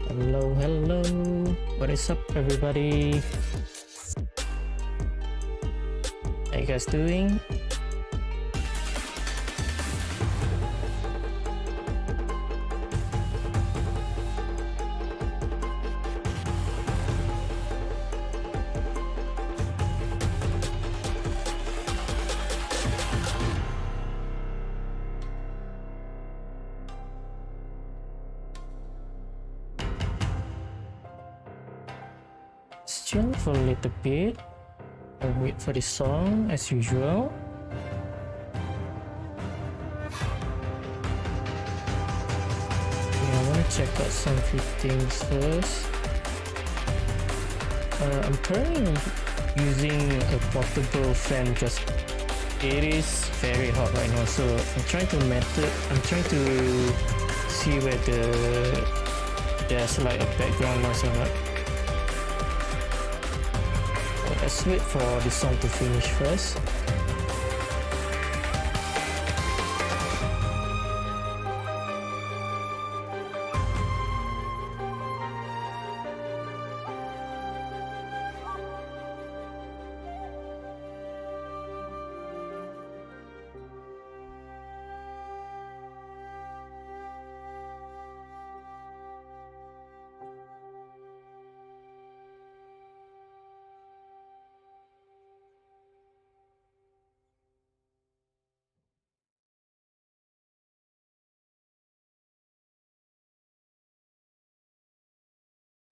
Hello, hello. What is up, everybody? How you guys doing? Chill for a little bit. I'll wait for the song as usual. Yeah, I want to check out some few things first. I'm currently using a portable fan because it is very hot right now. So I'm trying to see whether there's like a background noise or not. Let's wait for the song to finish first.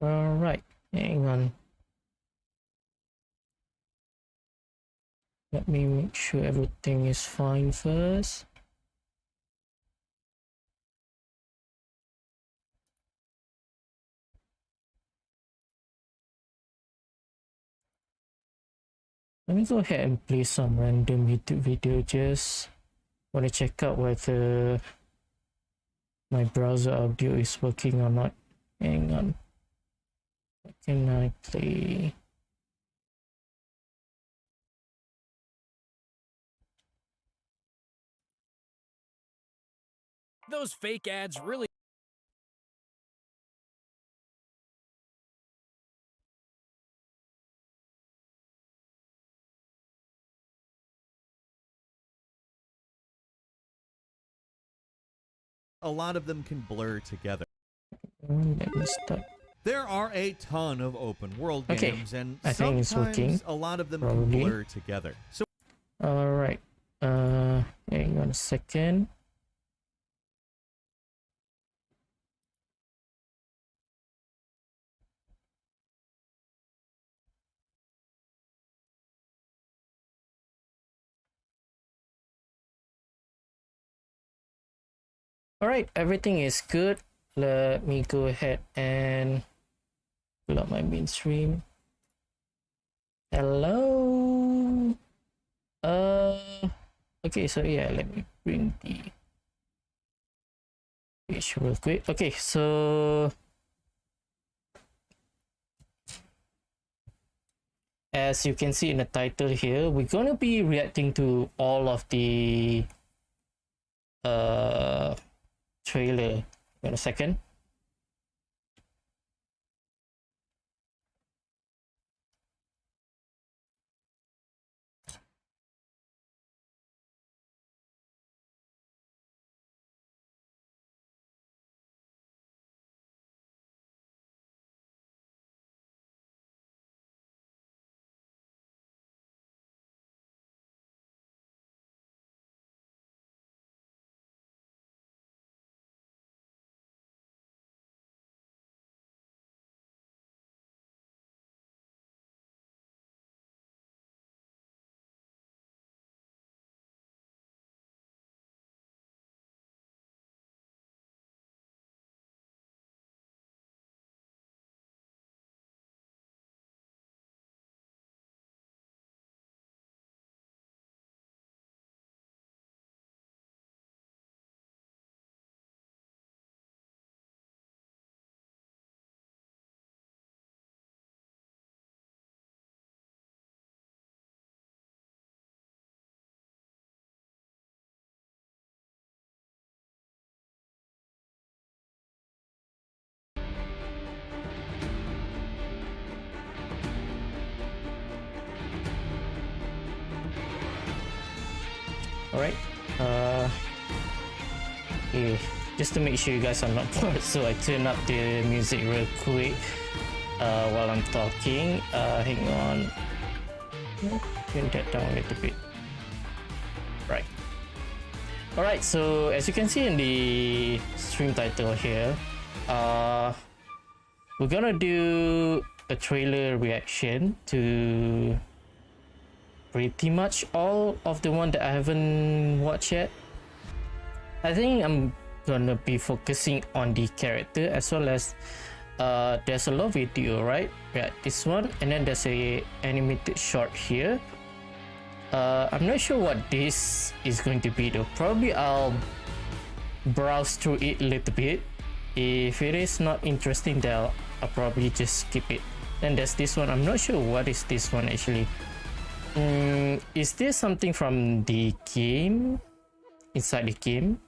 Alright, hang on. Let me make sure everything is fine first. Let me go ahead and play some random YouTube video. Just want to check out whether my browser audio is working or not. Hang on. What can I play? Those fake ads really. A lot of them can blur together. Let me start. There are a ton of open world games, and I think it's working. sometimes a lot of them Probably. can blur together. So, Alright. Hang on a second. Alright, everything is good. Let me go ahead and pull up my main stream. Hello. Okay, so yeah, let me bring the page real quick. Okay, so as you can see in the title here, we're gonna be reacting to all of the trailer. Wait a second. Alright. Okay. Just to make sure you guys are not bored, so I turn up the music real quick while I'm talking. Hang on. Turn that down a little bit. Right. Alright, so as you can see in the stream title here, we're gonna do a trailer reaction to pretty much all of the one that I haven't watched yet. I think I'm gonna be focusing on the character as well as there's a lot of video, right? Yeah, this one, and then there's a animated short here. I'm not sure what this is going to be though. Probably I'll browse through it a little bit. If it is not interesting, then I'll probably just skip it. Then there's this one. I'm not sure what is this one actually. Is this something from the game? Inside the game?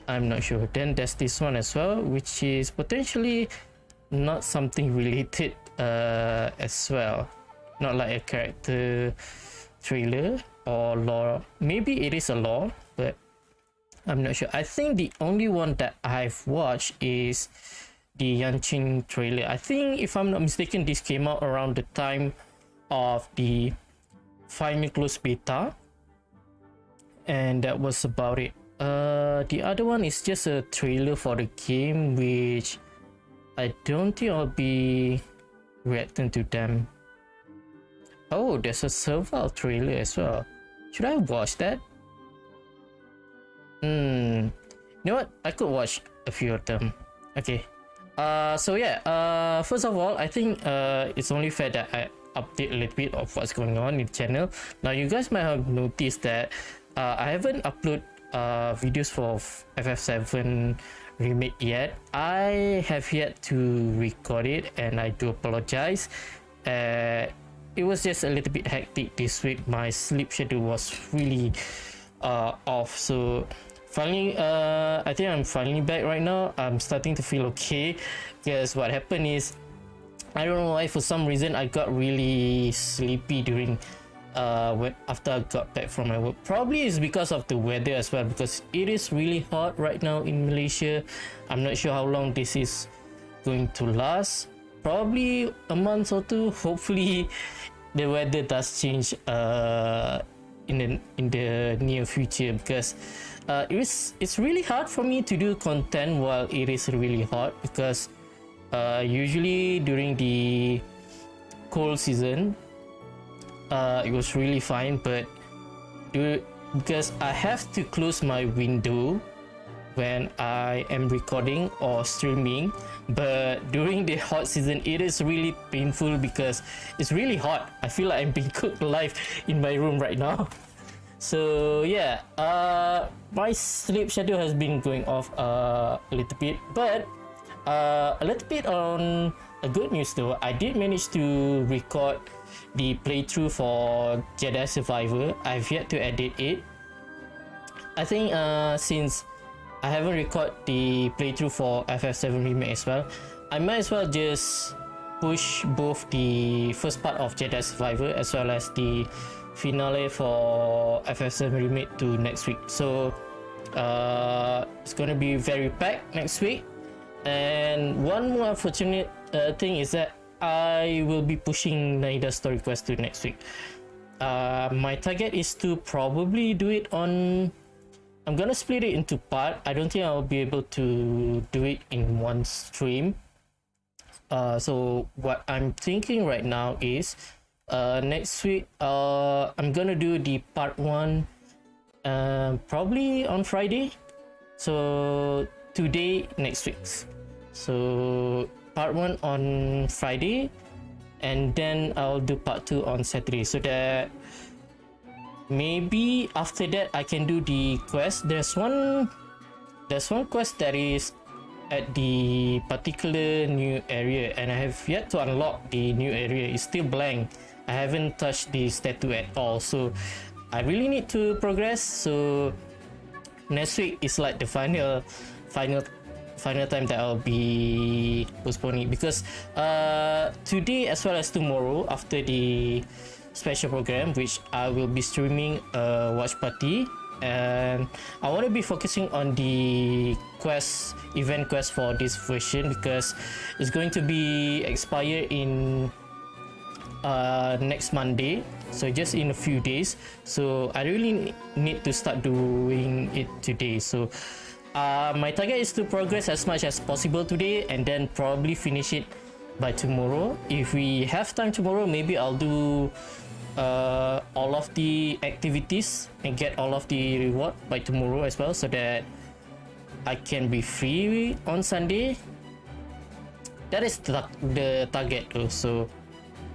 I'm not sure. Then there's this one as well, which is potentially not something related as well. Not like a character trailer or lore. Maybe it is a lore, but I'm not sure. I think the only one that I've watched is the Genshin trailer. I think if I'm not mistaken, this came out around the time of the final close beta, and that was about it. The other one is just a trailer for the game, which I don't think I'll be reacting to them. Oh, there's a survival trailer as well. Should I watch that? You know what? I could watch a few of them. Okay. So yeah, first of all, I think it's only fair that I update a little bit of what's going on in the channel. Now, you guys might have noticed that I haven't uploaded videos for FF7 remake yet. I have yet to record it, and I do apologize. It was just a little bit hectic this week. My sleep schedule was really off, so finally I think I'm finally back right now. I'm starting to feel okay, because what happened is, I don't know why, for some reason I got really sleepy during after I got back from my work. Probably is because of the weather as well, because it is really hot right now in Malaysia. I'm not sure how long this is going to last. Probably a month or two. Hopefully the weather does change in the near future, because it's really hard for me to do content while it is really hot, because usually during the cold season it was really fine, but because I have to close my window when I am recording or streaming, but during the hot season it is really painful because it's really hot. I feel like I'm being cooked alive in my room right now. So yeah, my sleep schedule has been going off a little bit, but a little bit on a good news though. I did manage to record the playthrough for Jedi Survivor. I've yet to edit it. I think since I haven't recorded the playthrough for FF7 remake as well, I might as well just push both the first part of Jedi Survivor as well as the finale for FF7 remake to next week. So it's gonna be very packed next week. And one more unfortunate thing is that I will be pushing Naida Story Quest to next week. My target is to probably do it on... I'm gonna split it into part. I don't think I'll be able to do it in one stream. So what I'm thinking right now is next week I'm gonna do the part 1 probably on Friday. So today, next week's. So part 1 on Friday, and then I'll do part 2 on Saturday, so that maybe after that I can do the quest. There's one quest that is at the particular new area, and I have yet to unlock the new area. It's still blank. I haven't touched the statue at all, so I really need to progress. So next week is like the final time that I'll be postponing, because today as well as tomorrow, after the special program, which I will be streaming a watch party and I want to be focusing on the event quest for this version, because it's going to be expire in next Monday, so just in a few days. So I really need to start doing it today. So my target is to progress as much as possible today, and then probably finish it by tomorrow. If we have time tomorrow, maybe I'll do all of the activities and get all of the reward by tomorrow as well, so that I can be free on Sunday. That is the target though. So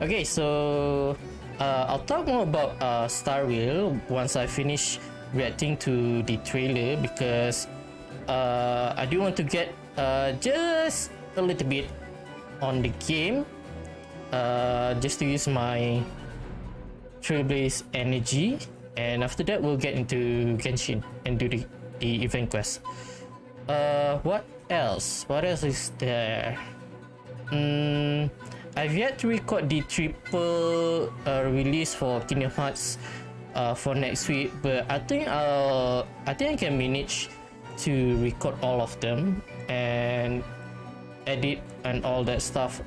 okay, so I'll talk more about Star Rail once I finish reacting to the trailer, because I do want to get just a little bit on the game, just to use my Trailblaze energy, and after that we'll get into Genshin and do the event quest. What else is there? I've yet to record the triple release for Kingdom Hearts for next week, but I think I can manage to record all of them and edit and all that stuff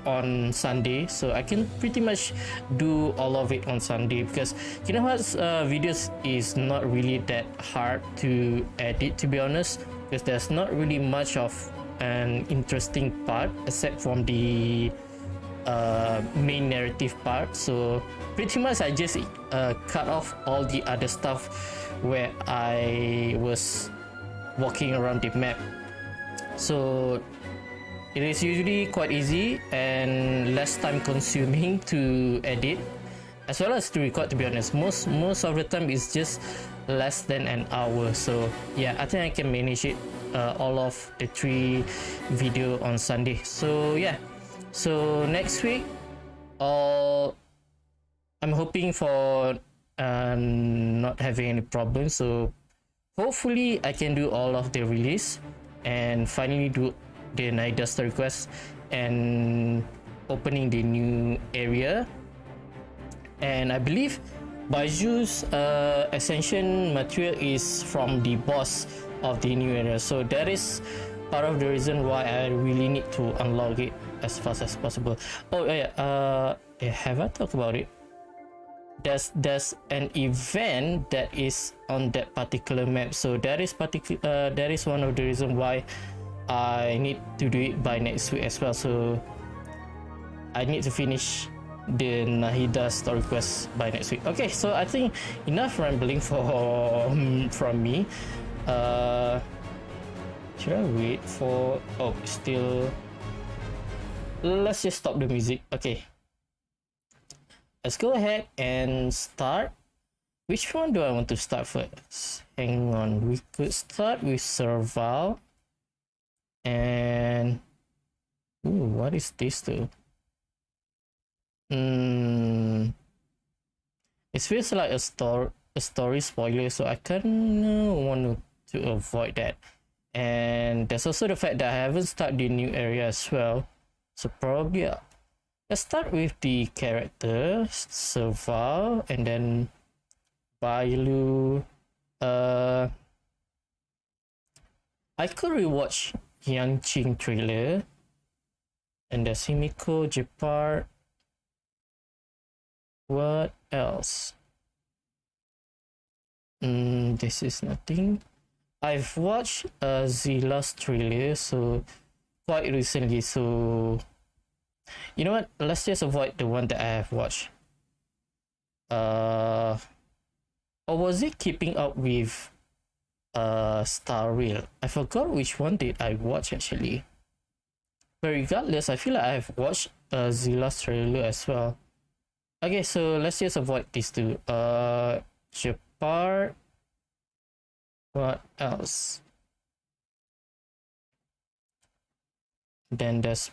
on Sunday, so I can pretty much do all of it on Sunday, because Kingdom Hearts videos is not really that hard to edit, to be honest, because there's not really much of an interesting part except from the main narrative part. So pretty much I just cut off all the other stuff where I was walking around the map. So it is usually quite easy and less time consuming to edit as well as to record, to be honest. Most of the time it's just less than an hour. So yeah, I think I can manage it, all of the 3 video on Sunday. So yeah, so next week I'm hoping for not having any problems, so hopefully I can do all of the release and finally do the Night Duster request and opening the new area. And I believe Baiju's ascension material is from the boss of the new area, so that is part of the reason why I really need to unlock it as fast as possible. Oh yeah, have I talked about it? There's an event that is on that particular map, so that is one of the reasons why I need to do it by next week as well. So I need to finish the Nahida story quest by next week. Okay, so I think enough rambling from me. Should I wait for... oh, still... let's just stop the music. Okay, let's go ahead and start. Which one do I want to start first? Hang on, we could start with Survival. And what is this though? It feels like a story spoiler, so I kind of want to avoid that. And there's also the fact that I haven't started the new area as well, so probably let's start with the character Survival, and then Bailu. I could rewatch Yang Qing trailer, and the Simiko Jepar. What else? This is nothing. I've watched Zila's trailer so quite recently, so you know what, let's just avoid the one that I have watched. Or was it Keeping Up with Star Rail? I forgot which one did I watch actually, but regardless, I feel like I've watched Zila's trailer as well. Okay, so let's just avoid these two. Jepar. What else? Then there's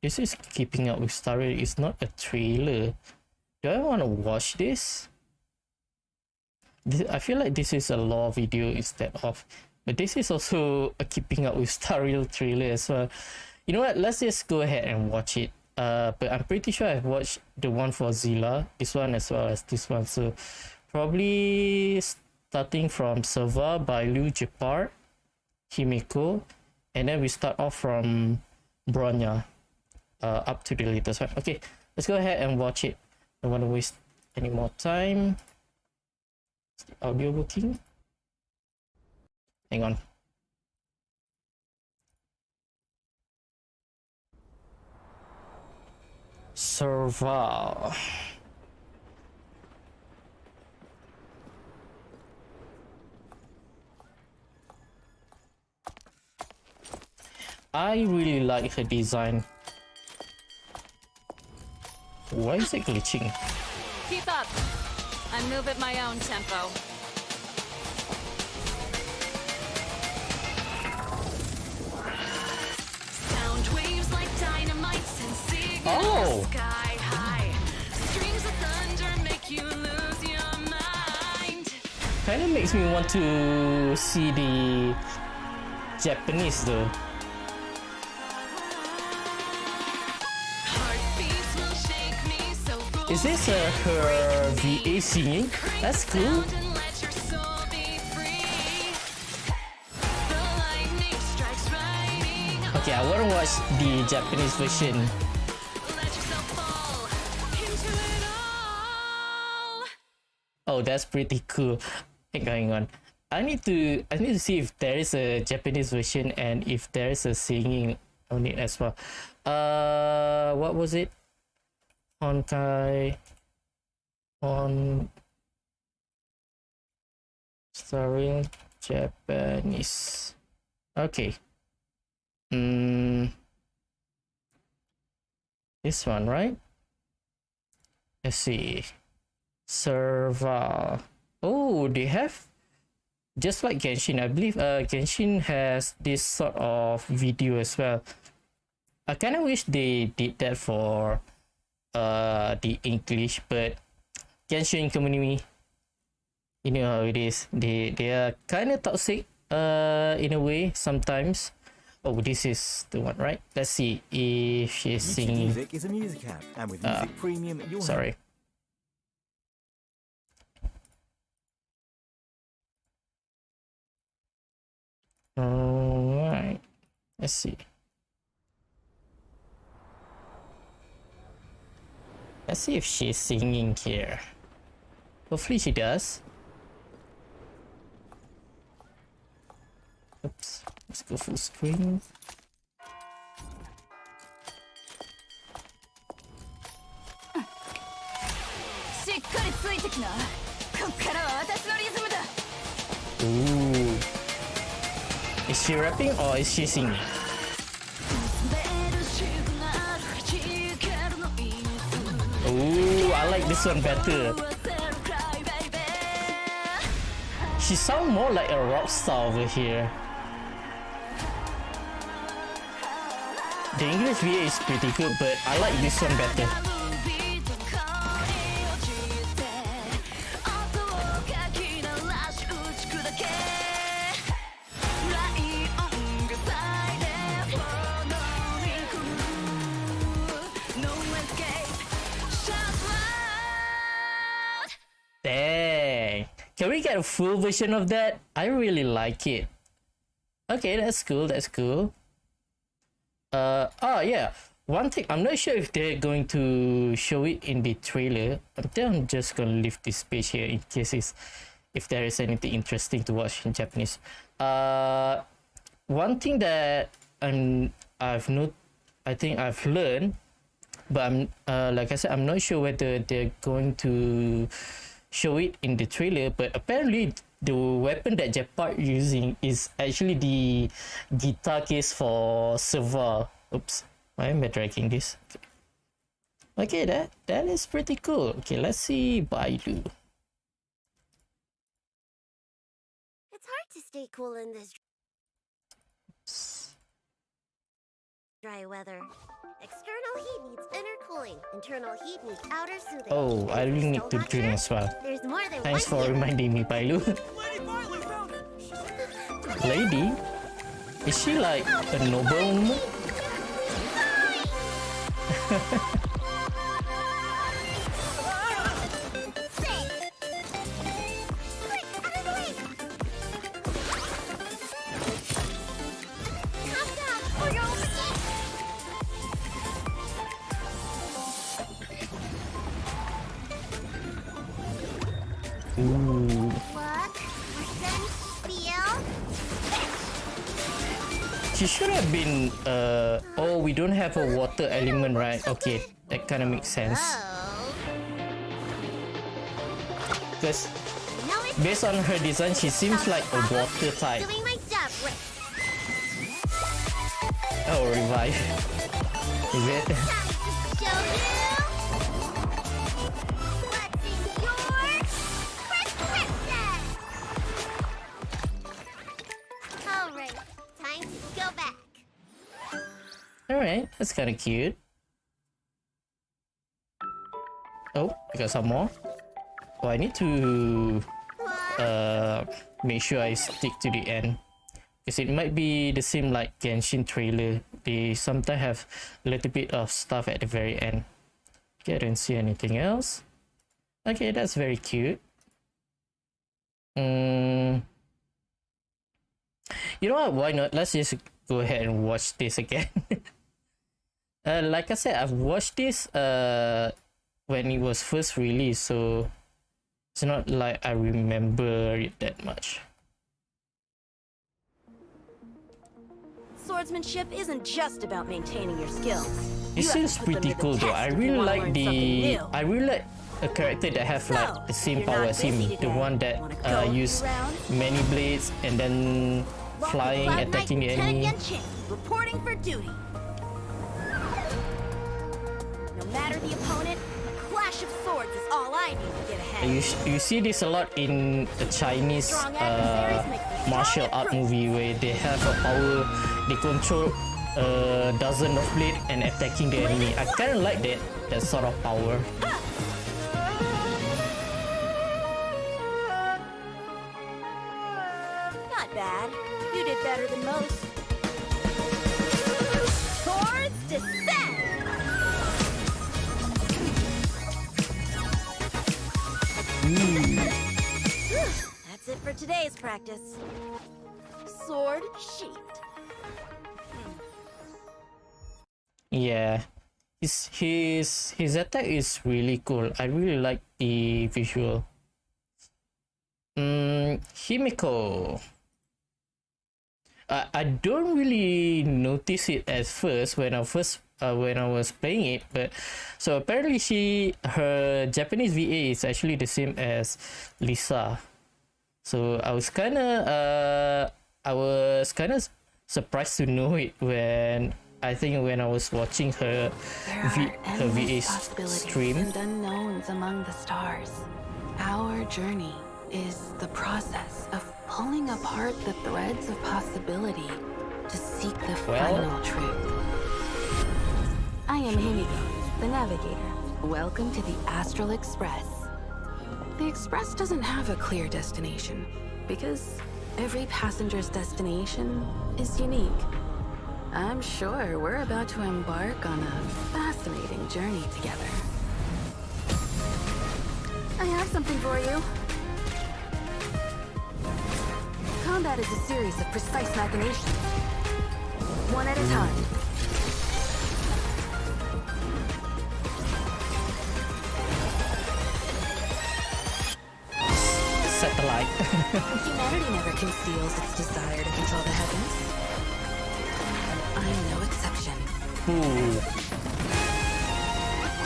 this is Keeping Up with Star Rail. It's not a trailer. Do I want to watch this? I feel like this is a lore video instead of, but this is also a Keeping Up with Star Rail trailer as well. You know what? Let's just go ahead and watch it. But I'm pretty sure I've watched the one for Zila, this one as well as this one. So probably starting from Serva, Bailu, Jepar, Himiko, and then we start off from Bronya up to the latest one. Okay, let's go ahead and watch it. Don't want to waste any more time. Is the audio working? Hang on. Serval. I really like her design. Why is it glitching? Keep up. I move at my own tempo. Sound waves like dynamite sensing sky high. Streams of thunder make you lose your mind. Kind of makes me want to see the Japanese though. Heartbeats will shake me so full. Is this her VA singing? That's cool. And let your soul be free. The lightning strikes riding. Okay, I want to watch the Japanese version. Let yourself fall into it all. Oh, that's pretty cool. Hang on. I need to see if there is a Japanese version and if there is a singing on it as well. What was it? Honkai on starring Japanese. Okay. This one, right? Let's see. Serval. Oh, they have, just like Genshin, I believe Genshin has this sort of video as well. I kind of wish they did that for the English, but Genshin community, you know how it is. They are kind of toxic in a way sometimes. Oh, this is the one, right? Let's see if she's YouTube singing. Music is a music app, and with Music Premium, you'll Sorry. Alright. Let's see. Let's see if she's singing here. Hopefully she does. Oops. Let's go full screen. Ooh. Is she rapping or is she singing? Ooh, I like this one better. She sounds more like a rock star over here. The English VA is pretty good, but I like this one better. Dang. Can we get a full version of that? I really like it. Okay, that's cool, that's cool. Oh yeah. One thing, I'm not sure if they're going to show it in the trailer. I'm just gonna leave this page here in case if there is anything interesting to watch in Japanese. One thing that I think I've learned, but I'm like I said, I'm not sure whether they're going to show it in the trailer, but apparently the weapon that Jepar using is actually the guitar case for Serval. Oops, why am I dragging this? Okay, that is pretty cool. Okay, let's see Bailu. It's hard to stay cool in this dry weather. External heat needs inner cooling. Internal heat needs outer soothing. Oh, I really need to drink as well. There's more than Thanks one for reminding me, Bailu. Lady? Is she like a noble? Ooh. Look, then feel. She should have been, oh, we don't have a water element, right? Okay, that kind of makes sense. Oh. Because Now it's based on her design, she seems like a water type. doing my job right. Oh, revive. Is it? Time to show you what's in your prescription. All right, time to go back. Alright, that's kind of cute. Oh, I got some more. Oh, I need to make sure I stick to the end. Because it might be the same like Genshin trailer. They sometimes have a little bit of stuff at the very end. Okay, I don't see anything else. Okay, that's very cute. You know what? Why not? Let's just go ahead and watch this again. Like I said, I've watched this when it was first released, so it's not like I remember it that much. Swordsmanship isn't just about maintaining your skills. It seems pretty cool though. I really like a character that have like the same power as him, the one that use many blades and then flying, attacking the enemy. Reporting for duty. No matter the opponent, a clash of swords is all I need to get ahead. You see this a lot in the Chinese martial art movie where they have a power, they control a dozen of blades and attacking the enemy. I kind of like that sort of power. Not bad. You did better than most. Swords descend! That's it for today's practice. Sword sheathed. Yeah, his attack is really cool. I really like the visual. Himiko. I don't really notice it at first when I was playing it, but so apparently her Japanese VA is actually the same as Lisa. So I was kind of surprised to know it when I was watching her VA stream. And unknowns among the stars. Our journey is the process of pulling apart the threads of possibility to seek the final truth. I am Himiko, the navigator. Welcome to the Astral Express. The Express doesn't have a clear destination because every passenger's destination is unique. I'm sure we're about to embark on a fascinating journey together. I have something for you. Combat is a series of precise machinations. One at a time. Satellite. Humanity never conceals its desire to control the heavens. I'm no exception. Ooh.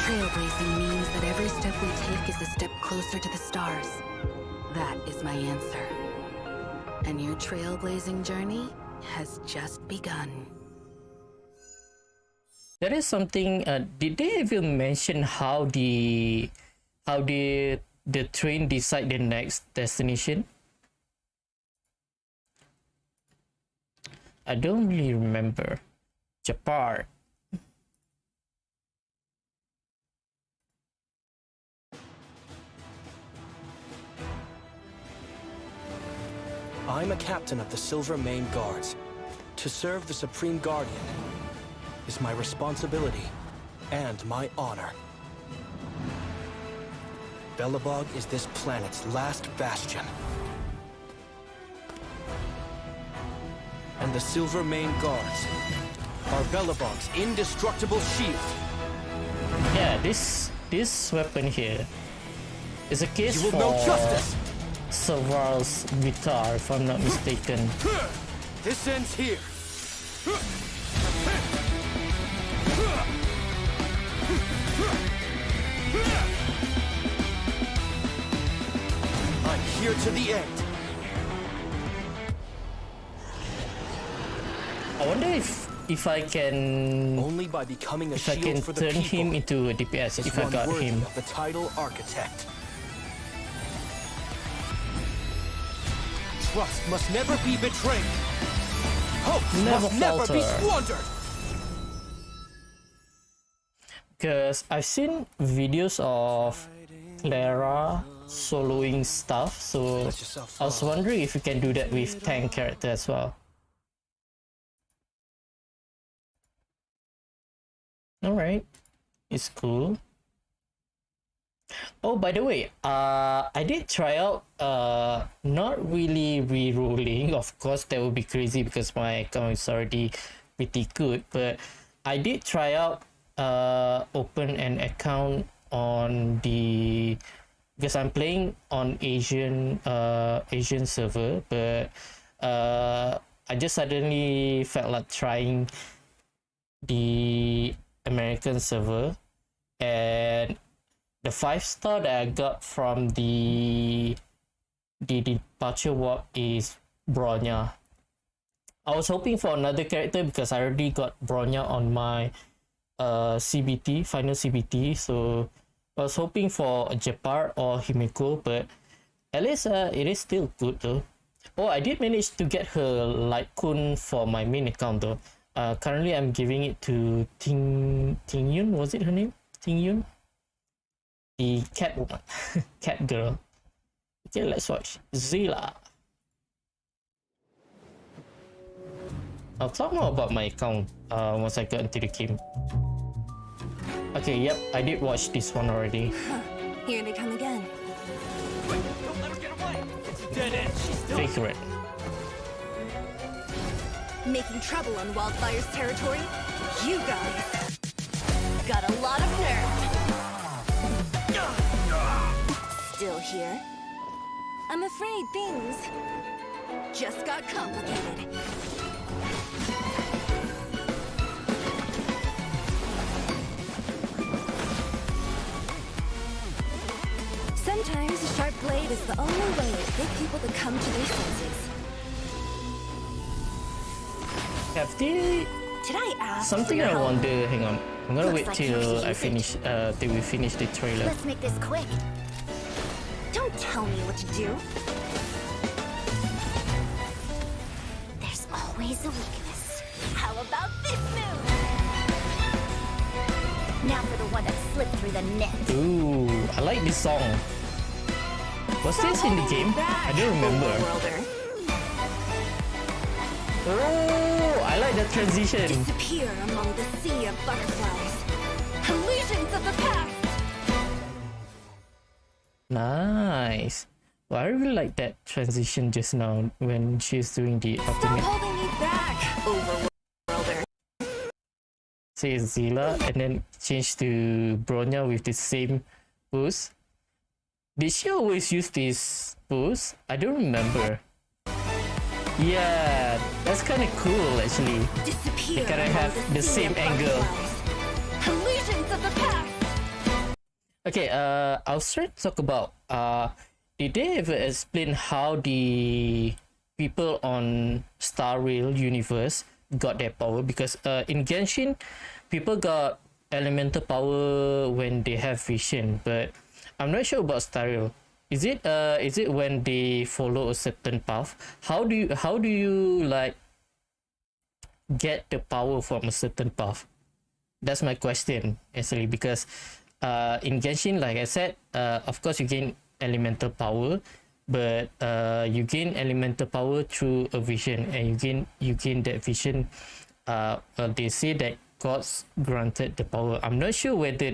Trailblazing means that every step we take is a step closer to the stars. That is my answer. And your trailblazing journey has just begun. There is something. Did they even mention how the train decide the next destination? I don't really remember. Japan. I'm a captain of the Silver Main Guards. To serve the Supreme Guardian is my responsibility and my honor. Belobog is this planet's last bastion. And the Silver Main Guards are Belobog's indestructible shield. Yeah, this weapon here. It's a case You will for know justice. Serval's guitar, if I'm not mistaken. This ends here. I'm here to the end. I wonder if I can Only by becoming a if I shield can for the turn people him into a DPS is if I one got worthy him. of the title architect. Trust must never be betrayed. Hope must never be falter. squandered. Because I've seen videos of Clara soloing stuff, so I was wondering if you can do that with tank character as well. Alright, it's cool. Oh, by the way, I did try out not really re-rolling. Of course, that would be crazy because my account is already pretty good, but I did try out open an account on the, because I'm playing on Asian server, but I just suddenly felt like trying the American server, and the 5-star that I got from the departure walk is Bronya. I was hoping for another character because I already got Bronya on my CBT, final CBT, so I was hoping for a Japar or Himeko, but at least it is still good though. Oh, I did manage to get her Light-kun for my main account though. Currently I'm giving it to Ting Yun, was it her name? Ting Yun? The cat woman. Cat girl. Okay, let's watch Zila. I'll talk more about my account once I get into the game. Okay, yep, I did watch this one already. Here they come again. Quick, don't let her get away. It's a dead end. She's done. Favorite. Making trouble on Wildfire's territory? You guys got a lot of nerve. Still here? I'm afraid things just got complicated. Sometimes a sharp blade is the only way to get people to come to their senses. Have they... Did I ask Something for your I help? wonder, hang on. I'm gonna Looks wait like till Yoshi I used finish, till we finish the trailer. Let's make this quick. Don't tell me what to do. There's always a weakness. How about this move? Now for the one that slipped through the net. Ooh, I like this song. Was this in the game? I don't remember. Overworlder. Oh, I like that transition. Disappear among the sea of butterflies. Illusions of the past. Nice. Well, I really like that transition just now when she's doing the Stop ultimate. holding me back, Overworlder. Say Zila and then change to Bronya with the same pose. Did she always use this pose? I don't remember. Yeah, that's kind of cool actually. Disappear They kinda among have the sea same of angle. butterflies. Illusions of the past. Okay, I was trying to talk about did they ever explain how the people on Star Rail universe got their power? Because in Genshin, people got elemental power when they have vision, but I'm not sure about Star Rail. Is it when they follow a certain path? How do you like get the power from a certain path? That's my question actually, because in Genshin, like I said, of course you gain elemental power, but you gain elemental power through a vision, and you gain that vision. They say that gods granted the power. I'm not sure whether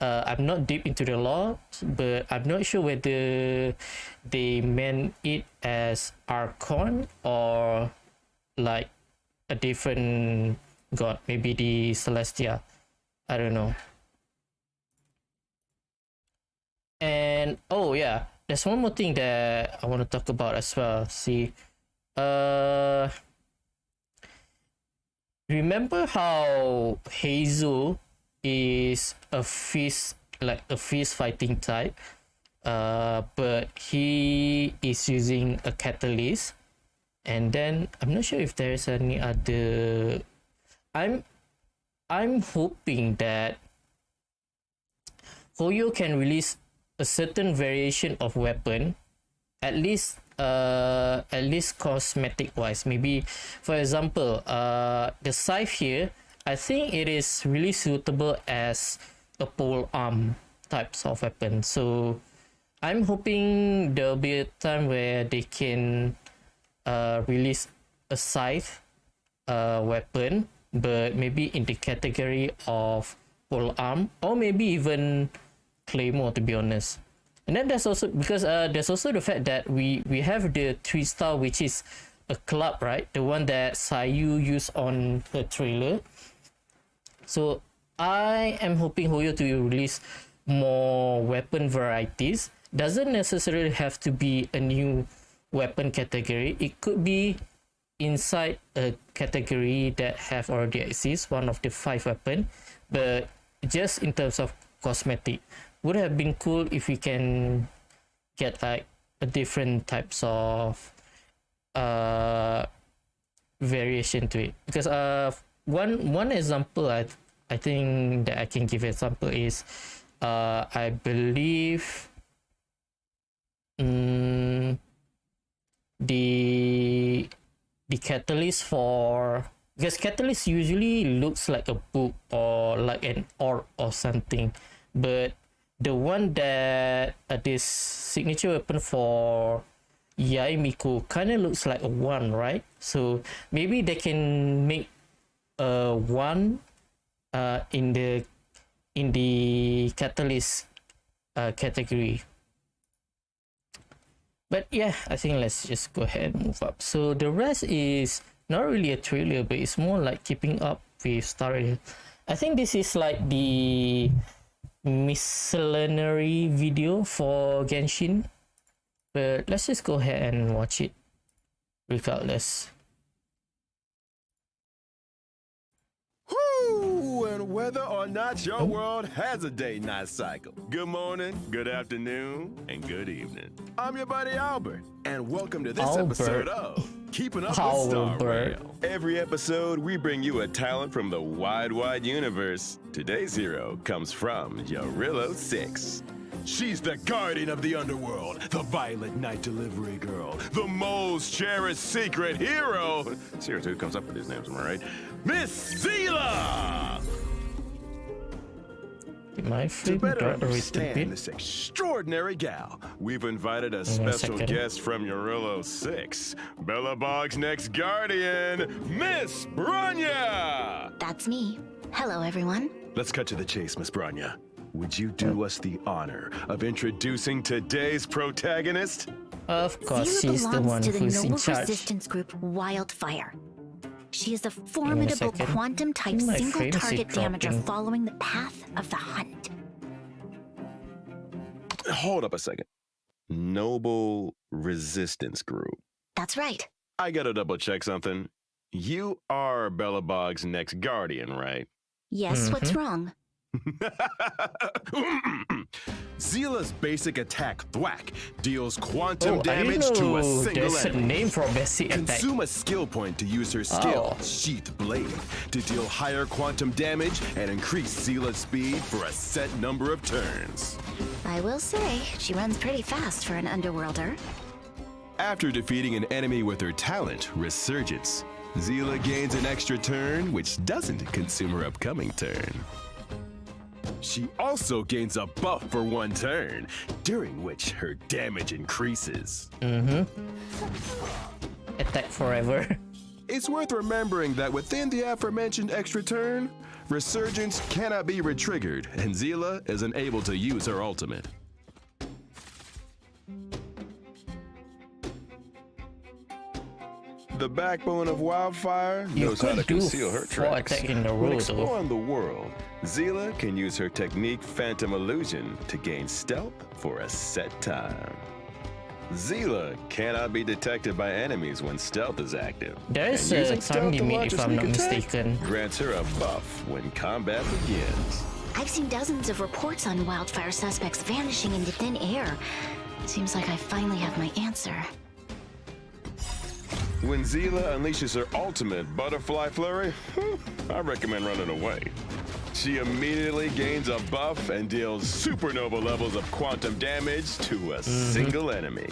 I'm not deep into the law, but I'm not sure whether they meant it as Archon or like a different god, maybe the Celestia. I don't know. And And oh yeah, there's one more thing that I want to talk about as well. See, remember how Hazel is a fist fighting type, but he is using a catalyst, and then I'm not sure if there's any other. I'm hoping that Hoyo can release a certain variation of weapon, at least cosmetic wise. Maybe, for example, the scythe here, I think it is really suitable as a pole arm types of weapon. So I'm hoping there'll be a time where they can release a scythe weapon, but maybe in the category of pole arm, or maybe even claymore, to be honest. And then there's also, because there's also the fact that we have the 3-star, which is a club, right? The one that Sayu used on her trailer. So I am hoping Hoyo to release more weapon varieties. Doesn't necessarily have to be a new weapon category. It could be inside a category that have already exist, one of the 5 weapon, but just in terms of cosmetic, would have been cool if we can get like a different types of variation to it. Because one example I think that I can give example is I believe the catalyst for, because catalyst usually looks like a book or like an orb or something, but the one that this signature weapon for Yaimiko kind of looks like a 1, right? So maybe they can make a 1 in the catalyst category. But yeah, I think let's just go ahead and move up. So the rest is not really a trailer, but it's more like keeping up with story. I think this is like the miscellaneous video for Genshin, but let's just go ahead and watch it regardless. Whoo! And whether or not your world has a day-night cycle, good morning, good afternoon, and good evening. I'm your buddy Albert, and welcome to this episode of Keeping Up with Star Rail. Every episode, we bring you a talent from the wide universe. Today's hero comes from Yorillo 6. She's the guardian of the underworld, the Violet Night Delivery Girl, the most cherished secret hero. Seriously, who comes up with these names, am I right? Miss Zila! To better understand this extraordinary gal, we've invited a special guest from Yorillo 6, Bella Bog's next guardian, Miss Branya! That's me. Hello, everyone. Let's cut to the chase, Miss Branya. Would you do us the honor of introducing today's protagonist? Of course, Zila she's the one belongs to the who's in noble charge. resistance group Wildfire. She is a formidable quantum-type single-target damager following the path of the hunt. Hold up a second. Noble Resistance Group. That's right. I gotta double-check something. You are Bella Bog's next guardian, right? Yes, what's wrong? Zila's basic attack, Thwack, deals quantum damage to a single enemy. A name for basic attack. Consume a skill point to use her skill, Sheath Blade, to deal higher quantum damage and increase Zila's speed for a set number of turns. I will say, she runs pretty fast for an underworlder. After defeating an enemy with her talent, Resurgence, Zila gains an extra turn, which doesn't consume her upcoming turn. She also gains a buff for 1 turn, during which her damage increases. Attack forever. It's worth remembering that within the aforementioned extra turn, Resurgence cannot be retriggered, and Zila isn't able to use her ultimate. The backbone of Wildfire You knows how to could do conceal her 4 tracks. attack in a When row though. exploring the world, Zila can use her technique Phantom Illusion to gain stealth for a set time. Zila cannot be detected by enemies when stealth is active. There is And a using time stealth to limit launch if a I'm not sneak attack mistaken. grants her a buff when combat begins. I've seen dozens of reports on wildfire suspects vanishing into thin air. Seems like I finally have my answer. When Zila unleashes her ultimate Butterfly Flurry, I recommend running away. She immediately gains a buff and deals supernova levels of quantum damage to a single enemy.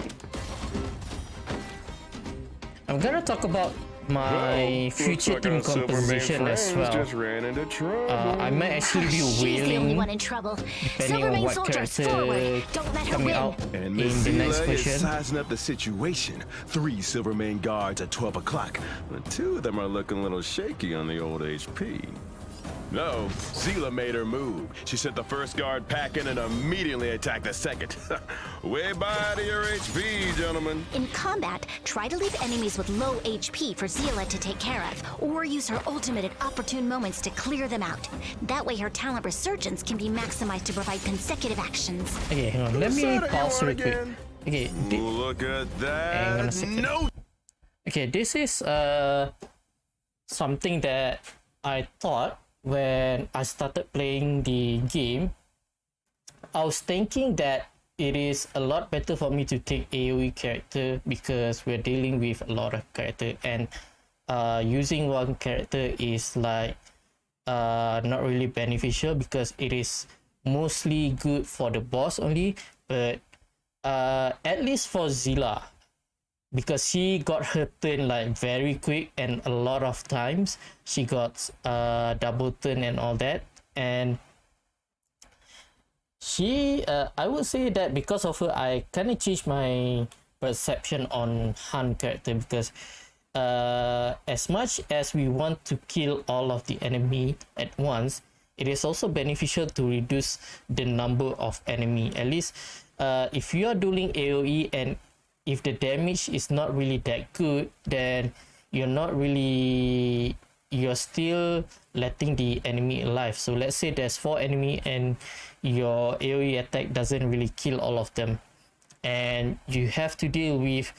I'm gonna talk about my future team composition as well. Just ran into trouble. I might actually be She's the only wailing one in trouble. depending on Silvermane what soldiers, character forward! Don't let her coming win. out And in Miss the next Zila is version. sizing up the situation. 3 Silvermane guards at 12 o'clock, but 2 of them are looking a little shaky on the old HP. No, Zila made her move. She sent the first guard packing and immediately attacked the second. Way by to your HP, gentlemen. In combat, try to leave enemies with low HP for Zila to take care of, or use her ultimate at opportune moments to clear them out. That way her talent resurgence can be maximized to provide consecutive actions. Okay, hang on. Let me Whose side are you pause on real quick. again? Okay, Look at hang on a that. second. No. Okay, this is something that I thought when I started playing the game. I was thinking that it is a lot better for me to take AoE character because we're dealing with a lot of character, and using one character is like not really beneficial because it is mostly good for the boss only, but at least for Zila, because she got her turn like very quick, and a lot of times she got double turn and all that, and she I would say that because of her I kind of changed my perception on Han character, because as much as we want to kill all of the enemy at once, it is also beneficial to reduce the number of enemy. At least if you are doing AoE and if the damage is not really that good, then you're still letting the enemy alive. So let's say there's 4 enemy and your AoE attack doesn't really kill all of them, and you have to deal with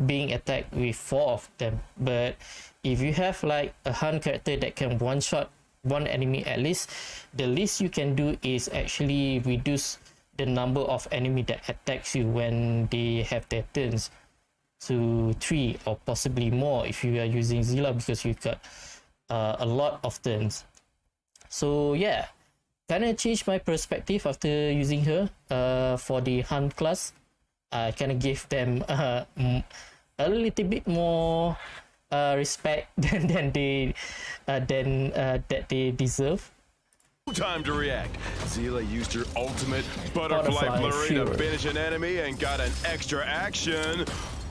being attacked with 4 of them. But if you have like a Han character that can one shot one enemy at least, the least you can do is actually reduce the number of enemy that attacks you when they have their turns to 3 or possibly more if you are using Zila, because you got a lot of turns. So yeah, kind of changed my perspective after using her for the Han class. I kind of give them a little bit more respect than that they deserve. Time to react. Zila used her ultimate Butterfly Flurry to finish an enemy and got an extra action.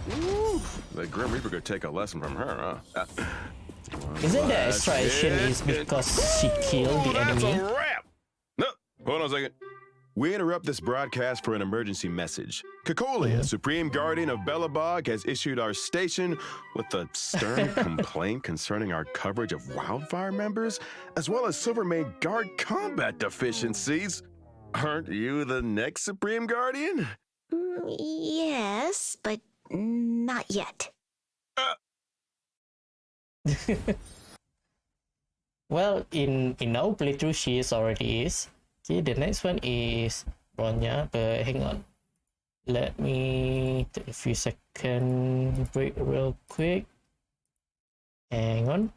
Woo. The Grim Reaper could take a lesson from her, huh? Isn't that extra action is because she killed the enemy? That's a wrap. No, hold on a second. We interrupt this broadcast for an emergency message. Kakolia, Supreme Guardian of Belobog, has issued our station with a stern complaint concerning our coverage of Wildfire members, as well as Silvermane Guard combat deficiencies. Aren't you the next Supreme Guardian? Yes, but not yet. Well, in our playthrough, she already is. Okay, the next one is Bronya, but hang on. Let me take a few second break real quick. Hang on.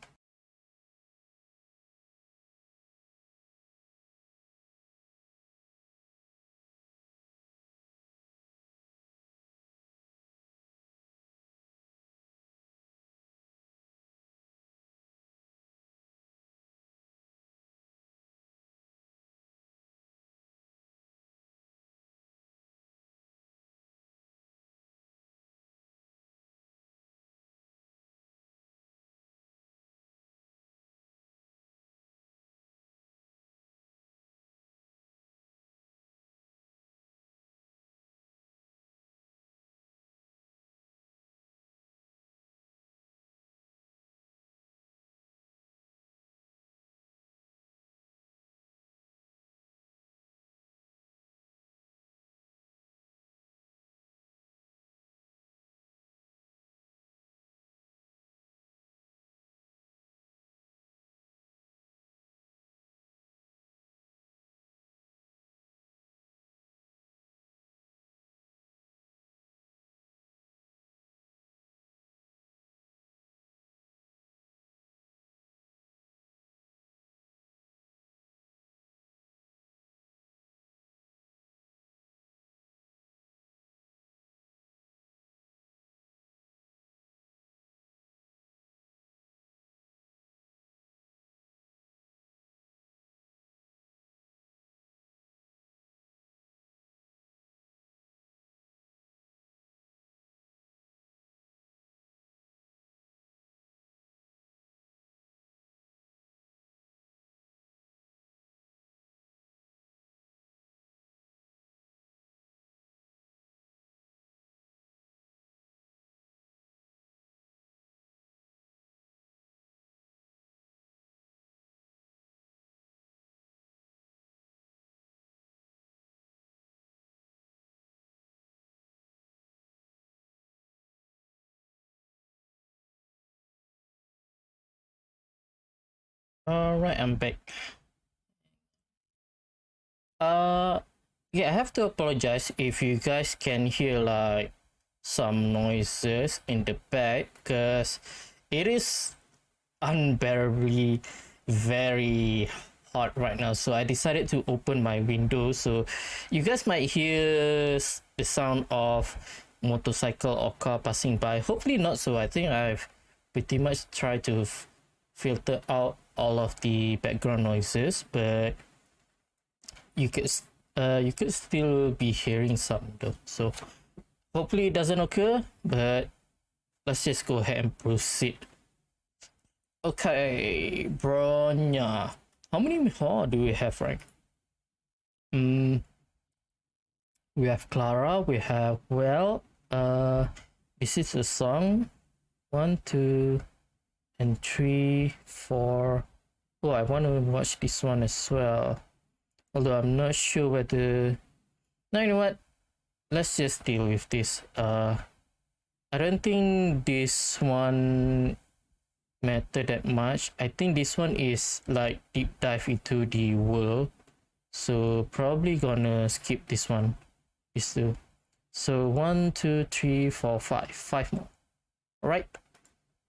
Alright, I'm back. Yeah, I have to apologize if you guys can hear like some noises in the back, because it is unbearably very hot right now. So I decided to open my window, so you guys might hear the sound of motorcycle or car passing by. Hopefully not, so I think I've pretty much tried to filter out all of the background noises, but you could still be hearing some though, so hopefully it doesn't occur, but let's just go ahead and proceed. Okay, Bronya, how many miHoYo do we have, right? We have Clara, we have this is a song. 1, 2 and 3, 4. Oh, I want to watch this one as well, although I'm not sure whether. No, you know what, let's just deal with this. I don't think this one matter that much. I think this one is like deep dive into the world, so probably gonna skip this one. These two. So 1, 2, 3, 4, 5 more. All right,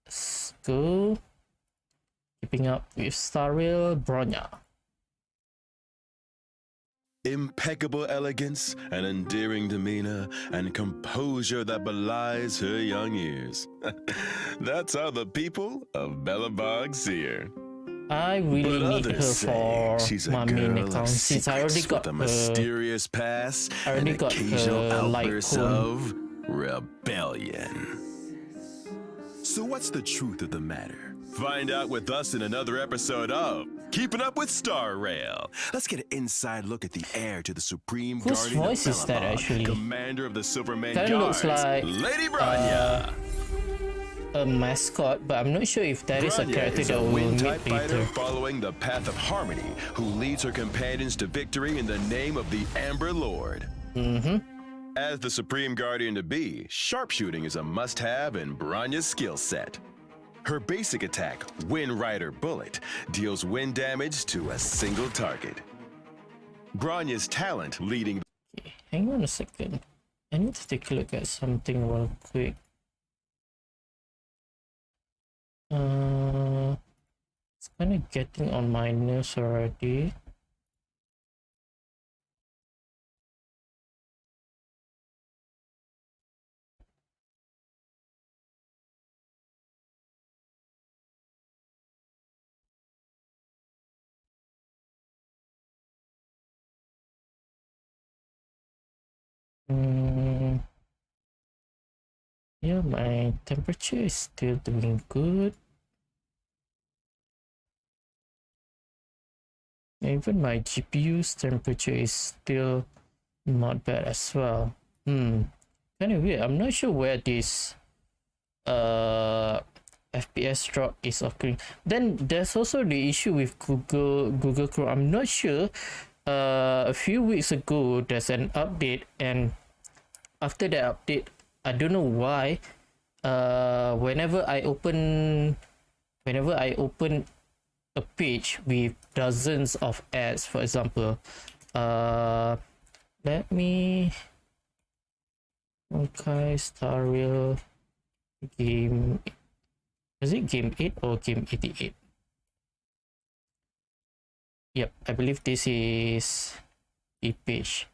let's go. Keeping up with Star Rail, Bronya. Impeccable elegance, an endearing demeanor, and composure that belies her young years. That's how the people of Bellabog see her. I really need her for she's my a main girl account, of since I already secrets got with a her. mysterious past I already and got occasional her outbursts Litecoin. of rebellion. So what's the truth of the matter? Find out with us in another episode of Keeping Up with Star Rail. Let's get an inside look at the heir to the Supreme Whose Guardian voice of is that, Bellabog, actually? Commander of the Silvermane Kinda Guards, looks like, Lady Bronya. a mascot, but I'm not sure if that is a Bronya character is that a we'll meet wind-type fighter later. following the path of harmony, who leads her companions to victory in the name of the Amber Lord. As the Supreme Guardian to be, sharpshooting is a must-have in Bronya's skill set. Her basic attack, Wind Rider Bullet, deals wind damage to a single target. Bronya's talent leading... Okay, hang on a second. I need to take a look at something real quick. It's kind of getting on my nerves already. Yeah, my temperature is still doing good. Even my GPU's temperature is still not bad as well. Kind of weird. I'm not sure where this FPS drop is occurring. Then there's also the issue with Google Chrome. I'm not sure. A few weeks ago there's an update, and after that update, I don't know why, whenever I open a page with dozens of ads, for example, let me, okay, Star Rail game, is it game 8 or game 88? Yep, I believe this is the page.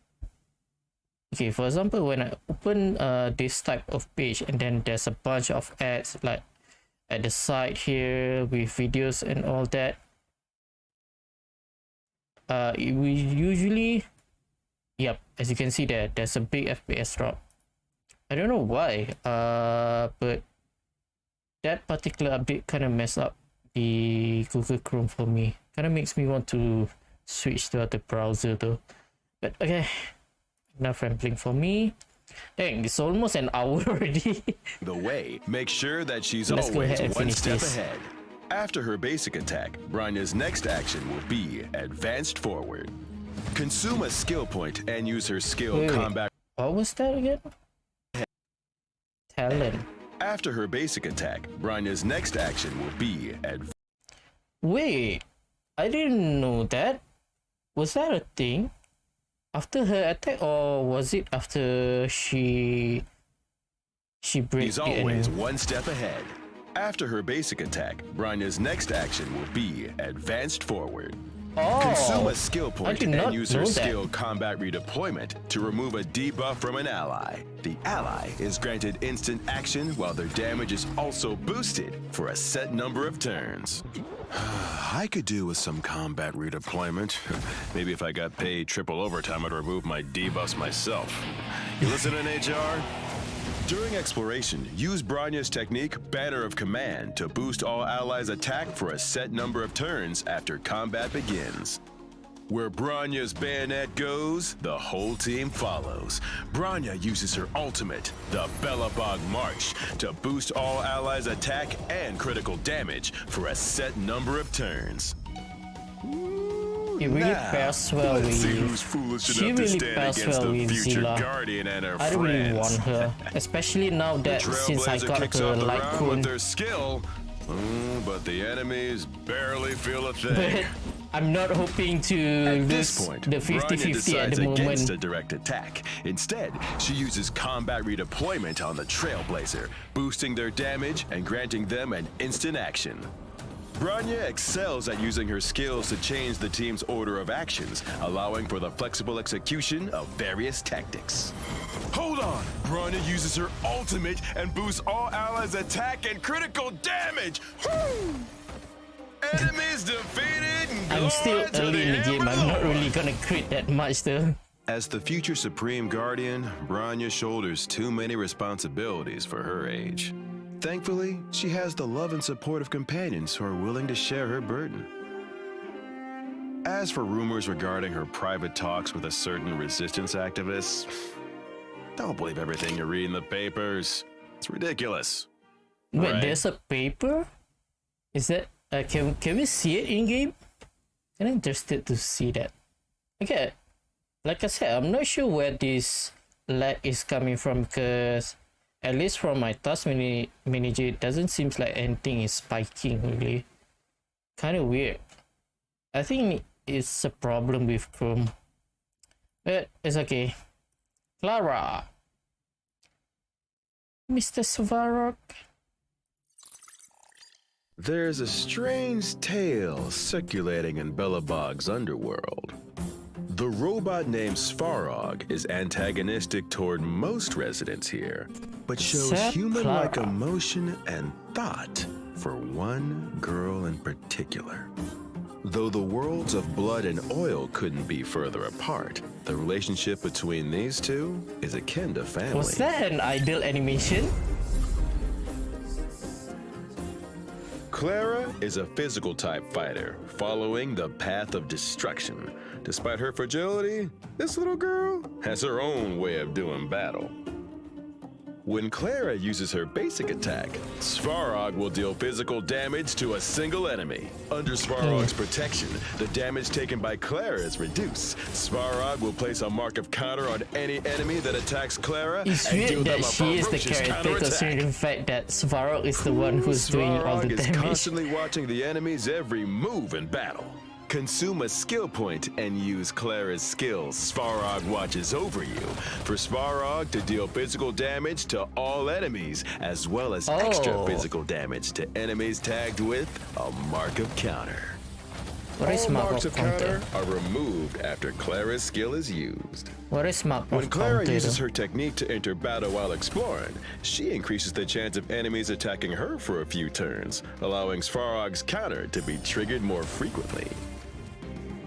Okay, for example, when I open this type of page, and then there's a bunch of ads like at the side here with videos and all that, we usually, yep, as you can see there's a big FPS drop. I don't know why, but that particular update kind of messed up the Google Chrome for me. Kind of makes me want to switch to other browser though. But okay, enough rambling for me. Dang, it's almost an hour already. The way, make sure that she's Let's go always ahead and one finish step this. ahead. After her basic attack, Bronya's next action will be advanced forward. Consume a skill point and use her skill Wait. combat. What was that again? Talent. After her basic attack, Bronya's next action will be Wait, I didn't know that. Was that a thing? After her attack, or was it after she breaks He's the always enemy? one step ahead. After her basic attack, Bronya's next action will be advanced forward. Consume a skill point and use her skill combat redeployment to remove a debuff from an ally. The ally is granted instant action while their damage is also boosted for a set number of turns. I could do with some combat redeployment. Maybe if I got paid triple overtime, I'd remove my debuffs myself. You listening, HR? During exploration, use Bronya's technique, Banner of Command, to boost all allies' attack for a set number of turns after combat begins. Where Bronya's bayonet goes, the whole team follows. Bronya uses her ultimate, the Belobog March, to boost all allies' attack and critical damage for a set number of turns. It really pairs well with. She really pairs well with Zilla. I don't really want her, especially now that since I got her light cone. But the enemies barely feel a thing. But I'm not hoping to lose the 50-50 at the moment. Against a direct attack. Instead, she uses combat redeployment on the Trailblazer, boosting their damage and granting them an instant action. Bronya excels at using her skills to change the team's order of actions, allowing for the flexible execution of various tactics. Hold on! Bronya uses her ultimate and boosts all allies' attack and critical damage! Enemies defeated and I'm still early in the game, I'm not really gonna crit that much though. As the future Supreme Guardian, Bronya shoulders too many responsibilities for her age. Thankfully, she has the love and support of companions who are willing to share her burden. As for rumors regarding her private talks with a certain resistance activist, don't believe everything you read in the papers. It's ridiculous. Wait, Right? there's a paper? Is that can we see it in game? I'm interested to see that. Okay, like I said, I'm not sure where this lag is coming from, because at least from my task manager, it doesn't seem like anything is spiking really. Kind of weird. I think it's a problem with Chrome, but it's okay. Clara, Mr. Svarog. There's a strange tale circulating in Belobog's underworld. The robot named Svarog is antagonistic toward most residents here, but shows human-like emotion and thought for one girl in particular. Though the worlds of blood and oil couldn't be further apart, the relationship between these two is akin to family. Was that an idle animation? Clara is a physical type fighter, following the path of destruction. Despite her fragility, this little girl has her own way of doing battle. When Clara uses her basic attack, Svarog will deal physical damage to a single enemy. Under Svarog's protection, the damage taken by Clara is reduced. Svarog will place a mark of counter on any enemy that attacks Clara It's and deal weird them that a she is the ferocious character, considering counterattack. the fact that Svarog is the one who's doing all the Svarog is damage. constantly watching the enemy's every move in battle. Consume a skill point and use Clara's skills. Svarog watches over you. For Svarog to deal physical damage to all enemies, as well as extra physical damage to enemies tagged with a mark of counter. What is all mark marks of of counter counter? are removed after Clara's skill is used. What is mark When of Clara counter? uses her technique to enter battle while exploring, she increases the chance of enemies attacking her for a few turns, allowing Svarog's counter to be triggered more frequently.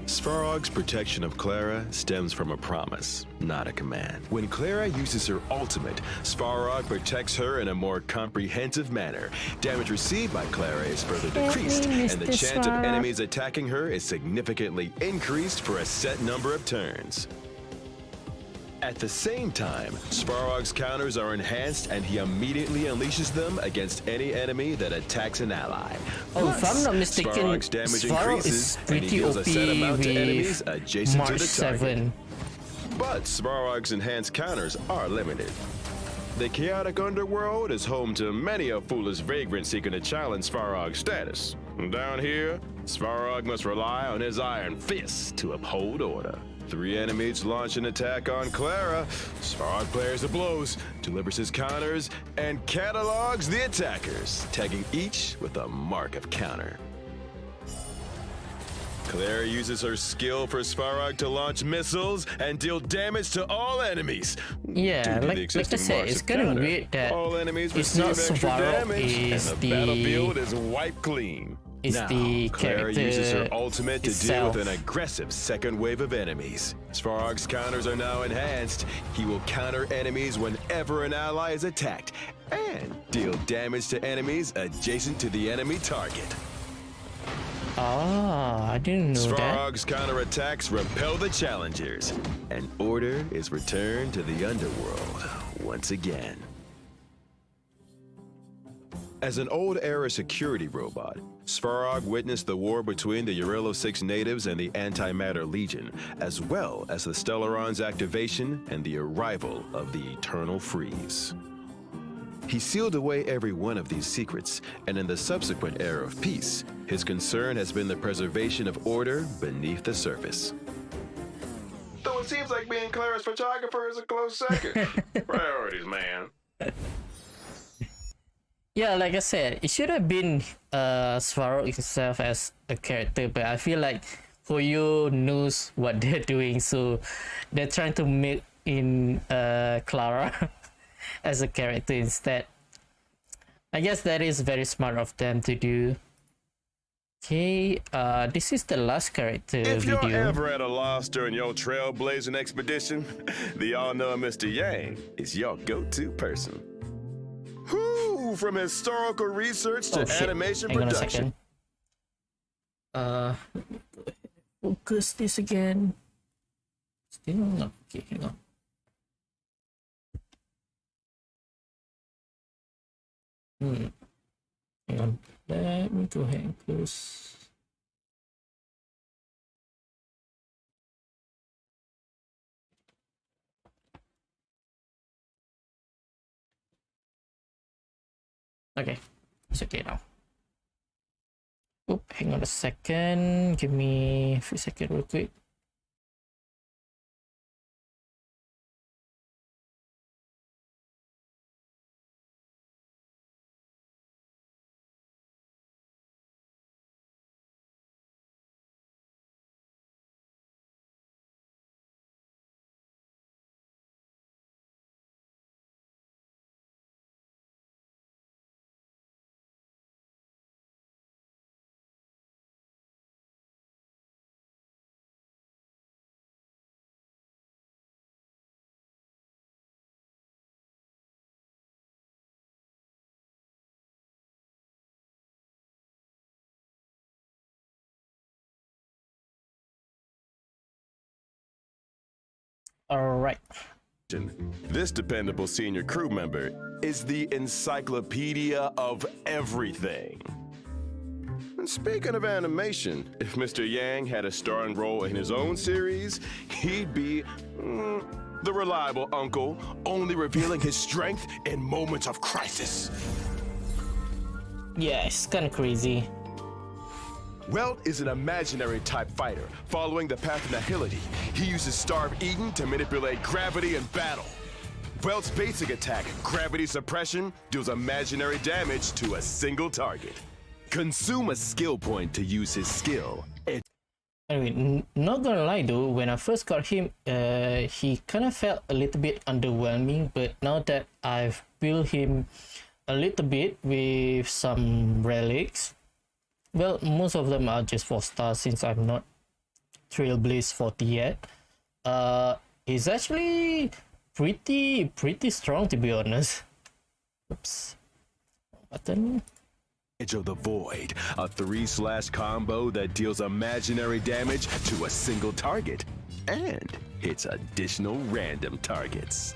Svarog's protection of Clara stems from a promise, not a command. When Clara uses her ultimate, Svarog protects her in a more comprehensive manner. Damage received by Clara is further decreased, and the chance of enemies attacking her is significantly increased for a set number of turns. At the same time, Svarog's counters are enhanced and he immediately unleashes them against any enemy that attacks an ally. Oh, if I'm not mistaken, Svarog's damage Svarog increases is and pretty he deals a set OP amount to enemies with adjacent March to the target. 7. But Svarog's enhanced counters are limited. The chaotic underworld is home to many a foolish vagrant seeking to challenge Svarog's status. Down here, Svarog must rely on his iron fist to uphold order. 3 enemies launch an attack on Clara. Svarog pairs the blows, delivers his counters, and catalogs the attackers, tagging each with a mark of counter. Clara uses her skill for Svarog to launch missiles and deal damage to all enemies. Yeah, like I said, it's kind of weird that all enemies it's not receive extra Svarog, damage, it's and the battlefield is wiped clean. It's Now, the Clara character uses her ultimate to itself. deal with an aggressive second wave of enemies. Svarog's counters are now enhanced. He will counter enemies whenever an ally is attacked and deal damage to enemies adjacent to the enemy target. Ah, I didn't know that. Svarog's counterattacks repel the challengers, and order is returned to the underworld once again. As an old-era security robot, Svarog witnessed the war between the Eurelo 6 natives and the Antimatter Legion, as well as the Stellaron's activation and the arrival of the Eternal Freeze. He sealed away every one of these secrets, and in the subsequent era of peace, his concern has been the preservation of order beneath the surface. Though it seems like being Clara's photographer is a close second. Priorities, man. Yeah, like I said, it should have been Svarog himself as a character, but I feel like miHoYo knows what they're doing, so they're trying to make in Clara as a character instead. I guess that is very smart of them to do. Okay, this is the last character If video. you're ever at a loss during your trailblazing expedition, the all-knowing Mr. Yang is your go-to person. Whoo! From historical research to animation Hang on a production. second. Focus this again. Still not. Okay, hang on. Hang on. Let me go ahead and close. Okay, it's okay now. Oop, hang on a second. Give me a few seconds real quick. All right. This dependable senior crew member is the encyclopedia of everything. And speaking of animation, if Mr. Yang had a starring role in his own series, he'd be the reliable uncle, only revealing his strength in moments of crisis. Yeah, it's kind of crazy. Welt is an imaginary type fighter, following the path of nihility. He uses Starve Eden to manipulate gravity in battle. Welt's basic attack, Gravity Suppression, deals imaginary damage to a single target. Consume a skill point to use his skill. Anyway, not gonna lie though, when I first got him, he kind of felt a little bit underwhelming, but now that I've built him a little bit with some relics, well, most of them are just 4 stars since I'm not Trailblaze 40 yet. He's actually pretty strong, to be honest. Oops. Button. Edge of the Void, a 3// combo that deals imaginary damage to a single target and hits additional random targets.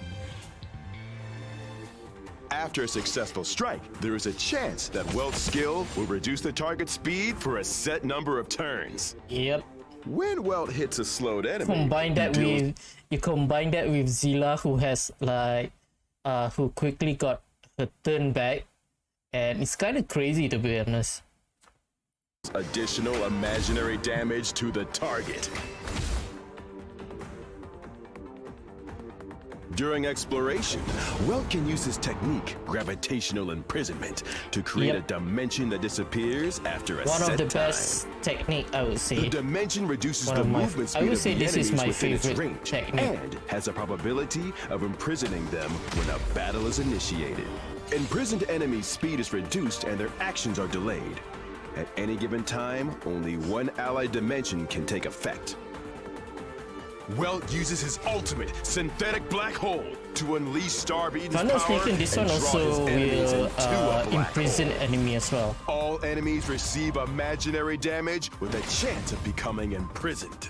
After a successful strike, there is a chance that Welt's skill will reduce the target speed for a set number of turns. Yep. When Welt hits a slowed enemy, Combine that he deals with combine that with Zilla, who has like who quickly got her turn back, and it's kind of crazy, to be honest. additional imaginary damage to the target. During exploration, Welt can use his technique, gravitational imprisonment, to create a dimension that disappears after a one set of the time. best technique, I would say. The dimension reduces One the of my- movement I speed would of say the this is enemies my within its favorite range, technique. and has a probability of imprisoning them when a battle is initiated. Imprisoned enemies' speed is reduced and their actions are delayed. At any given time, only one allied dimension can take effect. Welt uses his ultimate synthetic black hole to unleash Starbeaten's If I'm not power mistaken, this and one draw also his enemies will into a black imprison hole. enemy as well. All enemies receive imaginary damage with a chance of becoming imprisoned.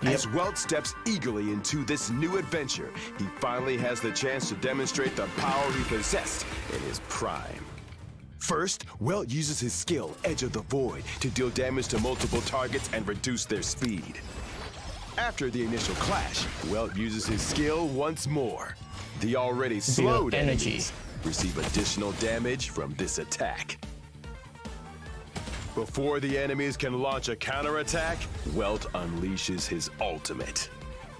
As Welt steps eagerly into this new adventure, he finally has the chance to demonstrate the power he possessed in his prime. First, Welt uses his skill, Edge of the Void, to deal damage to multiple targets and reduce their speed. After the initial clash, Welt uses his skill once more. The already slowed enemies receive additional damage from this attack. Before the enemies can launch a counterattack, Welt unleashes his ultimate.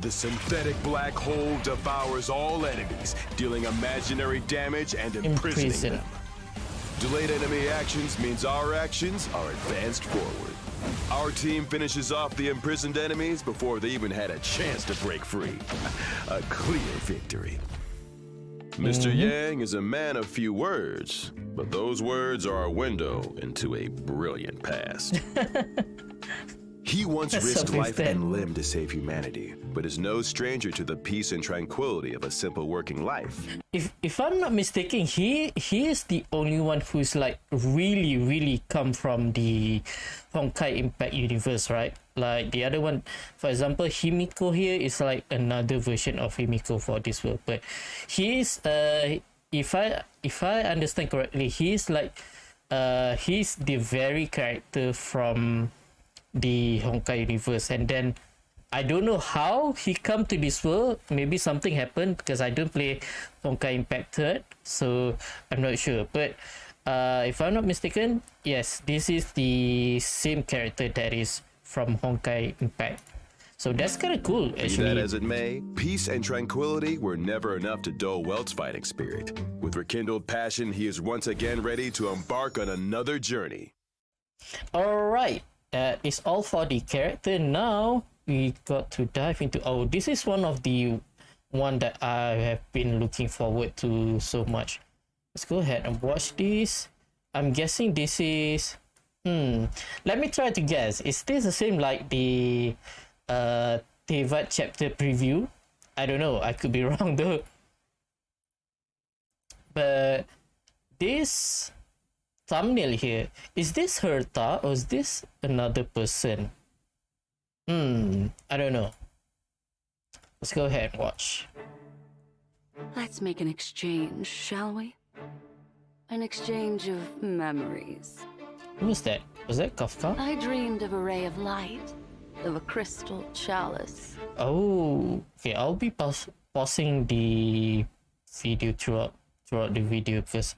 The synthetic black hole devours all enemies, dealing imaginary damage and imprisoning them. Delayed enemy actions means our actions are advanced forward. Our team finishes off the imprisoned enemies before they even had a chance to break free. A clear victory. Mr. Yang is a man of few words, but those words are a window into a brilliant past. He once risked life and limb to save humanity, but is no stranger to the peace and tranquility of a simple working life. If I'm not mistaken, he is the only one who's like really come from the Honkai Impact universe, right? Like the other one, for example, Himiko here is like another version of Himiko for this world, but he's if I understand correctly, he's like he's the very character from the Honkai universe, and then I don't know how he come to this world. Maybe something happened because I don't play Honkai Impact 3rd, so I'm not sure. But if I'm not mistaken, yes, this is the same character that is from Honkai Impact. So that's kind of cool, Be actually. that as it may, peace and tranquility were never enough to dull Welt's fighting spirit. With rekindled passion, he is once again ready to embark on another journey. Alright, that is all for the character. Now we got to dive into, oh, this is one of the one that I have been looking forward to so much. Let's go ahead and watch this. I'm guessing this is let me try to guess. Is this the same like the Teyvat chapter preview? I don't know, I could be wrong though. But this thumbnail here, is this Herta or is this another person? I don't know. Let's go ahead and watch. Let's make an exchange, shall we? An exchange of memories. Who was that? Was that Kafka? I dreamed of a ray of light, of a crystal chalice. Oh, okay. I'll be pausing the video throughout the video because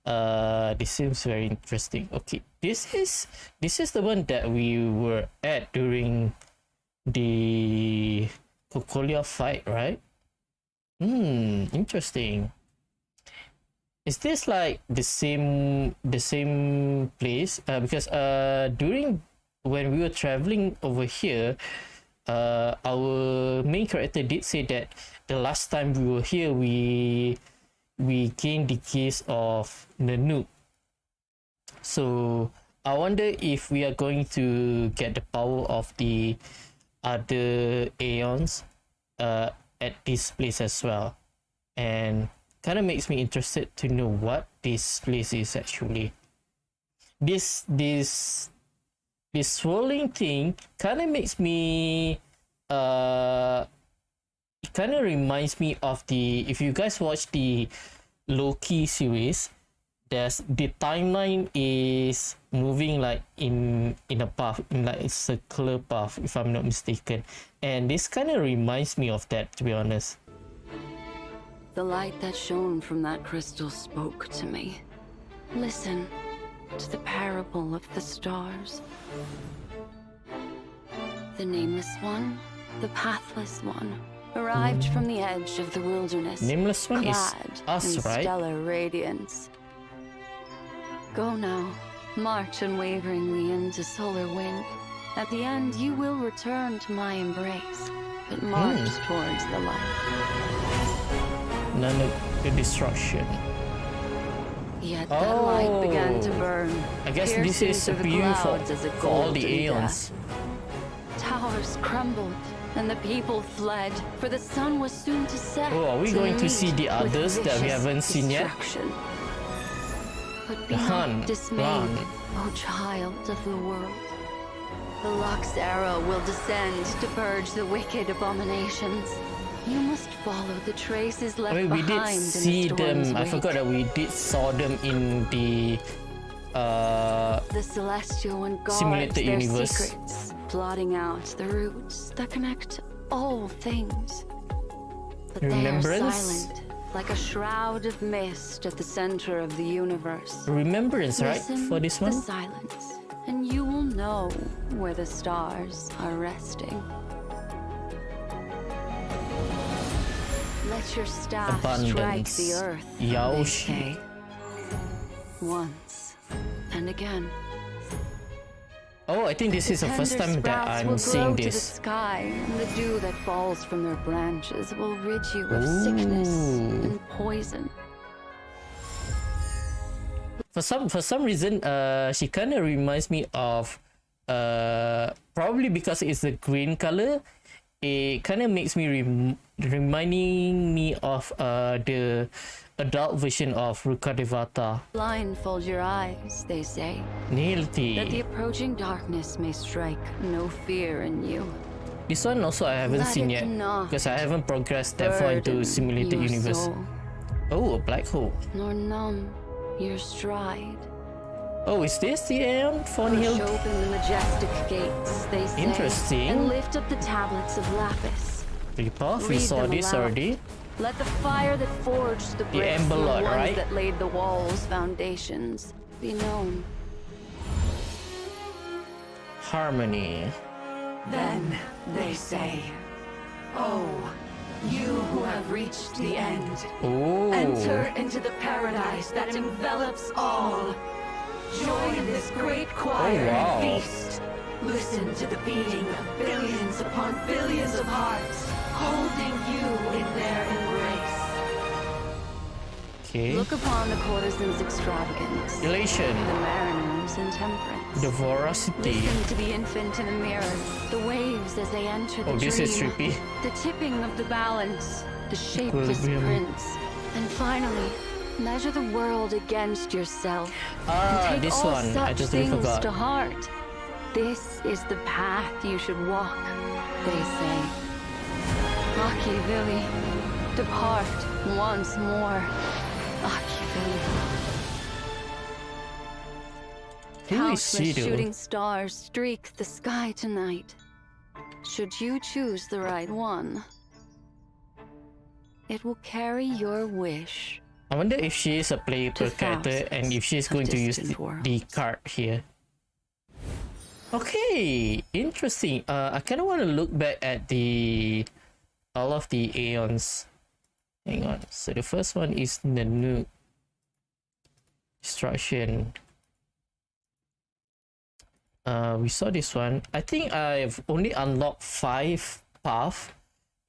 this seems very interesting. Okay, this is the one that we were at during the Kokolia fight, right? Interesting. Is this like the same place? Because during when we were traveling over here, our main character did say that the last time we were here, we gained the case of Nanook. So I wonder if we are going to get the power of the other Aeons at this place as well, and kind of makes me interested to know what this place is actually. This swirling thing kind of makes me it kind of reminds me of the, if you guys watch the Loki series, there's the timeline is moving like in a path, in like a circular path, if I'm not mistaken, and this kind of reminds me of that, to be honest. The light that shone from that crystal spoke to me. Listen, to the parable of the stars. The nameless one, the pathless one, arrived from the edge of the wilderness, Nameless one is clad us, in right? stellar radiance. Go now, march unwaveringly into solar wind. At the end, you will return to my embrace, but march towards the light. None of the destruction. Yet that light began to burn. I guess this is a beautiful for all the aeons. Towers crumbled, and the people fled, for the sun was soon to set. Oh, are we going to see the others that we haven't seen yet? But be not dismayed, O child of the world. The Luck's arrow will descend to purge the wicked abominations. You must follow the traces left we did behind see in the them. storm's I wake. forgot that we did saw them in the The Celestial and guards simulated their universe. secrets, plotting out the roots that connect all things. But they are Remembrance? silent, like a shroud of mist at the center of the universe. Remembrance, right? Listen For this to one? the silence, and you will know where the stars are resting. Let your staff strike the earth, they Yaoshi. say. Once and again. Oh, I think this is the first time that I'm seeing To the this. sky, and the dew that falls from their branches will rid you of sickness and poison. For some reason, she kind of reminds me of probably because it's the green color. It kind of makes me reminding me of the adult version of Rukadevata. Blindfold your eyes, they say, that the Nihility. approaching darkness may strike no fear in you. This one also I haven't Let seen it yet not because I haven't progressed that far into burden simulated your universe. soul, Oh, a black hole. nor numb your stride. Oh, is this the Aeon for Push Nihil? open the majestic gates, they say, Interesting. and lift up the tablets of lapis. Path, we Read saw them this aloud. already. Let the fire that forged the bricks Amber and the Lord, ones right? that laid the walls' foundations be known. Harmony. Then they say, "Oh, you who have reached the end, Oh. enter into the paradise that envelops all. Join this great choir Oh, wow. and feast. Listen to the beating of billions upon billions of hearts, holding you in their embrace." Okay. Look upon the courtesan's extravagance, Elation. the mariner's intemperance. The voracity. Listen to the infant in the mirror, the waves as they enter the Oh, this is dream, trippy. the tipping of the balance, the shapeless Equilibrium. prince, and finally, measure the world against yourself. Ah, and take this all one. I such totally things forgot. to heart. This is the path you should walk, they say. Machiavelli, depart once more. Machiavelli. Who is Countless she, though? shooting stars streak the sky tonight. Should you choose the right one, it will carry your wish. I wonder if she is a playable To character and if she's going to use distant the card here. Okay, interesting. I kind of want to look back at all of the aeons. Hang on. So the first one is the nuke destruction. We saw this one. I think I've only unlocked 5 paths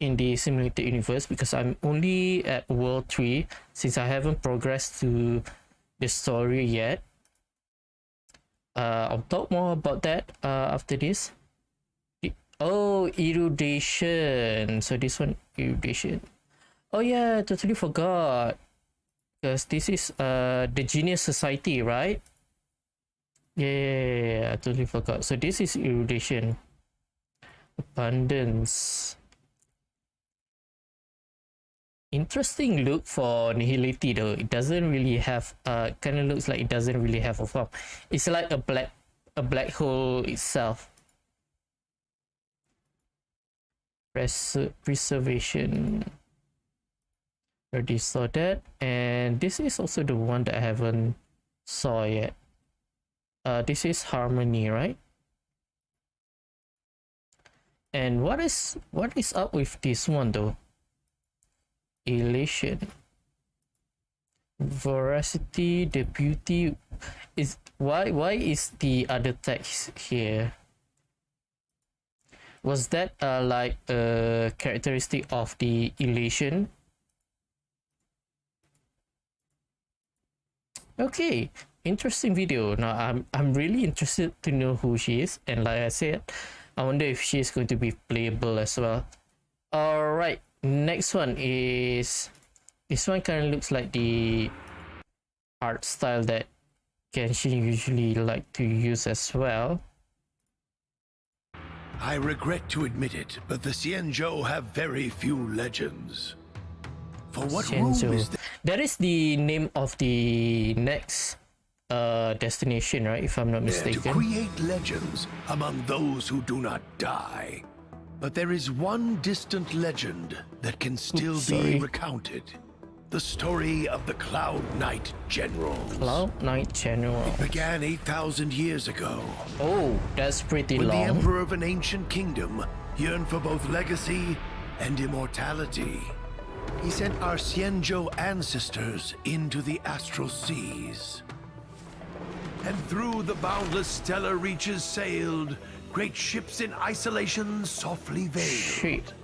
in the simulated universe because I'm only at world 3 since I haven't progressed to the story yet. I'll talk more about that after this. Oh, erudition. So this one, erudition. Oh yeah, totally forgot. Because this is the Genius Society, right? Yeah, I totally forgot. So this is erudition. Abundance. Interesting look for nihility though. It doesn't really have kind of looks like it doesn't really have a form. It's like a black hole itself. Preservation. Already saw that, and this is also the one that I haven't saw yet. This is Harmony, right? And what is up with this one though? Elation, veracity, the beauty is why is the other text here? Was that like a characteristic of the elation? Okay, interesting video. Now I'm really interested to know who she is, and like I said, I wonder if she is going to be playable as well. All right, next one is this one. Kind of looks like the art style that Genshin usually like to use as well. I regret to admit it, but the Xianzhou have very few legends. For what room is there? That is the name of the next destination, right? If I'm not mistaken. To create legends among those who do not die. But there is one distant legend that can still be recounted. The story of the Cloud Knight Generals. Cloud Knight General. It began 8,000 years ago. Oh, that's pretty when long. The Emperor of an ancient kingdom yearned for both legacy and immortality. He sent our Xianzhou ancestors into the astral seas. And through the boundless stellar reaches sailed great ships in isolation softly veiled.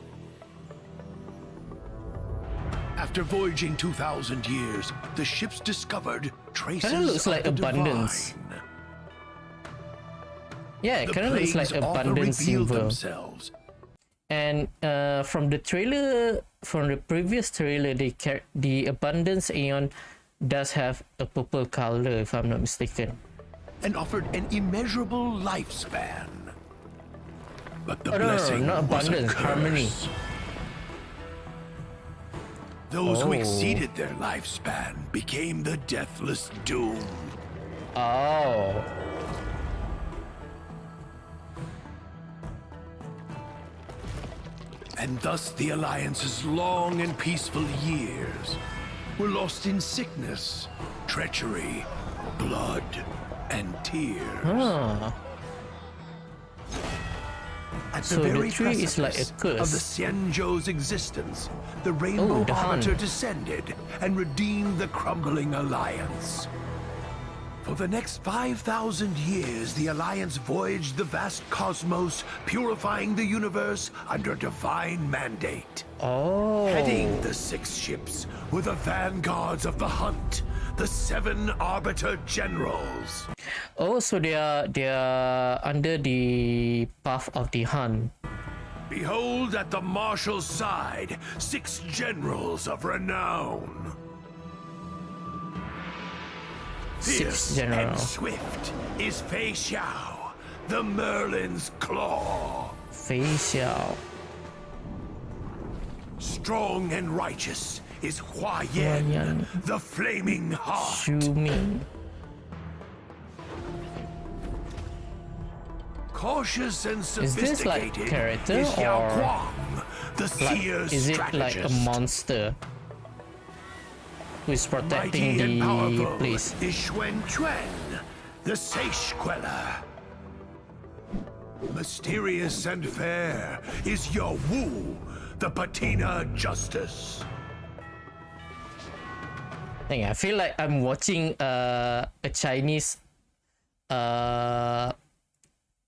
After voyaging 2,000 years, the ships discovered traces Kinda looks like of the Abundance. divine. Yeah, it kind of looks like Abundance symbol. And from the trailer, from the previous trailer, the Abundance Aeon does have a purple color, if I'm not mistaken. And offered an immeasurable lifespan. But the no, blessing not was a Abundance, curse. Harmony. Those who exceeded their lifespan became the deathless doom. Oh. And thus the Alliance's long and peaceful years were lost in sickness, treachery, blood, and tears. Huh. At So the the very tree is like a precipice of the curse. Xianzhou's existence, the Rainbow the Han. Arbiter descended and redeemed the crumbling Alliance. For the next 5,000 years, the Alliance voyaged the vast cosmos, purifying the universe under divine mandate. Oh. Heading the 6 ships were the vanguards of the hunt, the 7 Arbiter Generals. Oh, so they are under the path of the Han. Behold at the marshal's side, 6 generals of renown. Fierce and swift is Fei Xiao, the Merlin's Claw. Fei Xiao. Strong and righteous is Hua Yan, the Flaming Heart. Xu Ming. Cautious and Is this like sophisticated character is Yao or Guang, the like, seer's is it strategist. like a monster who is protecting Mighty and the powerful place? is Xuan Quan, the Sage Queller. Mysterious and fair is Yo Wu, the Patina Justice. I feel like I'm watching a Chinese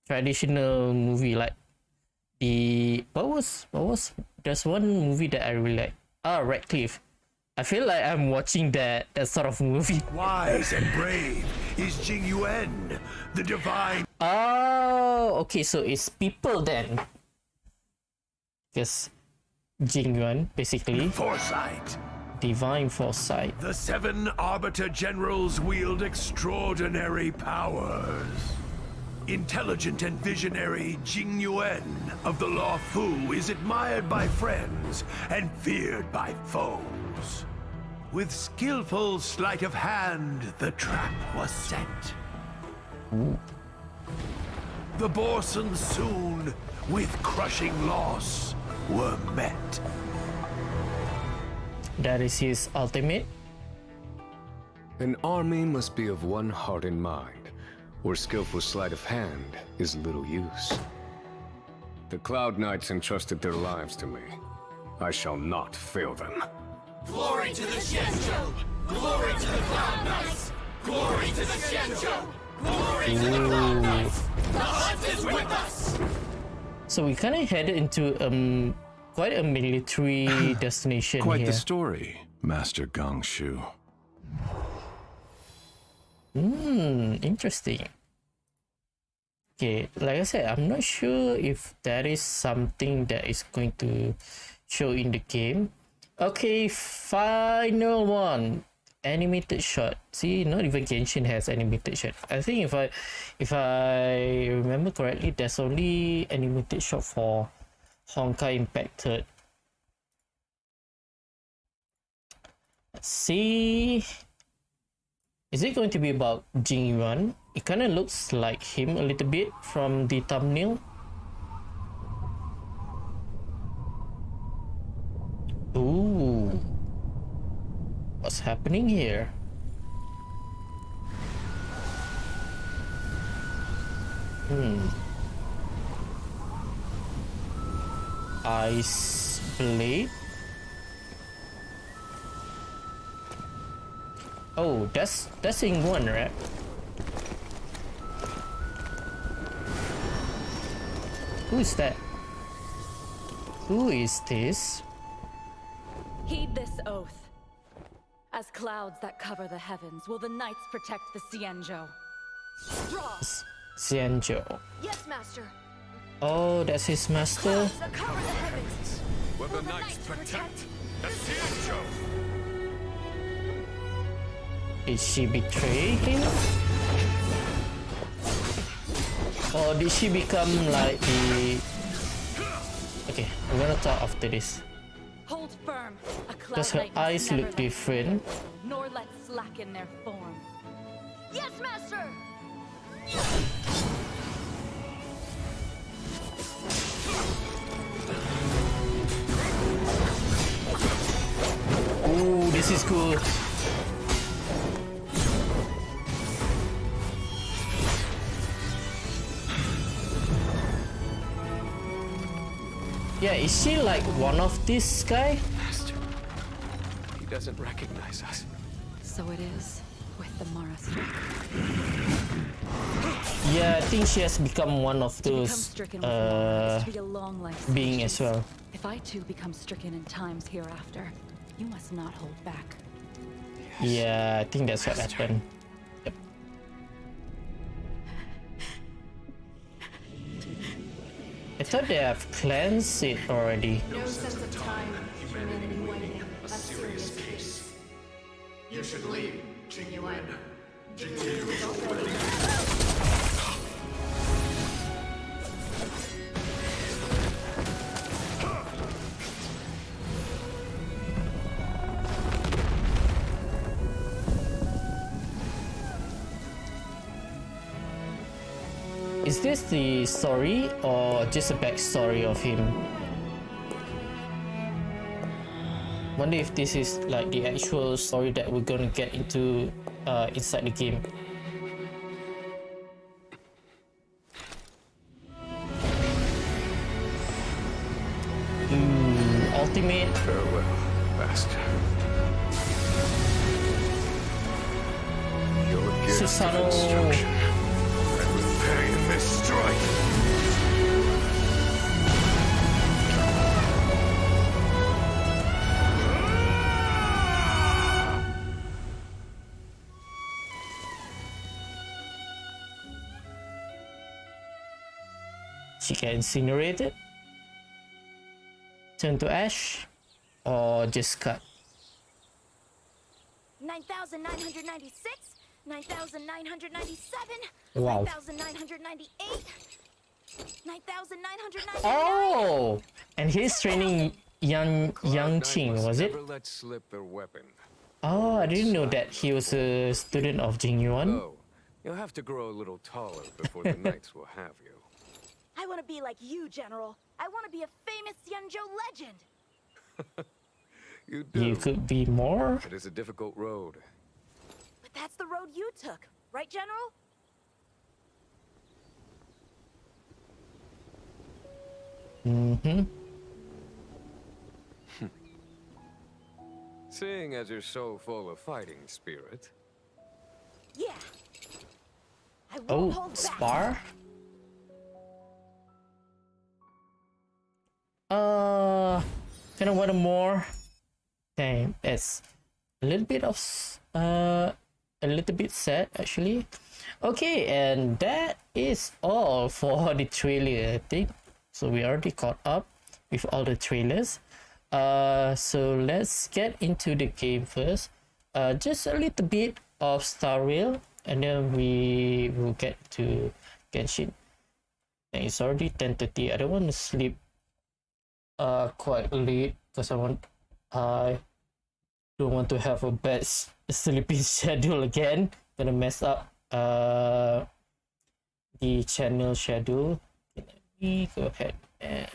traditional movie, like the what was there's one movie that I really like. Radcliffe. I feel like I'm watching that sort of movie. Wise and brave is Jing Yuan, the divine. Oh, okay, so it's people then. Because Jing Yuan, basically. Foresight. Divine foresight. The 7 Arbiter Generals wield extraordinary powers. Intelligent and visionary Jing Yuan of the Law Fu is admired by friends and feared by foes. With skillful sleight of hand, the trap was set. Ooh. The Borsons soon, with crushing loss, were met. That is his ultimate. An army must be of one heart and mind. or skillful sleight of hand is little use. The Cloud Knights entrusted their lives to me. I shall not fail them. Glory to the Shenzhou! Glory to the Cloud Knights! Glory to the Shenzhou! Glory to the Cloud Knights! The hunt is with us! So we kind of headed into quite a military destination Quite here. the story, Master Gongshu. Interesting. Okay, like I said, I'm not sure if that is something that is going to show in the game. Okay, final one. Animated shot. See, not even Genshin has animated shot. I think if I remember correctly, there's only animated shot for Honkai Impact 3rd. Let's see. Is it going to be about Jing Yuan? It kind of looks like him a little bit from the thumbnail. Ooh. What's happening here? Ice blade. Oh, that's in one, right? Who is that? Who is this? Heed this oath. As clouds that cover the heavens, will the knights protect the Xianzhou. Draw. Xianzhou. Yes, master. Oh, that's his master. Clouds that cover the heavens. Will the knights protect the Xianzhou? Did she betray him? Or did she become like the... Okay, we're gonna talk after this. Hold firm. A cloud Does her knight must eyes never look let different? go, nor let slacken their form. Yes, master. Ooh, this is good. Yeah, is she like one of this guy? Master, he doesn't recognize us. So it is with the Mara strike. Yeah, I think she has become one of those being as well. If I too become stricken in times hereafter, you must not hold back. Yeah, I think that's what happened. Yep. I thought they have cleansed it already. No sense of time, humanity waiting. A serious case. You should leave, Genuine. Is this the story or just a backstory of him? Wonder if this is like the actual story that we're gonna get into inside the game. Ultimate. Farewell, master. Your gift of Susano. instruction. And with pain this strike. She can incinerate it, turn to ash, or just cut. 9,996, 9,997, Wow. 9,998, 9,999. Oh, and he's training Yang Qing, was it? Never let slip their weapon. Oh, I didn't know that he was a student of Jing Yuan. Oh, you'll have to grow a little taller before the knights will have you. I want to be like you, General. I want to be a famous Xianzhou legend. You do. You could be more. It is a difficult road. But that's the road you took, right, General? Seeing as you're so full of fighting spirit. Yeah. I won't Oh, hold back. spar? Kind of want more. Damn, it's a little bit of a little bit sad actually. Okay, and that is all for the trailer, I think. So we already caught up with all the trailers. So let's get into the game first. Just a little bit of Star Rail, and then we will get to Genshin. And it's already 10:30. I don't want to sleep quite late because I don't want to have a bad sleeping schedule again. Gonna mess up the channel schedule. Okay, let me go ahead and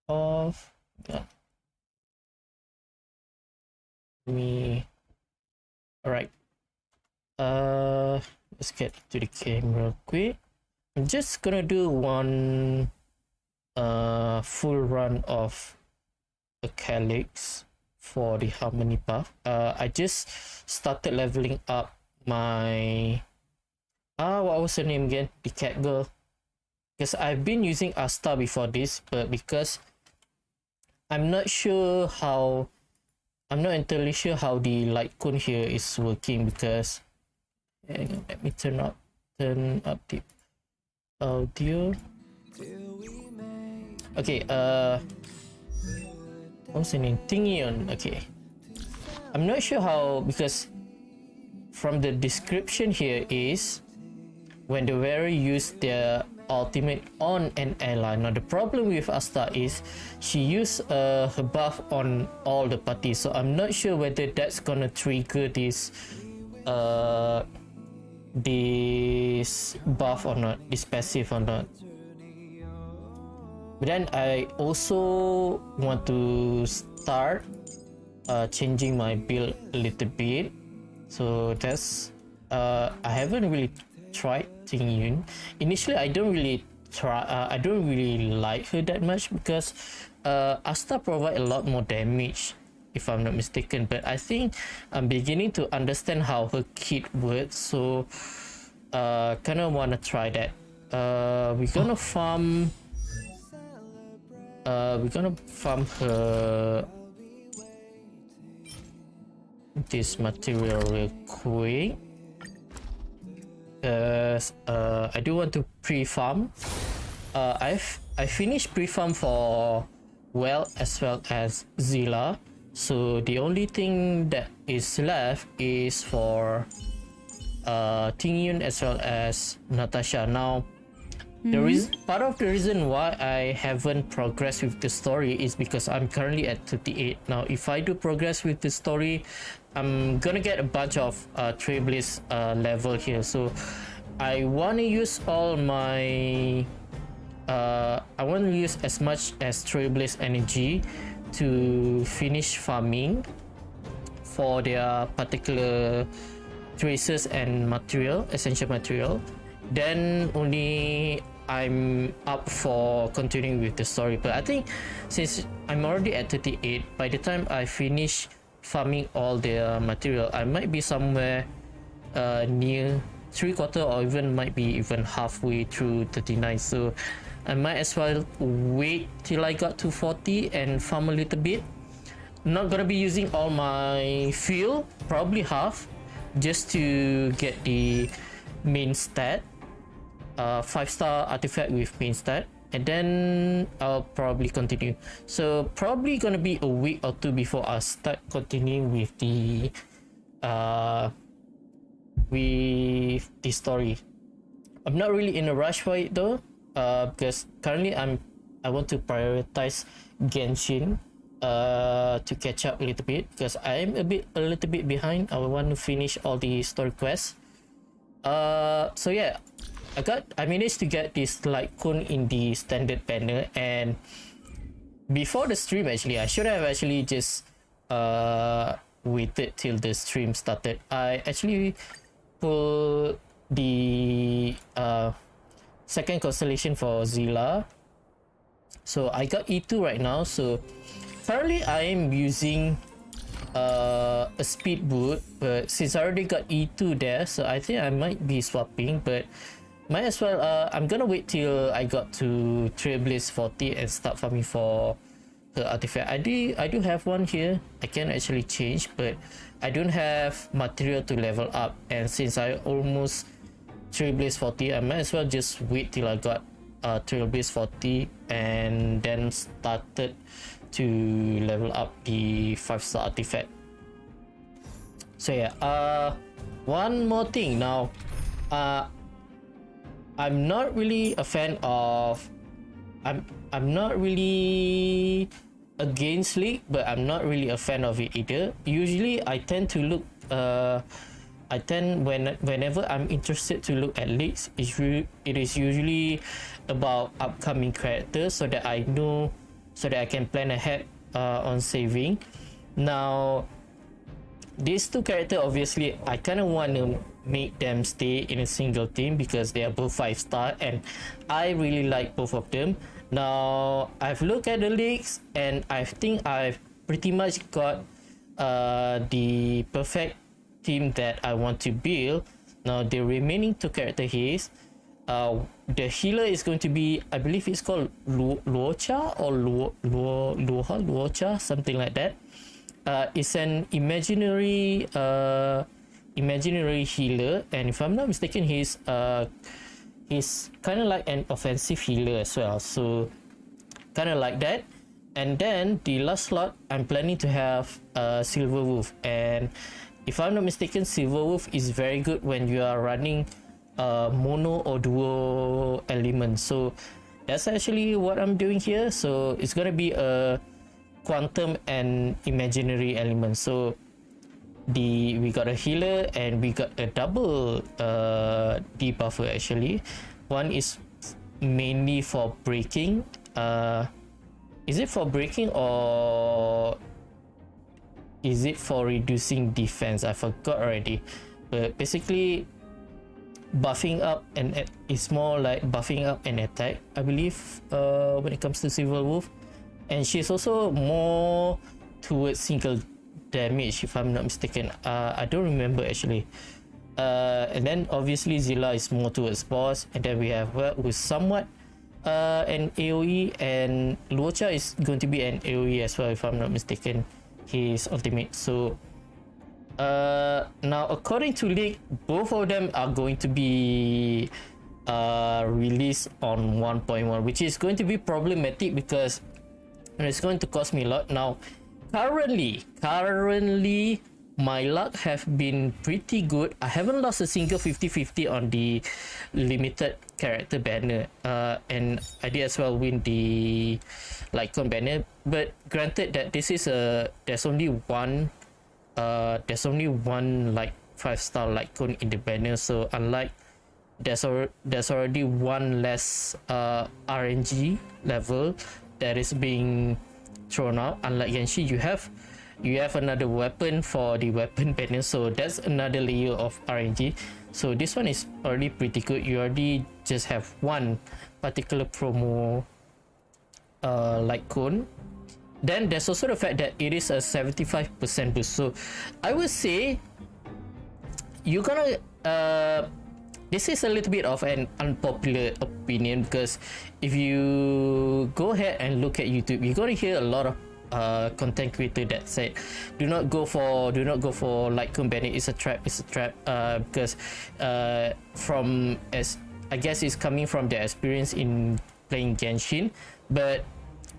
off. Yeah. Alright. Let's get to the game real quick. I'm just gonna do one full run of a Calyx for the harmony buff. I just started leveling up my what was her name again? The cat girl. Because I've been using Asta before this, but because I'm not entirely sure how the light cone here is working, because hang on, let me turn up the audio. Okay, what's the name? Tingion. Okay, I'm not sure how, because from the description here is when the wearer use their ultimate on an ally. Now the problem with Asta is she used her buff on all the parties, so I'm not sure whether that's gonna trigger this buff or not, this passive or not. But then I also want to start changing my build a little bit, so that's I haven't really tried Tingyun. Initially I don't really like her that much, because Asta provide a lot more damage if I'm not mistaken, but I think I'm beginning to understand how her kit works, so kind of want to try that. We're gonna farm her this material real quick, because I do want to pre-farm. I finished pre-farm for Well as well as Zilla, so the only thing that is left is for Tingyun as well as Natasha. Now part of the reason why I haven't progressed with the story is because I'm currently at 38. Now if I do progress with the story, I'm gonna get a bunch of Trailblaze level here, so I want to use all my I want to use as much as Trailblaze energy to finish farming for their particular traces and material, essential material. Then only I'm up for continuing with the story. But I think since I'm already at 38, by the time I finish farming all the material, I might be somewhere near 3/4 or even might be even halfway through 39. So I might as well wait till I got to 40 and farm a little bit. I'm not gonna be using all my fuel, probably half, just to get the main stat, 5-star artifact with main stat, and then I'll probably continue. So probably gonna be a week or two before I start continuing with the story. I'm not really in a rush for it though, because currently I want to prioritize Genshin to catch up a little bit, because I am a little bit behind. I want to finish all the story quests. So yeah, I managed to get this light cone in the standard banner, and before the stream actually I should have actually just waited till the stream started. I actually pulled the second constellation for Zilla So I got E2 right now. So currently I am using a speed boot, but since I already got E2 there, so I think I might be swapping, but might as well. I'm gonna wait till I got to Trailblaze 40 and start farming for the artifact. I do have one here. I can actually change, but I don't have material to level up, and since I almost Trailblaze 40, I might as well just wait till I got Trailblaze 40 and then started to level up the 5-star artifact. So yeah, one more thing now. I'm not really a fan of I'm not really against League, but I'm not really a fan of it either. Usually I tend to look whenever I'm interested to look at leaks, it is usually about upcoming characters, so that I know, so that I can plan ahead on saving. Now, these two characters, obviously, I kind of want to make them stay in a single team because they are both 5-star, and I really like both of them. Now, I've looked at the leaks, and I think I've pretty much got the perfect team that I want to build. Now, the remaining two characters here, the healer is going to be, I believe it's called Luocha or Luocha, something like that. It's an imaginary healer, and if I'm not mistaken, he's kind of like an offensive healer as well, so kind of like that. And then the last slot, I'm planning to have Silver Wolf, and if I'm not mistaken, Silver Wolf is very good when you are running mono or duo elements. So that's actually what I'm doing here. So it's gonna be a quantum and imaginary element. So we got a healer and we got a double debuffer actually. One is mainly for breaking. Is it for breaking or is it for reducing defense? I forgot already. But basically, buffing up, and it's more like buffing up an attack, I believe, when it comes to Silver Wolf. And she's also more towards single damage, if I'm not mistaken. I don't remember actually. And then obviously Zilla is more towards boss, and then we have with somewhat an AoE, and Luocha is going to be an AoE as well, if I'm not mistaken, his ultimate. So now according to leak, both of them are going to be released on 1.1, which is going to be problematic because it's going to cost me a lot. Now currently my luck have been pretty good. I haven't lost a single 50-50 on the limited character banner, and I did as well win the Lycon banner. But granted that this is there's only one like 5-star Lycon in the banner, so unlike there's already one less RNG level that is being thrown out. Unlike Genshin, you have another weapon for the weapon banner, so that's another layer of RNG. So this one is already pretty good. You already just have one particular promo Lycon. Then there's also the fact that it is a 75% boost. So I would say you're gonna this is a little bit of an unpopular opinion, because if you go ahead and look at YouTube, you're gonna hear a lot of content creator that said do not go for Lycon banner, it's a trap, because from, as I guess it's coming from their experience in playing Genshin. But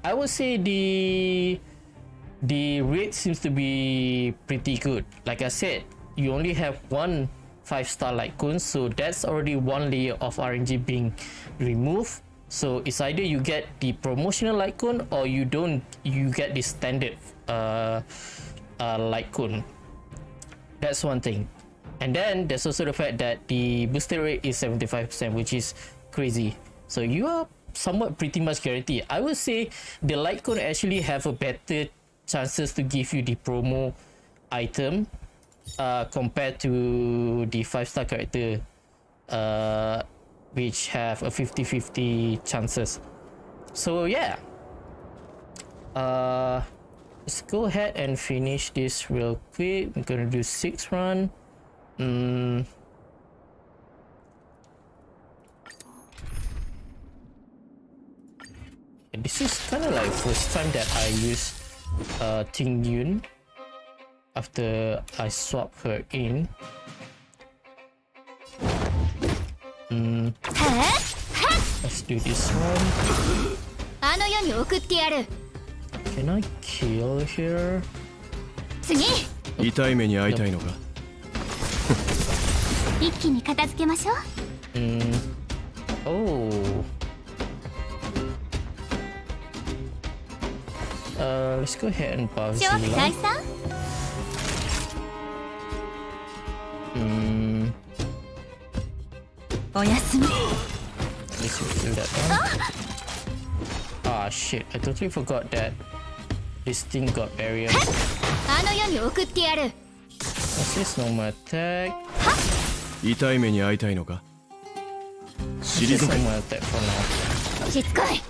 I would say the rate seems to be pretty good. Like I said, you only have one 5-star Lycon, so that's already one layer of RNG being removed. So it's either you get the promotional Lycon or you get the standard Lycon. That's one thing. And then there's also the fact that the booster rate is 75%, which is crazy. So you are somewhat pretty much guaranteed. I would say the Lycon actually have a better chances to give you the promo item compared to the 5-star character, which have a 50-50 chances. So yeah, Let's go ahead and finish this real quick. I'm gonna do 6 run. This is kind of like first time that I use Ting Yun after I swap her in. Let's do this one. Can I kill her? 痛い目に遭いたいのか。一気に片付けましょう。Oh. Let's go ahead and pause Zilla. Let's do that one. Ah shit, I totally forgot that this thing got barrier. What's this normal attack? 痛い目に遭いたいのか。 What's this normal attack for now? しつこい。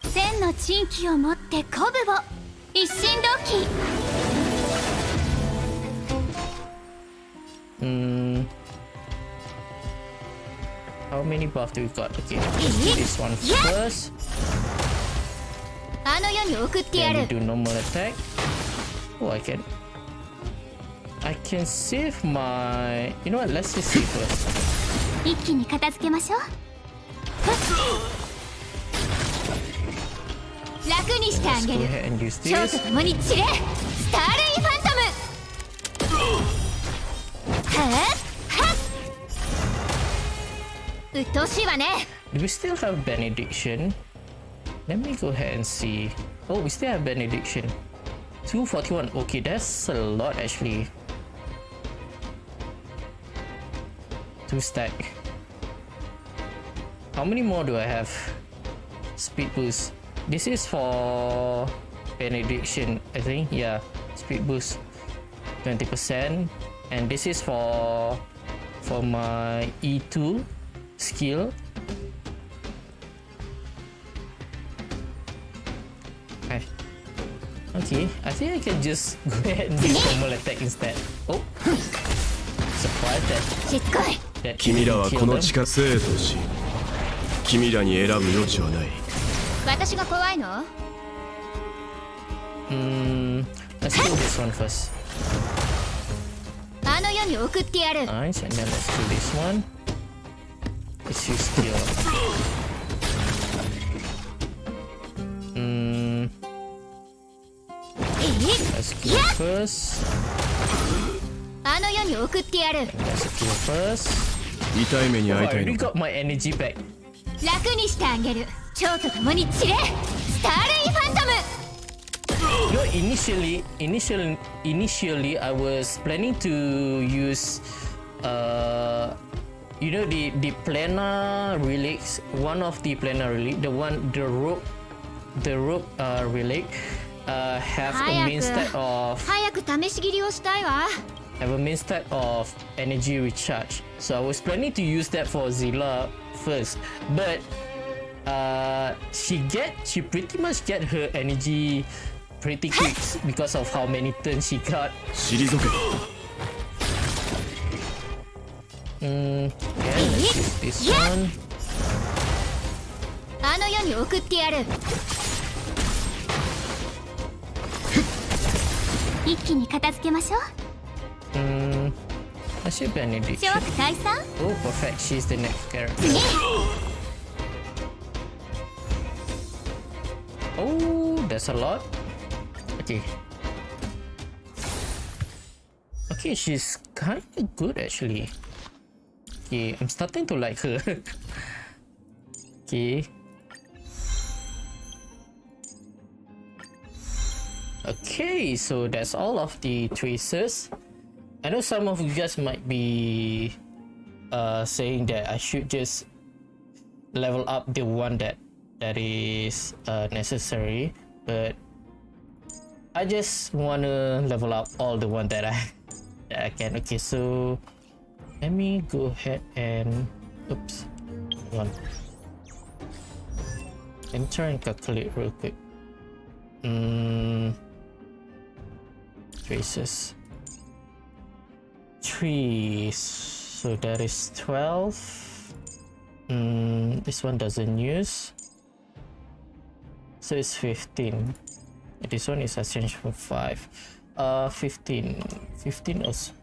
千の珍奇を持って鼓舞を。一心同期。How many buff do we got? Okay, let's do this one first. Then we do normal attack. Oh, I can save my... You know what? Let's just save first. 一気に片付けましょう。楽にしてあげる。蝶と共に散れ。スターレイファントム。はっ。鬱陶しいわね。Do we still have benediction? Let me go ahead and see. Oh, we still have benediction. 241. Okay, that's a lot actually. 2 stack. How many more do I have? Speed boost. This is for benediction, I think. Yeah, speed boost 20%, and this is for my E2 skill. Okay, I think I can just go ahead and do normal attack instead. Oh, surprised that 君らはこの地下生とし、君らに選ぶ余地はない。私が怖いの？ Let's do this one first. あの世に送ってやる。Nice, and then let's do this one. Let's use skill. Let's kill first. あの世に送ってやる。Let's kill first. 痛い目に遭いたい I の already か。 got my energy back. 楽にしてあげる。蝶と共に散れ。スターレイファントム。You know, initially, I was planning to use, you know, the planar relics. One of the planar relic, the rope relic, have a main stat of. 早く試し切りをしたいわ。Have a main stat of energy recharge. So I was planning to use that for Zilla first, but she pretty much get her energy pretty quick because of how many turns she got. Yeah, let's use this one. あの世に送ってやる。一気に片付けましょう。Let's do benediction. Oh, perfect. She's the next character. Oh, that's a lot. Okay. Okay, she's kind of good actually. Okay, I'm starting to like her. Okay. Okay, so that's all of the traces. I know some of you guys might be saying that I should just level up the one that is necessary, but I just wanna level up all the one that I can. Okay, so let me go ahead and oops, hang on. Let me try and calculate real quick. Traces. 3, so that is 12. This one doesn't use, so it's 15. This one is essential 5. 15 also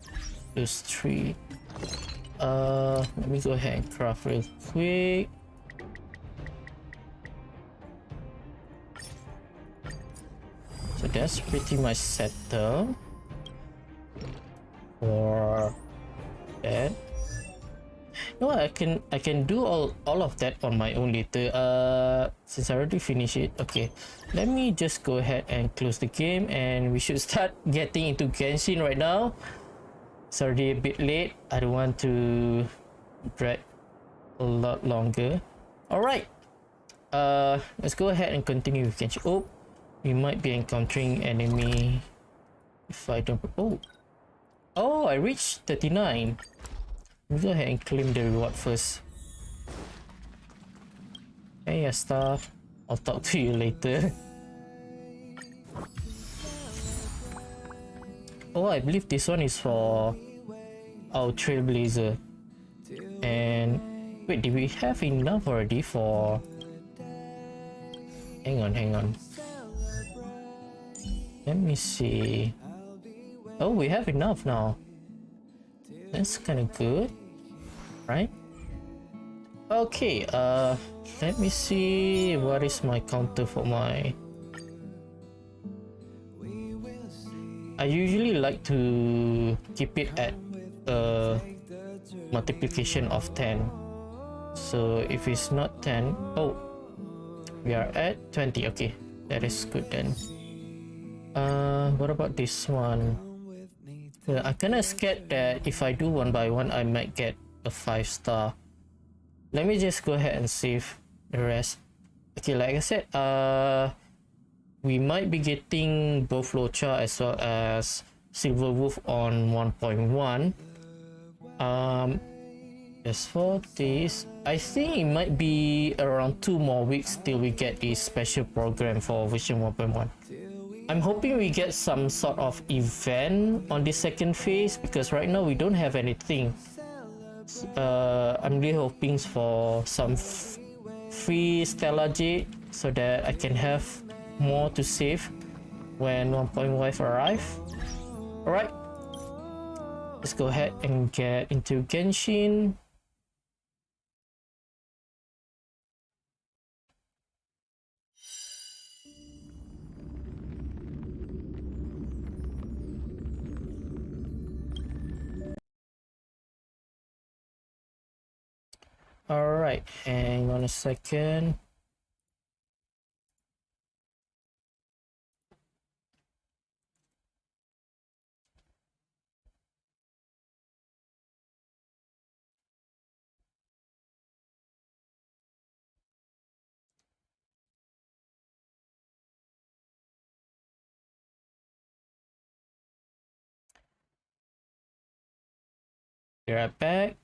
is 3. Let me go ahead and craft real quick. So that's pretty much settled for that. No, I can do all of that on my own later. Since I already finished it. Okay, let me just go ahead and close the game, and we should start getting into Genshin right now. It's already a bit late. I don't want to drag a lot longer. All right, let's go ahead and continue with Genshin. Oh, we might be encountering enemy if I don't. Oh, I reached 39. Let me go ahead and claim the reward first. Hey, Asta, I'll talk to you later. Oh, I believe this one is for our Trailblazer. And wait, did we have enough already for... Hang on. Let me see. Oh, we have enough now. That's kind of good, right? Okay, let me see what is my counter for my... I usually like to keep it at a multiplication of 10. So if it's not 10, oh, we are at 20. Okay, that is good then. What about this one? I'm kinda scared that if I do one by one, I might get a 5-star. Let me just go ahead and save the rest. Okay, like I said, we might be getting both Locha as well as Silver Wolf on 1.1. As for this, I think it might be around 2 more weeks till we get the special program for version 1.1. I'm hoping we get some sort of event on the second phase, because right now we don't have anything. I'm really hoping for some free Stella Jade so that I can have more to save when 1.5 arrive. Alright, let's go ahead and get into Genshin. Alright, hang on a second. Be right back.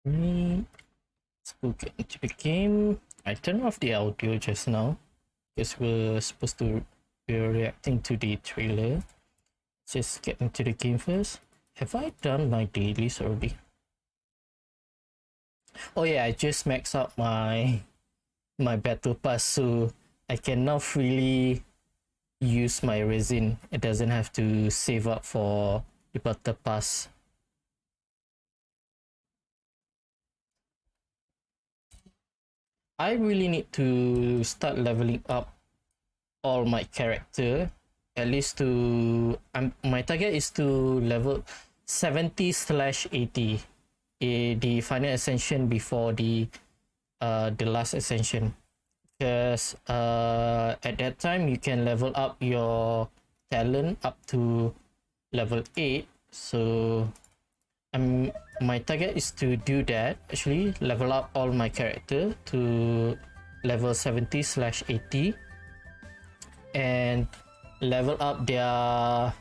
Let's go get into the game. I turned off the audio just now because we're supposed to be reacting to the trailer. Just get into the game first. Have I done my dailies already? Oh yeah, I just maxed out my battle pass, so I can now freely use my resin. It doesn't have to save up for the battle pass. I really need to start leveling up all my character, at least to my target is to level 70/80. the final ascension before the last ascension, because at that time you can level up your talent up to level 8. So my target is to do that, actually level up all my character to level 70/80 and level up their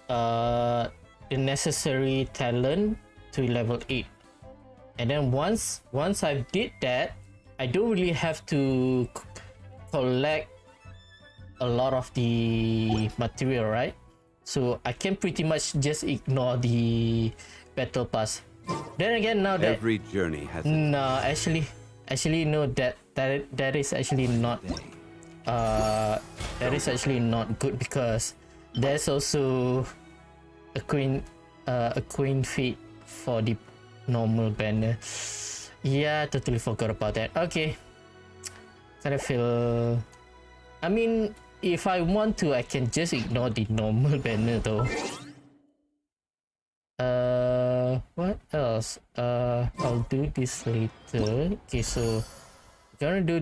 the necessary talent to level 8. And then once I did that, I don't really have to collect a lot of the material, right? So I can pretty much just ignore the battle pass. Then again, now that every journey has actually no, that is actually not good, because there's also a queen feat for the normal banner. Yeah, totally forgot about that. Okay, kind of feel, I mean, if I want to, I can just ignore the normal banner though. What else? I'll do this later. Okay, so gonna do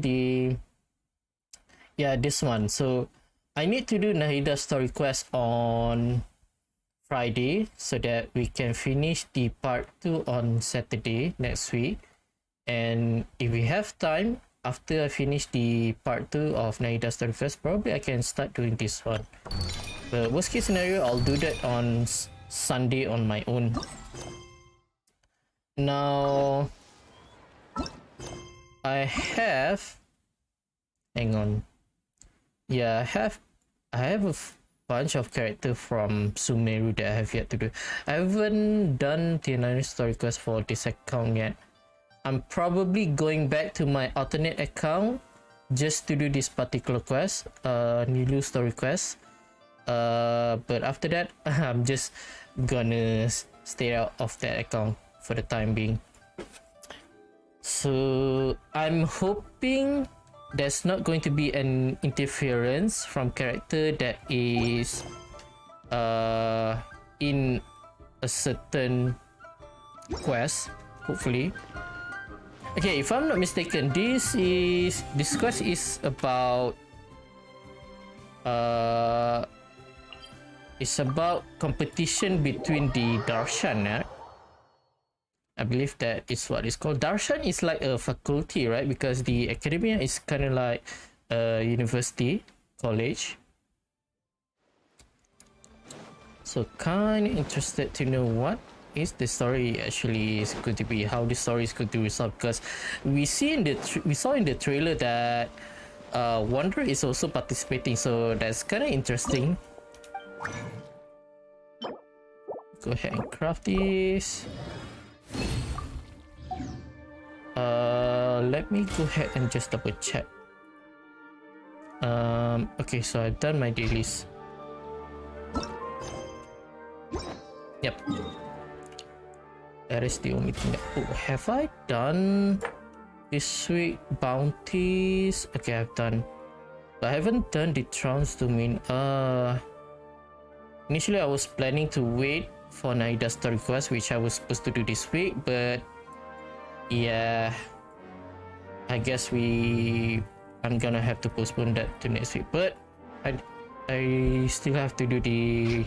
this one. So I need to do Nahida story quest on Friday so that we can finish the part 2 on Saturday next week. And if we have time, after I finish the part 2 of Nahida story quest, probably I can start doing this one. But worst case scenario, I'll do that on Sunday on my own. Now I have, hang on, yeah, I have a bunch of characters from Sumeru that I have yet to do. I haven't done the Nahida story quest for this account yet. I'm probably going back to my alternate account just to do this particular quest, Nilu story quest. But after that, I'm just gonna stay out of that account for the time being. So I'm hoping there's not going to be an interference from character that is in a certain quest, hopefully. Okay, if I'm not mistaken, this quest is about it's about competition between the Darshan, right? I believe that is what it's called. Darshan is like a faculty, right? Because the academia is kind of like a university, college. So kind of interested to know what is the story actually is going to be, how the story is going to resolve, because we saw in the trailer that Wanderer is also participating, so that's kind of interesting. Go ahead and craft this. Let me go ahead and just double check. Okay, so I've done my dailies. Yep. That is the only thing that... Oh, have I done this week bounties? Okay, I've done. But I haven't done the trans domain. Initially I was planning to wait for Nahida story quest, which I was supposed to do this week, but yeah, I guess I'm gonna have to postpone that to next week. But I still have to do the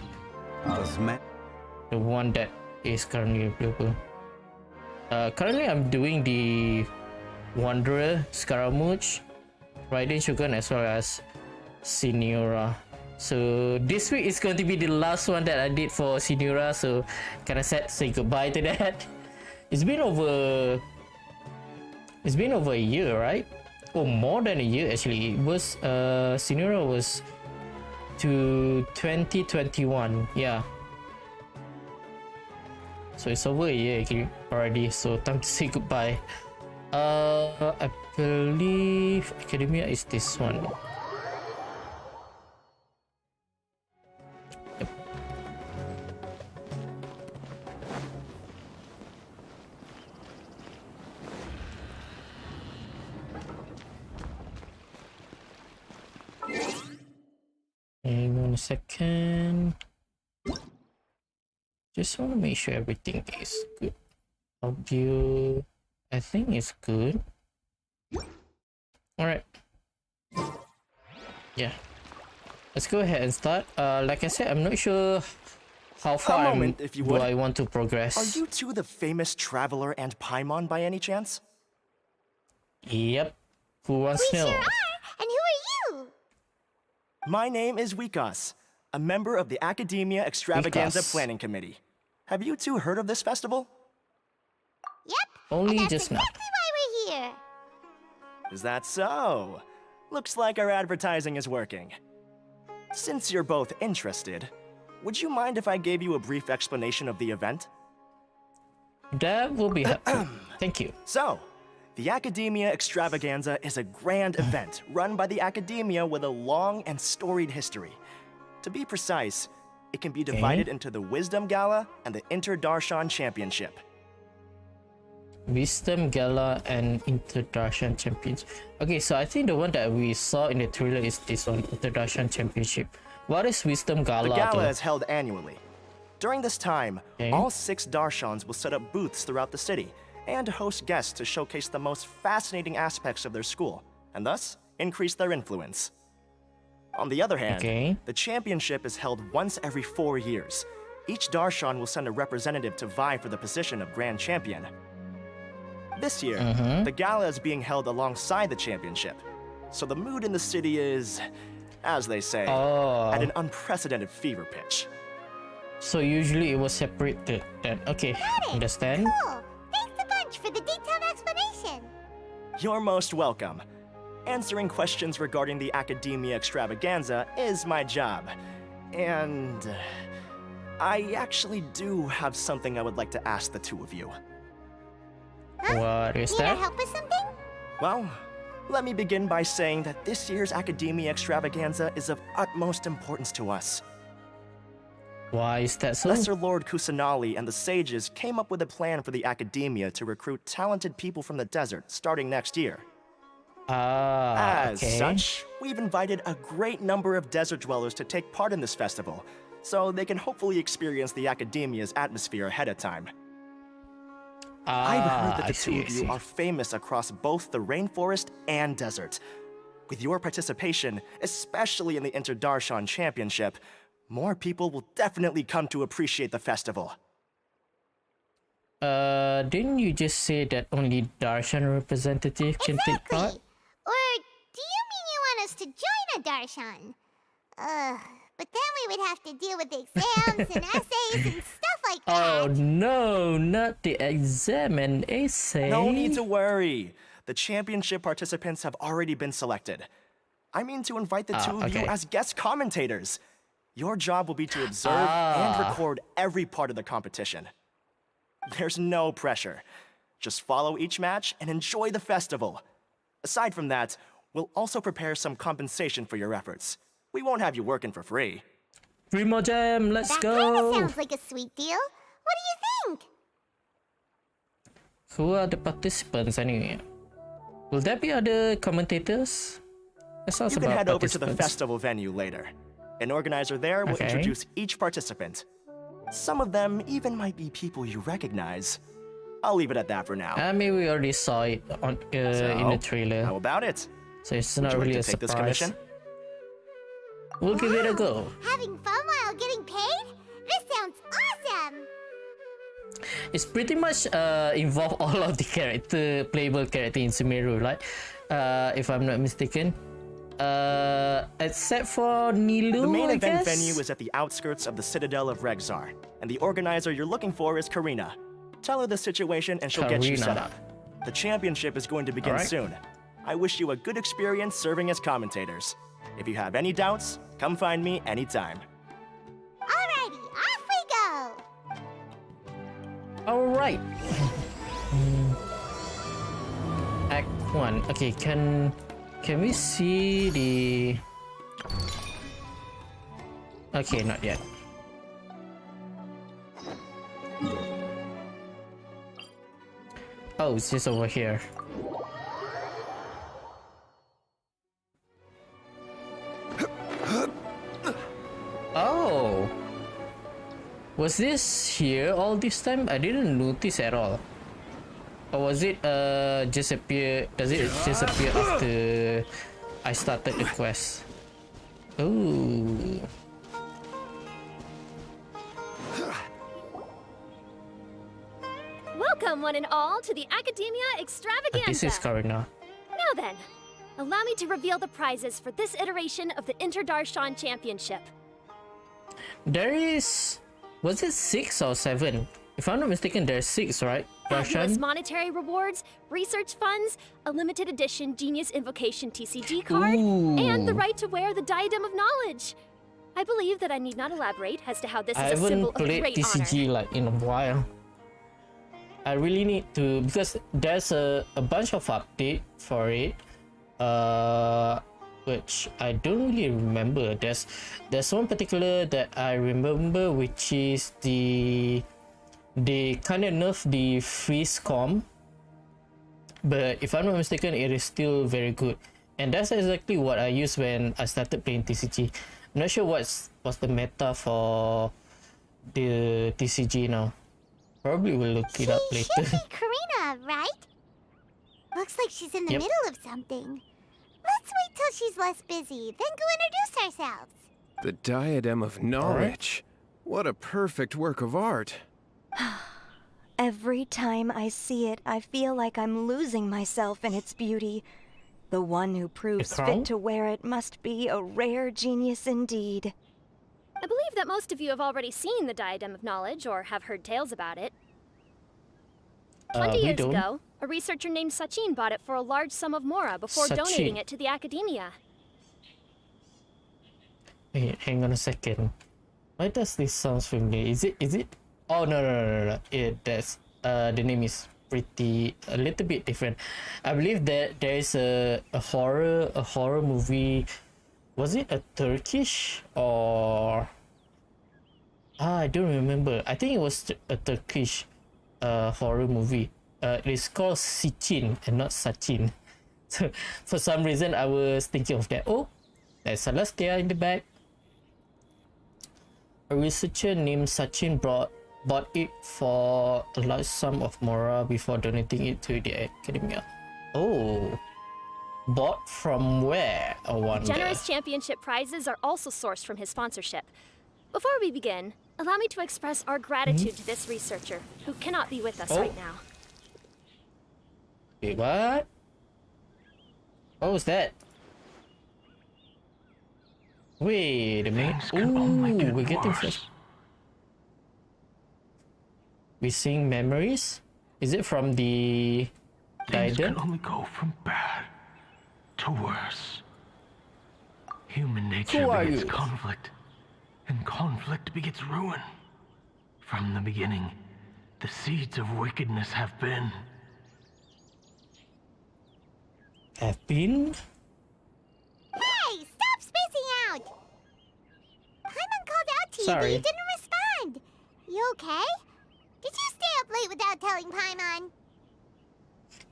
one that is currently available. Currently I'm doing the Wanderer, Scaramouche, Raiden Shogun, as well as Signora. So this week is going to be the last one that I did for Signora, so kind of sad to say goodbye to that. It's been over a year, right? Or more than a year actually. It was Signora was to 2021, yeah. So it's over a year already, so time to say goodbye. I believe Academia is this one. Yep. Hang on a second. Just want to make sure everything is good. Audio, I think it's good. Alright. Yeah. Let's go ahead and start. Like I said, I'm not sure how far do I want to progress. Are you two the famous Traveler and Paimon by any chance? Yep. Who wants to know? Sure are. And who are you? My name is Wikas, a member of the Academia Extravaganza Wikas. Planning Committee. Have you two heard of this festival? Yep. Only and that's just now. exactly why we're here. Is that so? Looks like our advertising is working. Since you're both interested, would you mind if I gave you a brief explanation of the event? That will be helpful. Thank you. So, the Academia Extravaganza is a grand event run by the Academia with a long and storied history. To be precise, it can be divided into the Wisdom Gala and the Inter-Darshan Championship. Wisdom Gala and Inter-Darshan Champions. Okay, so I think the one that we saw in the trailer is this one, Inter-Darshan Championship. What is Wisdom Gala? The gala is held annually. During this time, all 6 Darshans will set up booths throughout the city and host guests to showcase the most fascinating aspects of their school, and thus increase their influence. On the other hand, the championship is held once every 4 years. Each Darshan will send a representative to vie for the position of Grand Champion. This year, the gala is being held alongside the championship, so the mood in the city is, as they say, at an unprecedented fever pitch. So usually it was separated then. Okay, understand. Cool. Thanks a bunch for the detailed explanation. You're most welcome. Answering questions regarding the Academia Extravaganza is my job. And I actually do have something I would like to ask the two of you. What is Need that? I help with something? Well, let me begin by saying that this year's Academia Extravaganza is of utmost importance to us. Why is that so? Lesser Lord Kusanali and the sages came up with a plan for the Academia to recruit talented people from the desert starting next year. As such, we've invited a great number of desert dwellers to take part in this festival, so they can hopefully experience the Academia's atmosphere ahead of time. I've heard that the two of you are famous across both the rainforest and desert. With your participation, especially in the Inter-Darshan Championship, more people will definitely come to appreciate the festival. Didn't you just say that only Darshan representative can take part? Or do you mean you want us to join a Darshan? But then we would have to deal with exams and essays and stuff like that. Oh no, not the exam and essay. No need to worry. The championship participants have already been selected. I mean to invite the two of you as guest commentators. Your job will be to observe and record every part of the competition. There's no pressure. Just follow each match and enjoy the festival. Aside from that, we'll also prepare some compensation for your efforts. We won't have you working for free. Primo Jam, let's go! That kinda sounds like a sweet deal. What do you think? Who are the participants anyway? Will there be other commentators? You can head over to the festival venue later. An organizer there will introduce each participant. Some of them even might be people you recognize. I'll leave it at that for now. I mean, we already saw it on in the trailer. How about it? So it's not really a surprise. This commission? We'll give it a go. Having fun while getting paid? This sounds awesome! It's pretty much involve all of the playable character in Sumeru, right? If I'm not mistaken. Except for Nilu, The main event venue is at the outskirts of the Citadel of Regzar, and the organizer you're looking for is Karina. Tell her the situation and she'll get you set up. The championship is going to begin soon. I wish you a good experience serving as commentators. If you have any doubts, come find me anytime. Alrighty, off we go! Alright. Act 1. Okay, can we see the... Okay, not yet. Oh, it's just over here. Oh! Was this here all this time? I didn't notice at all. Or was it just appear? Does it just appear after I started the quest? Ooh. Welcome, one and all, to the Academia Extravaganza. This is Karina. Now then, allow me to reveal the prizes for this iteration of the Inter-Darshan Championship. There is... Was it 6 or 7? If I'm not mistaken, there's 6, right? Fabulous monetary rewards, research funds, a limited edition Genius Invocation TCG card, and the right to wear the Diadem of Knowledge. I believe that I need not elaborate as to how this is a symbol of great honor. I haven't played TCG like in a while. I really need to, because there's a bunch of update for it, which I don't really remember. There's one particular that I remember, which is they kind of nerfed the freeze comp, but if I'm not mistaken, it is still very good, and that's exactly what I used when I started playing TCG. I'm not sure what's the meta for the TCG now. Probably will look it up later. She should be Karina, right? Looks like she's in the middle of something. Let's wait till she's less busy, then go introduce ourselves. The Diadem of Knowledge. What a perfect work of art. Every time I see it, I feel like I'm losing myself in its beauty. The one who proves fit to wear it must be a rare genius indeed. I believe that most of you have already seen the Diadem of Knowledge or have heard tales about it. 20 years ago, a researcher named Sachin bought it for a large sum of Mora before donating it to the Academia. Wait, hang on a second. Why does this sound familiar? Is it? Oh no. That's the name is a little bit different. I believe that there is a horror movie. Was it a Turkish or I don't remember. I think it was a Turkish horror movie. It is called Sichin and not Sachin. So for some reason I was thinking of that. Oh, there's Celestia in the back. A researcher named Sachin bought it for a large sum of Mora before donating it to the Academia. Oh. Bought from where? I wonder. Generous championship prizes are also sourced from his sponsorship. Before we begin, allow me to express our gratitude to this researcher, who cannot be with us right now. Wait, what? What was that? Wait a minute. Ooh, we're getting fresh. We're seeing memories? Is it from the Things Diadem? can only go from bad to worse. Human nature begets conflict, and conflict begets ruin. From the beginning, the seeds of wickedness have been. Hey, stop spacing out! Paimon called out to you, but you didn't respond. You okay? Did you stay up late without telling Paimon?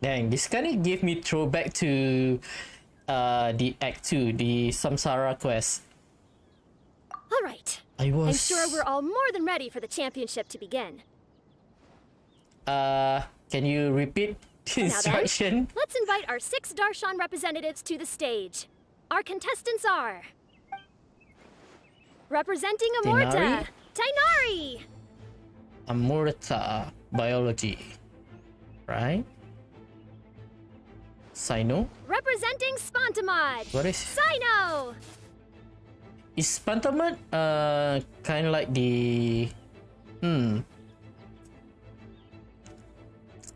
Dang, this kind of gave me throwback to the Act 2, the Samsara quest. All right. I'm sure we're all more than ready for the championship to begin. Can you repeat the instruction? Now then, let's invite our 6 Darshan representatives to the stage. Our contestants are... Representing Amurta, Tainari! Amurta, biology, right? Sino? Representing Spantamad, What is... Sino! Is Spantamad kind of like the...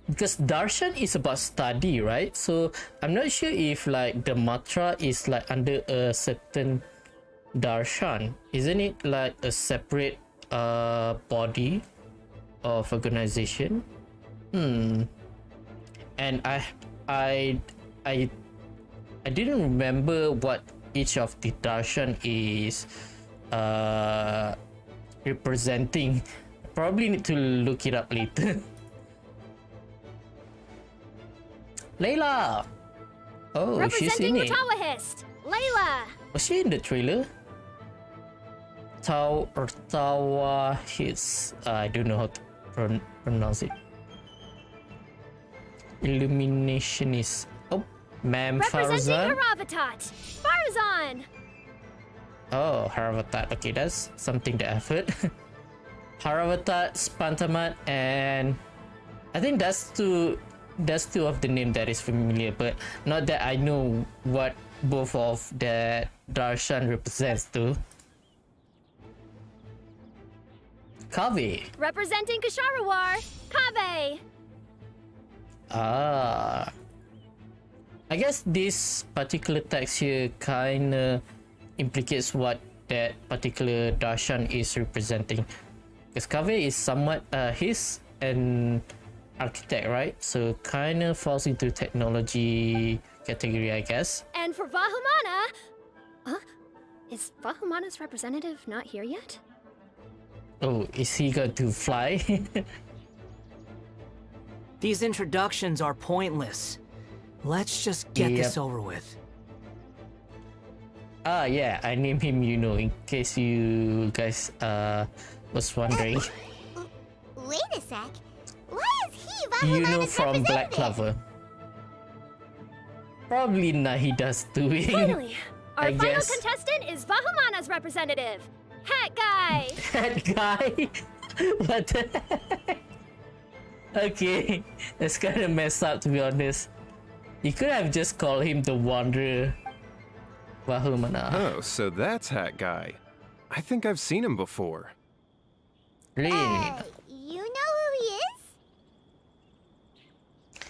Because Darshan is about study, right? So I'm not sure if like the mantra is like under a certain Darshan. Isn't it like a separate body of organization? And I didn't remember what each of the Darshan is representing. Probably need to look it up later. Layla! Oh, she's in Representing it. Tawahist, Layla! Was she in the trailer? Tawahist. I don't know how to pronounce it. illuminationist. Oh, Ma'am Representing Farzan. Haravatat, Farzan! Oh, Haravatat. Okay, that's something that I've heard. Haravatat, Spantamat, and I think that's two of the names that is familiar, but not that I know what both of the Darshan represents too. Kaveh. Representing Ksharawar, Kaveh! Ah. I guess this particular text here kinda implicates what that particular Darshan is representing. Because Kaveh is somewhat, he's an architect, right? So kinda falls into technology category, I guess. And for Vahumana... Huh? Is Vahumana's representative not here yet? Oh, is he going to fly? These introductions are pointless. Let's just get this over with. Ah, yeah, I named him Yuno in case you guys was wondering. Wait a sec. Why is he Vahumana's Yuno from Black Clover. Probably Nahida's doing. Finally, our I final guess. contestant is Vahumana's representative, Hat Guy. That guy? What the heck? Okay, that's kind of messed up to be honest. You could have just called him the Wanderer. Vahumana. Oh, so that's Hat Guy. I think I've seen him before. Really? You know who he is?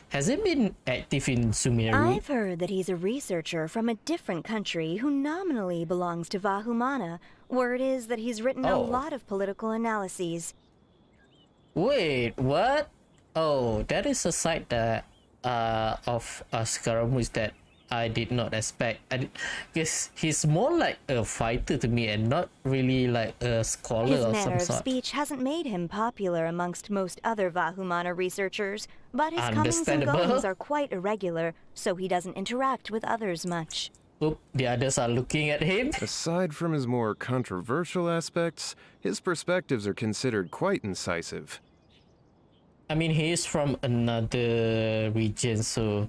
Has he been active in Sumeru? I've heard that he's a researcher from a different country who nominally belongs to Vahumana. Word is that he's written a lot of political analyses. Wait, what? Oh, that is a side that of Scaramouche that I did not expect. I guess he's more like a fighter to me and not really like a scholar His or manner some of sort. speech hasn't made him popular amongst most other Vahumana researchers, but his comings and Understandable. goings are quite irregular, so he doesn't interact with others much. Oop, the others are looking at him. Aside from his more controversial aspects, his perspectives are considered quite incisive. I mean, he is from another region, so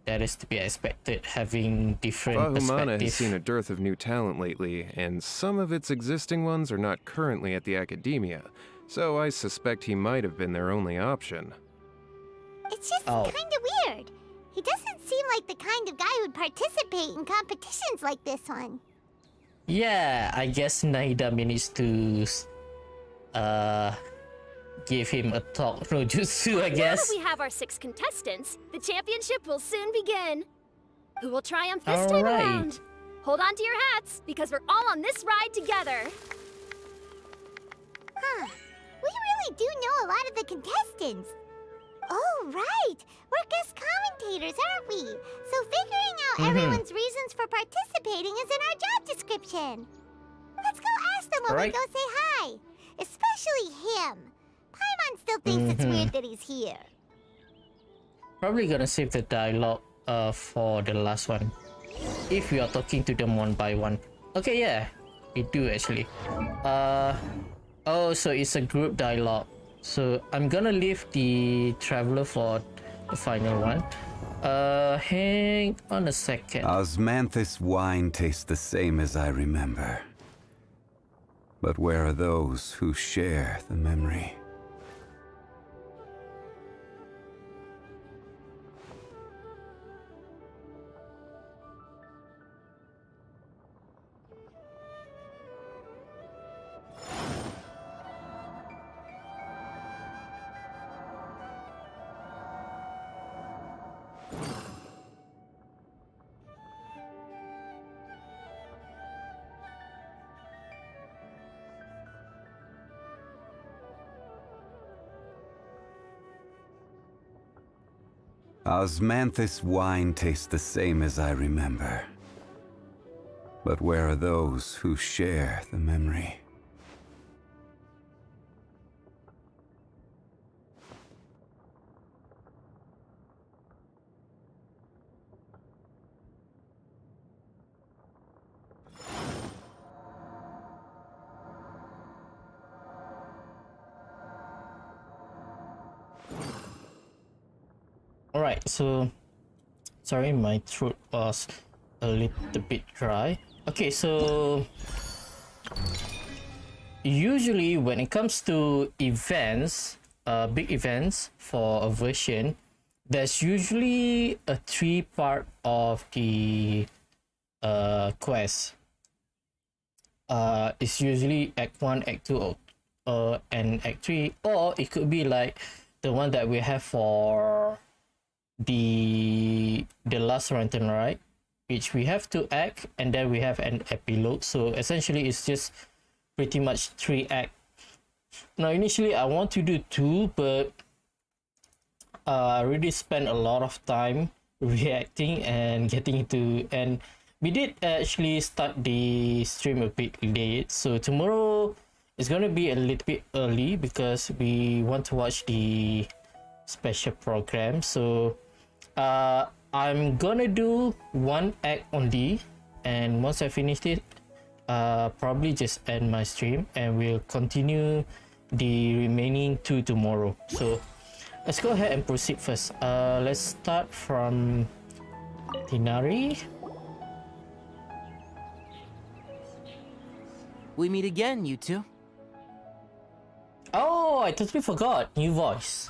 that is to be expected, having different Vahumana has perspectives. seen a dearth of new talent lately, and some of its existing ones are not currently at the academia, so I suspect he might have been their only option. It's just kind of weird. He doesn't seem like the kind of guy who'd participate in competitions like this one. Yeah, I guess Nahida managed to give him a talk no jutsu, I Now guess. that we have our 6 contestants, the championship will soon begin. Who will triumph this time Alright. around? Hold on to your hats, because we're all on this ride together. Huh. We really do know a lot of the contestants. Oh, right. We're guest commentators, aren't we? So figuring out everyone's reasons for participating is in our job description. Let's go ask them when we Right. go say hi. Especially him. Paimon still thinks it's weird that he's here. Probably gonna save the dialogue for the last one. If we are talking to them one by one. Okay, yeah. We do actually. Oh, so it's a group dialogue. So I'm gonna leave the Traveler for the final one. Hang on a second. Osmanthus wine tastes the same as I remember. But where are those who share the memory? Osmanthus wine tastes the same as I remember. But where are those who share the memory? Alright, so sorry, my throat was a little bit dry. Okay, so usually when it comes to events, big events for a version, there's usually a 3-part of the quest. It's usually Act 1, Act 2, and Act 3, or it could be like the one that we have for the last Lantern, right? Which we have 2 acts and then we have an epilogue. So essentially it's just pretty much 3 acts. Now initially I want to do 2, but I really spent a lot of time reacting and getting into, and we did actually start the stream a bit late, so tomorrow is gonna be a little bit early because we want to watch the special program. So I'm gonna do 1 act only, and once I finish it, probably just end my stream and we'll continue the remaining 2 tomorrow. So let's go ahead and proceed first. Let's start from Tinari. We meet again, you two. Oh, I totally forgot. New voice.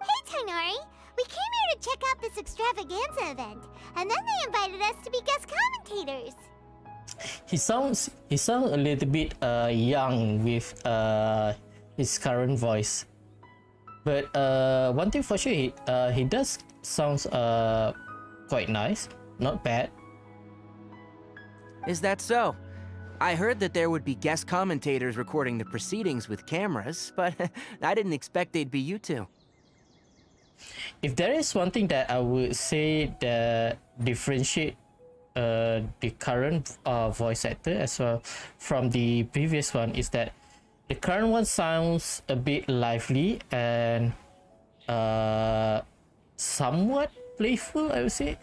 Hey, Tainari! We came here to check out this extravaganza event, and then they invited us to be guest commentators. He sounds a little bit young with his current voice, but one thing for sure, he does sounds quite nice, not bad. Is that so? I heard that there would be guest commentators recording the proceedings with cameras, but I didn't expect they'd be you two. If there is one thing that I would say that differentiate the current voice actor as well from the previous one, is that the current one sounds a bit lively and somewhat playful, I would say.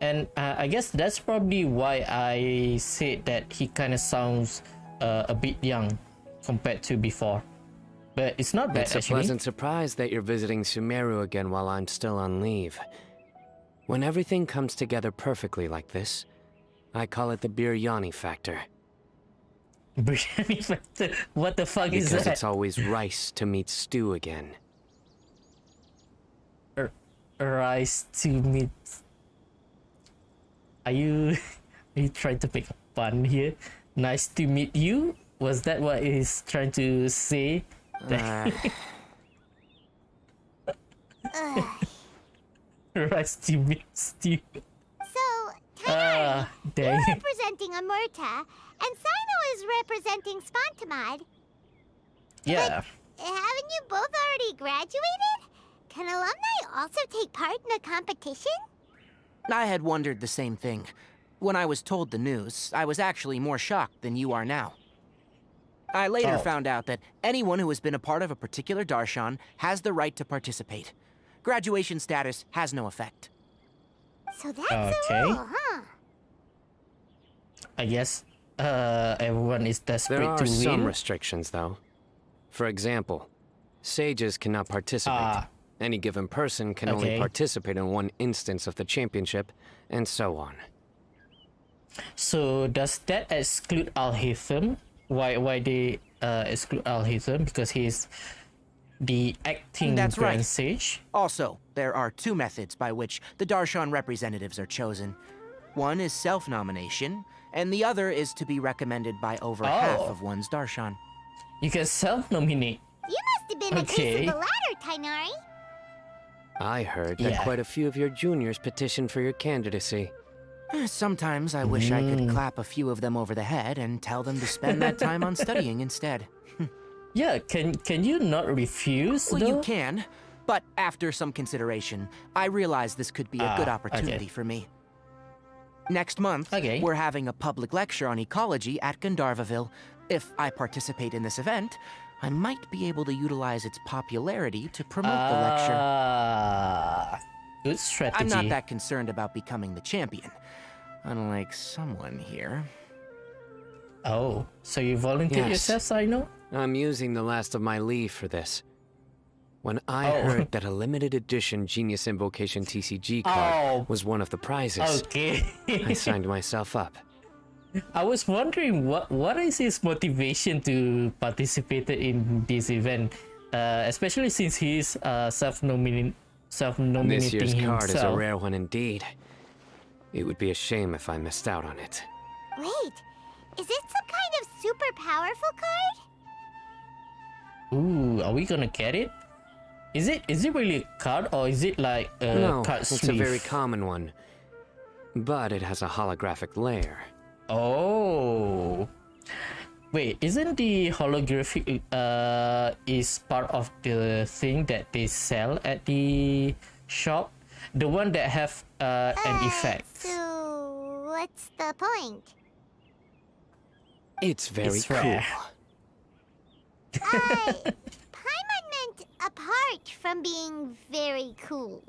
And I guess that's probably why I said that he kind of sounds a bit young compared to before. But it's not bad, It's a actually. pleasant surprise that you're visiting Sumeru again while I'm still on leave. When everything comes together perfectly like this, I call it the biryani factor. Biryani factor? What the fuck is that? Because it's always rice to meet stew again. Rice to meet... Are you trying to make a pun here? Nice to meet you? Was that what he's trying to say? Rice to meet stew. So, Tainari, dang. you're representing Amurta, and Sino is representing Spontamod. Yeah. But haven't you both already graduated? Can alumni also take part in the competition? I had wondered the same thing. When I was told the news, I was actually more shocked than you are now. I later found out that anyone who has been a part of a particular darshan has the right to participate. Graduation status has no effect. So that's the rule, huh? I guess everyone is desperate There are to win. some restrictions, though. For example, sages cannot participate. Any given person can only participate in one instance of the championship, and so on. So does that exclude Al-Hitham? Why they exclude Al-Hitham? Because he's the acting That's Grand right. Sage? Also, there are 2 methods by which the darshan representatives are chosen. One is self-nomination, and the other is to be recommended by over half of one's darshan. You can self-nominate. You must have been a case of the latter, Tainari. I heard that quite a few of your juniors petitioned for your candidacy. Sometimes I wish I could clap a few of them over the head and tell them to spend that time on studying instead. Yeah, can you not refuse, Well, though? you can, but after some consideration, I realized this could be a good opportunity for me. Next month, we're having a public lecture on ecology at Gandharvaville. If I participate in this event, I might be able to utilize its popularity to promote the lecture. Good strategy. I'm not that concerned about becoming the champion, unlike someone here. Oh, so you volunteered yourself, Sino? I'm using the last of my leave for this. When I heard that a limited edition Genius Invocation TCG card was one of the prizes, I signed myself up. I was wondering what is his motivation to participate in this event, especially since he's self-nominating This year's card himself. is a rare one indeed. It would be a shame if I missed out on it. Wait, is it some kind of super powerful card? Ooh, are we gonna get it? Is it really a card or is it like a card sleeve? It's a very common one, but it has a holographic layer. Oh, wait, isn't the holographic is part of the thing that they sell at the shop? The one that have an effect. So, what's the point? It's very cool. Rare. Paimon meant apart from being very cool.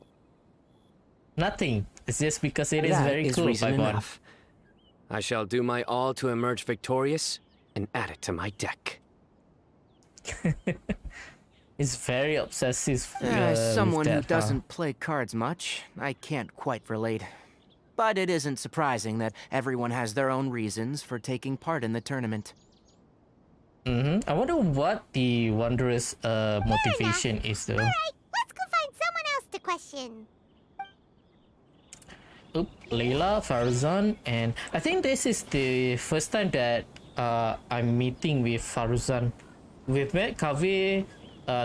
Nothing. It's just because it is That very is cool, reason Paimon. enough. I shall do my all to emerge victorious and add it to my deck. It's very obsessive. As someone who with that, doesn't play cards much, I can't quite relate. But it isn't surprising that everyone has their own reasons for taking part in the tournament. I wonder what the Wanderer's motivation is, though. Alright, let's go find someone else to question. Oop, Layla, Faruzan, and I think this is the first time that I'm meeting with Faruzan. We've met Kaveh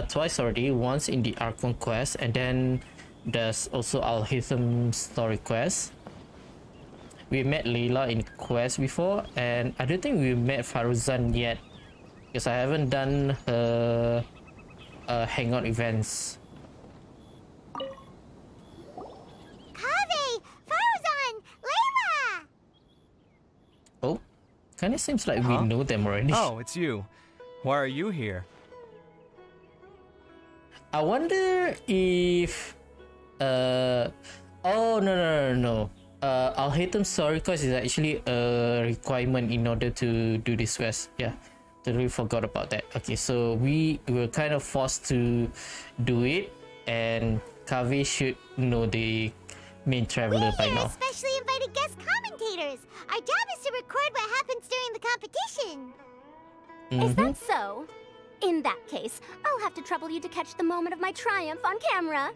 twice already, once in the Archon quest, and then there's also Al-Hitham story quest. We met Layla in quest before, and I don't think we met Faruzan yet, because I haven't done her hangout events. Kaveh, Faruzan, Layla! Oh, kinda seems like we know them already. Oh, it's you. Why are you here? I wonder if oh no. Al-Haytham story quest is actually a requirement in order to do this quest. Yeah, totally forgot about that. Okay, so we were kind of forced to do it, and Kaveh should know the main traveler by now. Especially invited guest commentators. Our job is to record what happens during the competition. Is that so? In that case, I'll have to trouble you to catch the moment of my triumph on camera.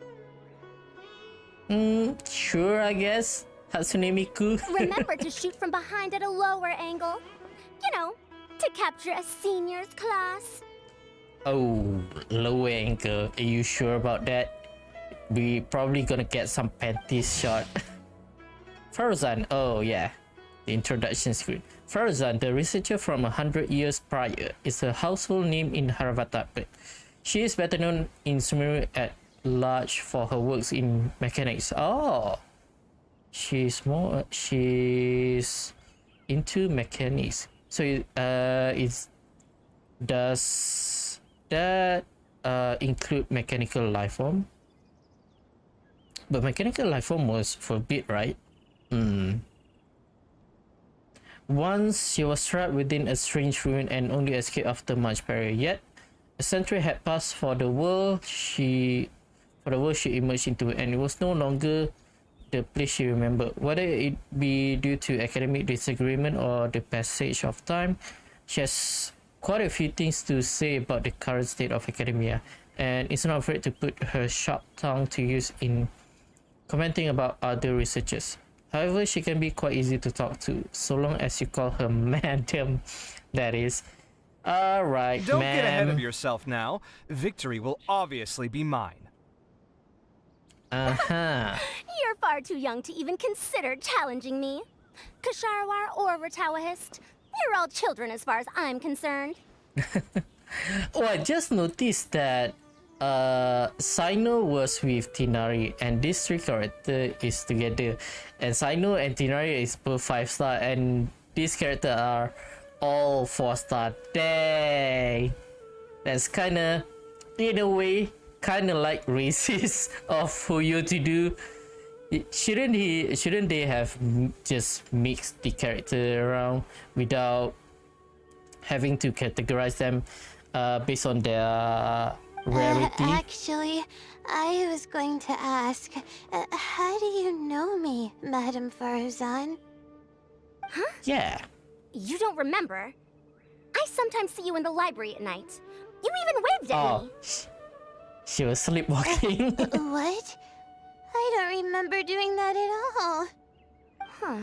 Sure, I guess. Hatsune-miku. Remember to shoot from behind at a lower angle. You know, to capture a seniors class. Oh, low angle. Are you sure about that? We probably gonna get some panties shot. Faruzan, oh yeah. The introduction screen. Faruzan, the researcher from 100 years prior, is a household name in Harvata, but she is better known in Sumeru at large for her works in mechanics. Oh, she's into mechanics. So does that include mechanical life form? But mechanical life form was forbid, right? Once she was trapped within a strange ruin and only escaped after much peril. Yet a century had passed for the world she emerged into, and it was no longer the place she remembered. Whether it be due to academic disagreement or the passage of time, she has quite a few things to say about the current state of academia, and is not afraid to put her sharp tongue to use in commenting about other researchers. However, she can be quite easy to talk to, so long as you call her madam, that is. Alright, Don't get ahead of yourself now. Victory will obviously be mine. You're far too young to even consider challenging me. Kasharwar or Ratawahist, you're all children as far as I'm concerned. Oh, I just noticed that Sino was with Tinari, and these three characters is together, and Sino and Tinari is both 5-star, and these characters are all 4-star. Dang, that's kind of, in a way, kind of like racist of miHoYo to do. Shouldn't they have just mixed the character around without having to categorize them based on their Rarity. Actually, I was going to ask, how do you know me, Madame Faruzan? Huh? Yeah. You don't remember? I sometimes see you in the library at night. You even waved at me. She was sleepwalking. What? I don't remember doing that at all. Huh.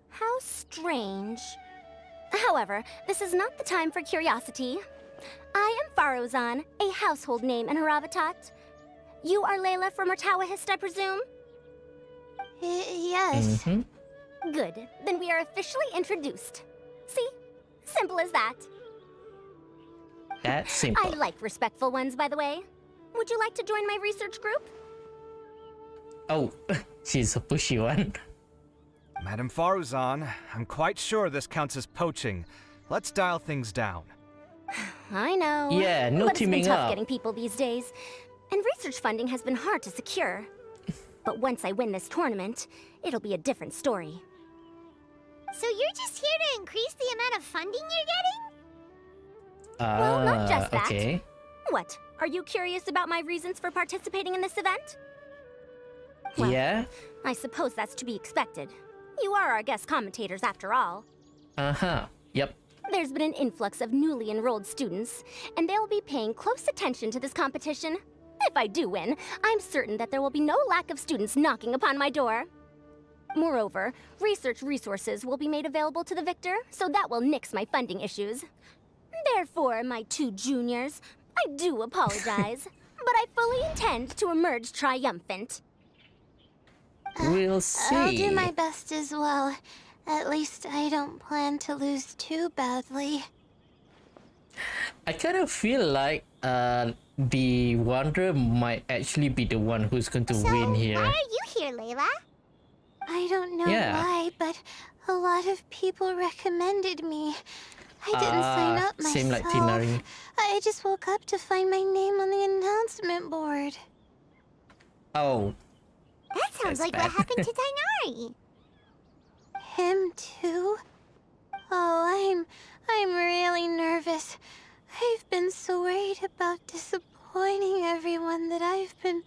How strange. However, this is not the time for curiosity. I am Faruzan, a household name in Haravatat. You are Layla from Murtawahist, I presume? Yes. Good. Then we are officially introduced. See? Simple as that. That's simple. I like respectful ones, by the way. Would you like to join my research group? Oh, she's a pushy one. Madame Faruzan, I'm quite sure this counts as poaching. Let's dial things down. I know. Yeah, no but teaming it's been tough up. getting people these days. And research funding has been hard to secure. But once I win this tournament, it'll be a different story. So you're just here to increase the amount of funding you're getting? Well, not just that. Okay. What? Are you curious about my reasons for participating in this event? Well, Yeah. I suppose that's to be expected. You are our guest commentators after all. Yep. There's been an influx of newly enrolled students, and they'll be paying close attention to this competition. If I do win, I'm certain that there will be no lack of students knocking upon my door. Moreover, research resources will be made available to the victor, so that will nix my funding issues. Therefore, my two juniors, I do apologize, but I fully intend to emerge triumphant. We'll see. I'll do my best as well. At least I don't plan to lose too badly. I kind of feel like the Wanderer might actually be the one who's going to win here. Why are you here, Layla? I don't know why, but a lot of people recommended me. I didn't sign up myself. Same like Tinari. I just woke up to find my name on the announcement board. Oh. That sounds like what happened to Tinari. Him too? Oh, I'm really nervous. I've been so worried about disappointing everyone that I've been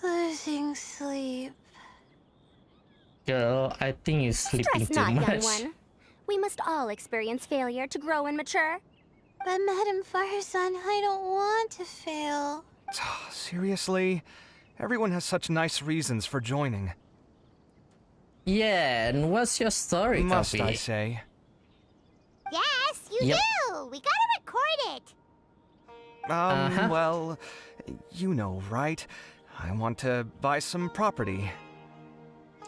losing sleep. Girl, I think you're sleeping Stress too not, much. young one. We must all experience failure to grow and mature. But Madame Faruzan, I don't want to fail. Seriously? Everyone has such nice reasons for joining. Yeah, and what's your story, Must Copy? I say? Yes, you do! We gotta record it! Well, you know, right? I want to buy some property.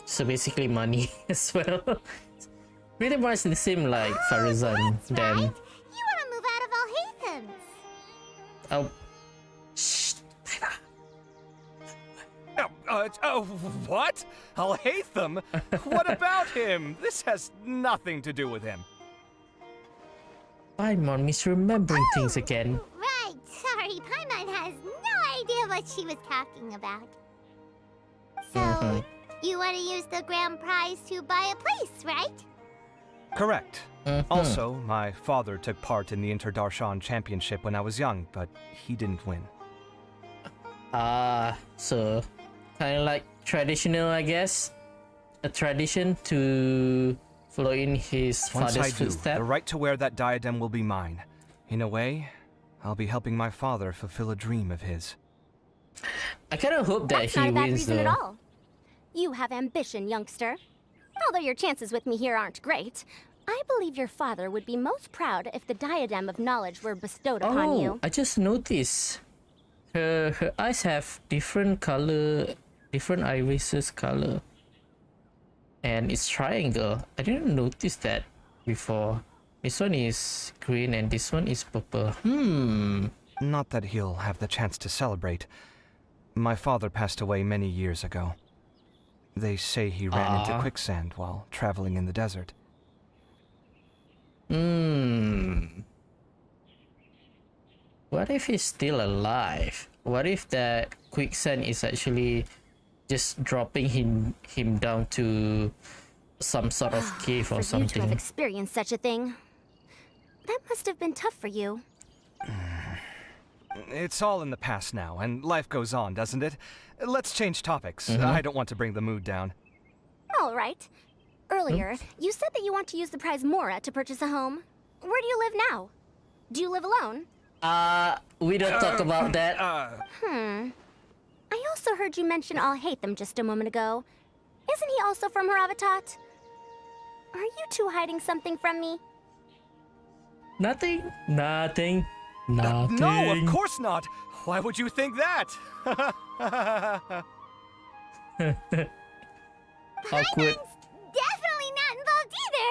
So basically money as well. Pretty much the same like Faruzan then. Right. You wanna move out of Alhaitham's. Oh. Shh. What? Alhaitham? What about him? This has nothing to do with him. Paimon misremembering things again. Right, sorry, Paimon has no idea what she was talking about. So, you want to use the grand prize to buy a place, right? Correct. Also, my father took part in the Interdarshan Championship when I was young, but he didn't win. So kind of like traditional, I guess. A tradition to follow in his Once father's I do, footsteps. the right to wear that diadem will be mine. In a way, I'll be helping my father fulfill a dream of his. I kind of hope that That's he not a bad wins reason though. at all. You have ambition, youngster. Although your chances with me here aren't great, I believe your father would be most proud if the diadem of knowledge were bestowed upon you. I just noticed her eyes have different color, different irises color, and it's triangle. I didn't notice that before. This one is green and this one is purple. Not that he'll have the chance to celebrate. My father passed away many years ago. They say he ran into quicksand while traveling in the desert. What if he's still alive? What if that quicksand is actually just dropping him down to some sort of cave or For you to have something? experienced such a thing, that must have been tough for you. It's all in the past now, and life goes on, doesn't it? Let's change topics. I don't want to bring the mood down. All right. Earlier, you said that you want to use the prize Mora to purchase a home. Where do you live now? Do you live alone? We don't talk about that. I also heard you mention I'll hate them just a moment ago. Isn't he also from Haravatat? Are you two hiding something from me? Nothing. Nothing. No, of course not. Why would you think that? Awkward. Definitely not involved either.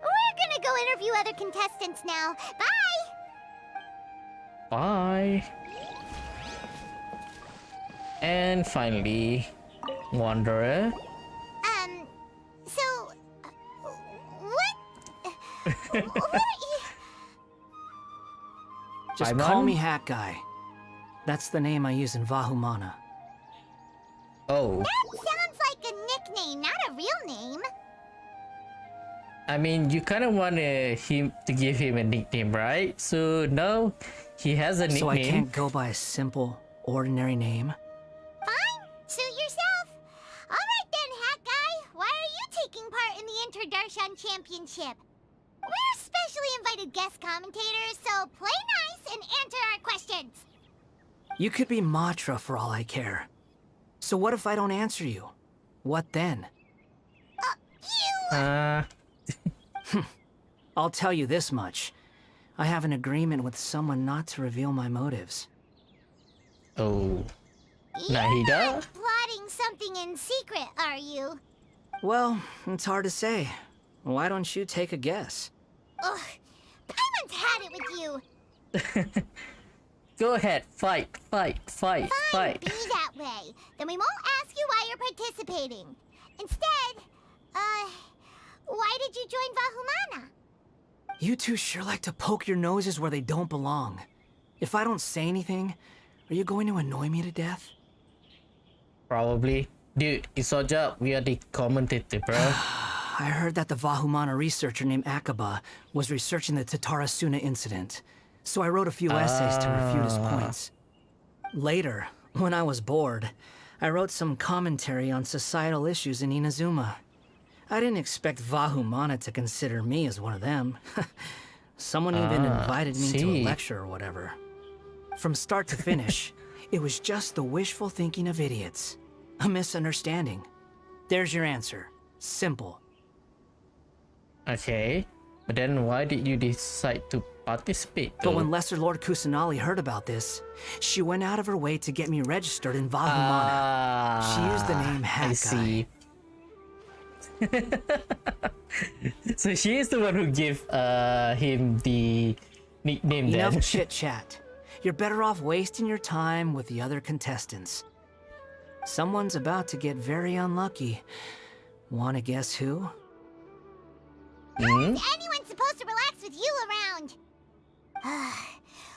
We're gonna go interview other contestants now. Bye. Bye. And finally, Wanderer. So, what? What are you? Just Paimon? call me Hat Guy. That's the name I use in Vahumana. Oh. That sounds like a nickname, not a real name. I mean, you kind of want him to give him a nickname, right? So now he has a nickname. So I can't go by a simple, ordinary name? Fine, suit yourself. All right then, Hat Guy. Why are you taking part in the Interdarshan Championship? We're specially invited guest commentators, so play nice and answer our questions. You could be Matra for all I care. So what if I don't answer you? What then? I'll tell you this much. I have an agreement with someone not to reveal my motives. Oh. You're Nahida? not plotting something in secret, are you? Well, it's hard to say. Why don't you take a guess? Ugh, Paimon's had it with you. Go ahead, fight. Fine, be that way. Then we won't ask you why you're participating. Instead, why did you join Vahumana? You two sure like to poke your noses where they don't belong. If I don't say anything, are you going to annoy me to death? Probably. Dude, it's our job. We are the commentator, bro. I heard that the Vahumana researcher named Akaba was researching the Tatarasuna incident, so I wrote a few essays to refute his points. Later, when I was bored, I wrote some commentary on societal issues in Inazuma. I didn't expect Vahumana to consider me as one of them. Someone even invited me to a lecture or whatever. From start to finish, it was just the wishful thinking of idiots. A misunderstanding. There's your answer. Simple. Okay, but then why did you decide to participate, though? But when Lesser Lord Kusanali heard about this, she went out of her way to get me registered in Vahumana. She used the name Hat Guy. I see. So she is the one who gave him the nickname then. Enough chit-chat. You're better off wasting your time with the other contestants. Someone's about to get very unlucky. Wanna guess who? How is anyone supposed to relax with you around?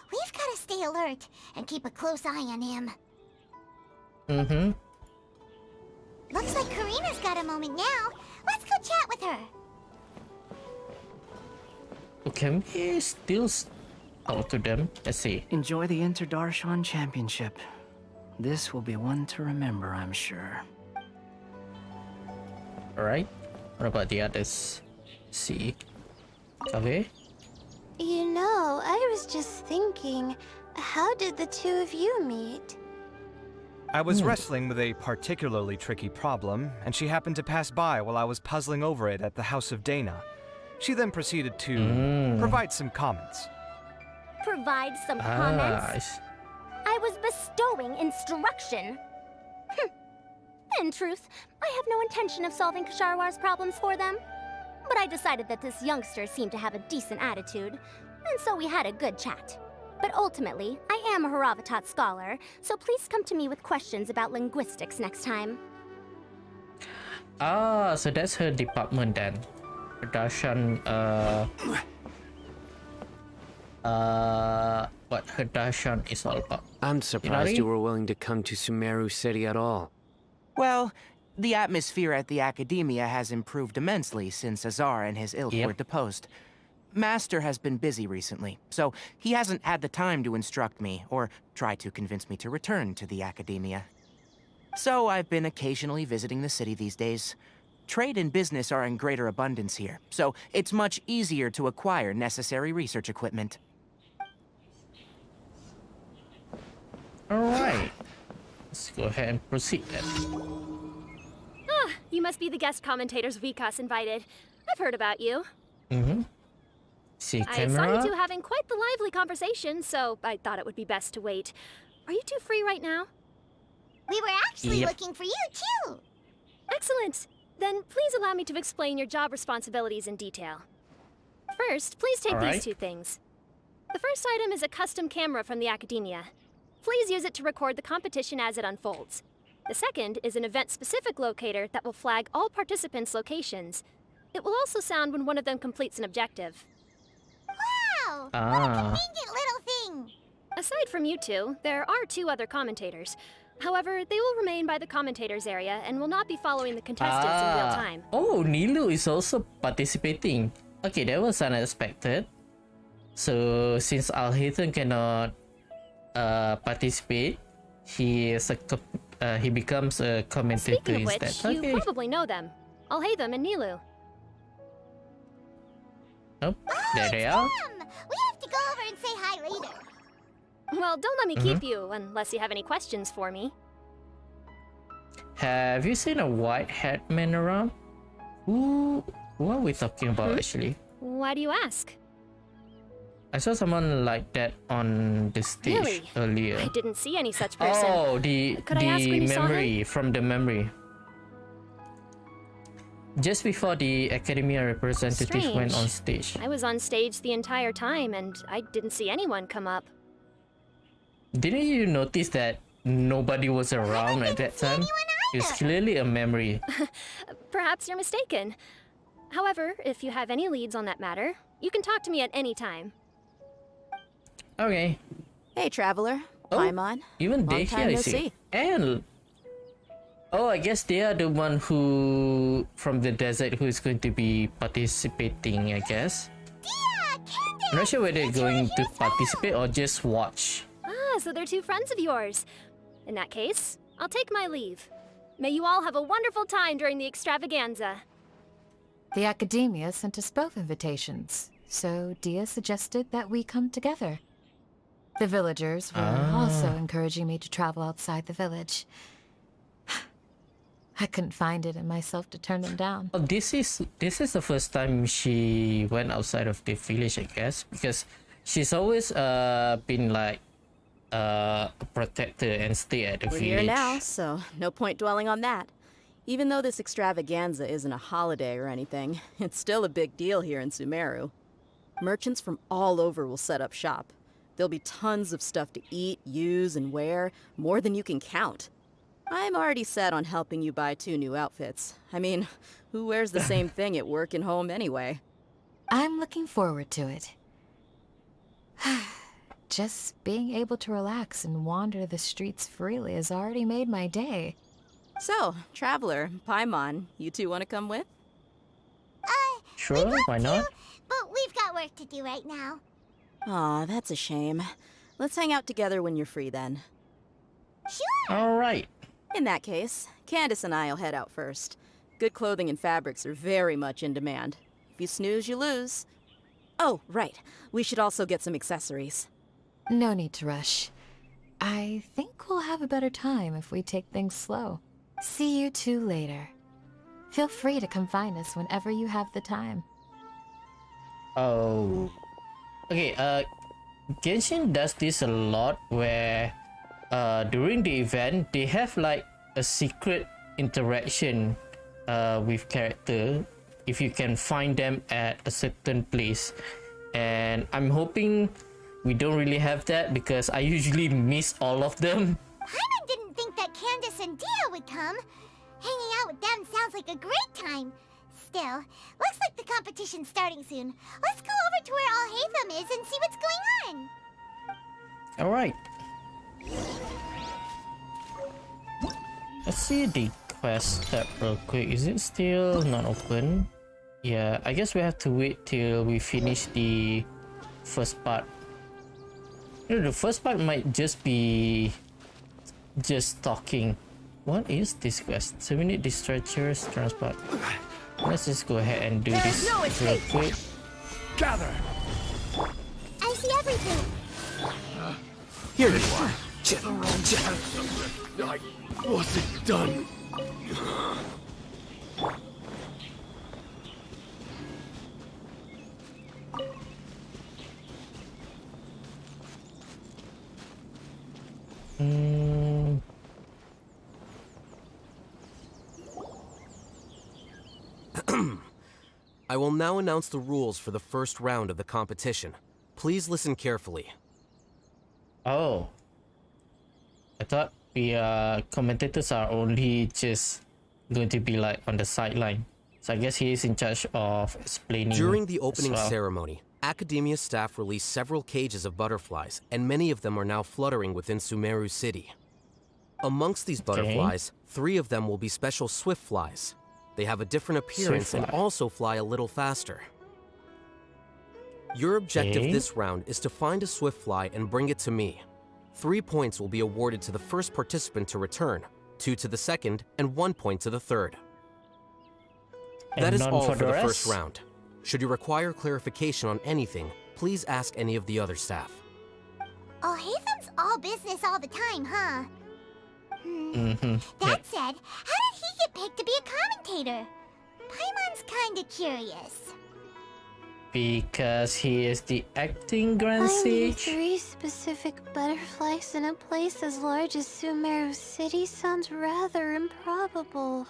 We've got to stay alert and keep a close eye on him. Looks like Karina's got a moment now. Let's go chat with her. Can we still talk to them? Let's see. Enjoy the Interdarshan Championship. This will be one to remember, I'm sure. Alright. What about the others? See. Okay. You know, I was just thinking, how did the two of you meet? I was wrestling with a particularly tricky problem, and she happened to pass by while I was puzzling over it at the House of Dana. She then proceeded to provide some comments. Provide some comments? I was bestowing instruction. In truth, I have no intention of solving Ksharwar's problems for them. But I decided that this youngster seemed to have a decent attitude, and so we had a good chat. But ultimately, I am a Haravatat scholar, so please come to me with questions about linguistics next time. So that's her department then. Darshan, what her Darshan is all about. I'm surprised you were willing to come to Sumeru City at all. Well, the atmosphere at the Academia has improved immensely since Azar and his ilk were deposed. Master has been busy recently, so he hasn't had the time to instruct me or try to convince me to return to the academia. So I've been occasionally visiting the city these days. Trade and business are in greater abundance here, so it's much easier to acquire necessary research equipment. Alright. Let's go ahead and proceed then. Ah, you must be the guest commentators Vikas invited. I've heard about you. Mm-hmm. See I camera? saw you two having quite the lively conversation, so I thought it would be best to wait. Are you two free right now? We were actually looking for you, too. Excellent. Then please allow me to explain your job responsibilities in detail. First, please take these two things. The first item is a custom camera from the academia. Please use it to record the competition as it unfolds. The second is an event-specific locator that will flag all participants' locations. It will also sound when one of them completes an objective. Wow! What a convenient little thing! Aside from you two, there are two other commentators. However, they will remain by the commentators area and will not be following the contestants in real time. Oh, Nilu is also participating. Okay, that was unexpected. So, since Alhaitham cannot participate, he becomes a commentator Speaking of instead. which, you probably know them. Alhaitham and Nilu. Oh, there they are. We have to go over and say hi later. Well, don't let me keep you, unless you have any questions for me. Have you seen a white-haired man around? Who are we talking about, actually? Why do you ask? I saw someone like that on the stage earlier. I didn't see any such person. Oh, the memory, from the memory. Just before the academia representative went on stage. I was on stage the entire time, and I didn't see anyone come up. Didn't you notice that nobody was around at that time? It's clearly a memory. Perhaps you're mistaken. However, if you have any leads on that matter, you can talk to me at any time. Okay. Hey, traveler. Paimon. Even they here, I see. And I guess they are the one who from the desert who is going to be participating, I guess. I'm not sure whether they're going to participate or just watch. Ah, so they're two friends of yours. In that case, I'll take my leave. May you all have a wonderful time during the extravaganza. The academia sent us both invitations, so Dia suggested that we come together. The villagers were also encouraging me to travel outside the village. I couldn't find it in myself to turn them down. Oh, this is the first time she went outside of the village, I guess, because she's always been like a protector and stay at the village. We're here now, so no point dwelling on that. Even though this extravaganza isn't a holiday or anything, it's still a big deal here in Sumeru. Merchants from all over will set up shop. There'll be tons of stuff to eat, use, and wear, more than you can count. I'm already set on helping you buy 2 new outfits. I mean, who wears the same thing at work and home anyway? I'm looking forward to it. Just being able to relax and wander the streets freely has already made my day. So, traveler, Paimon, you two want to come with? Sure, why not? But we've got work to do right now. Aw, that's a shame. Let's hang out together when you're free then. Sure! Alright. In that case, Candace and I'll head out first. Good clothing and fabrics are very much in demand. If you snooze, you lose. Oh, right. We should also get some accessories. No need to rush. I think we'll have a better time if we take things slow. See you two later. Feel free to come find us whenever you have the time. Oh. Okay, Genshin does this a lot where during the event they have like a secret interaction with character if you can find them at a certain place, and I'm hoping we don't really have that because I usually miss all of them. Paimon didn't think that Candace and Dia would come. Hanging out with them sounds like a great time. Still, looks like the competition's starting soon. Let's go over to where Alhaitham is and see what's going on. Alright. Let's see the quest tab real quick. Is it still not open? Yeah, I guess we have to wait till we finish the first part. You know, the first part might just be just talking. What is this quest? 7-minute dischargers transport. Let's just go ahead and do this real quick. Gather! I see everything. Here you are. I wasn't done. I will now announce the rules for the first round of the competition. Please listen carefully. Oh. I thought the commentators are only just going to be like on the sideline. So I guess he is in charge of explaining. During the opening ceremony, Academia staff released several cages of butterflies, and many of them are now fluttering within Sumeru City. Amongst these butterflies, 3 of them will be special swift flies. They have a different appearance and also fly a little faster. Your objective this round is to find a swift fly and bring it to me. 3 points will be awarded to the first participant to return, 2 to the second, and 1 point to the third. That is all for the first round. Should you require clarification on anything, please ask any of the other staff. Oh, Hathem's all business all the time, huh? That said, how did he get picked to be a commentator? Paimon's kinda curious. Because he is the acting Grand Finding Sage. 3 specific butterflies in a place as large as Sumeru City sounds rather improbable.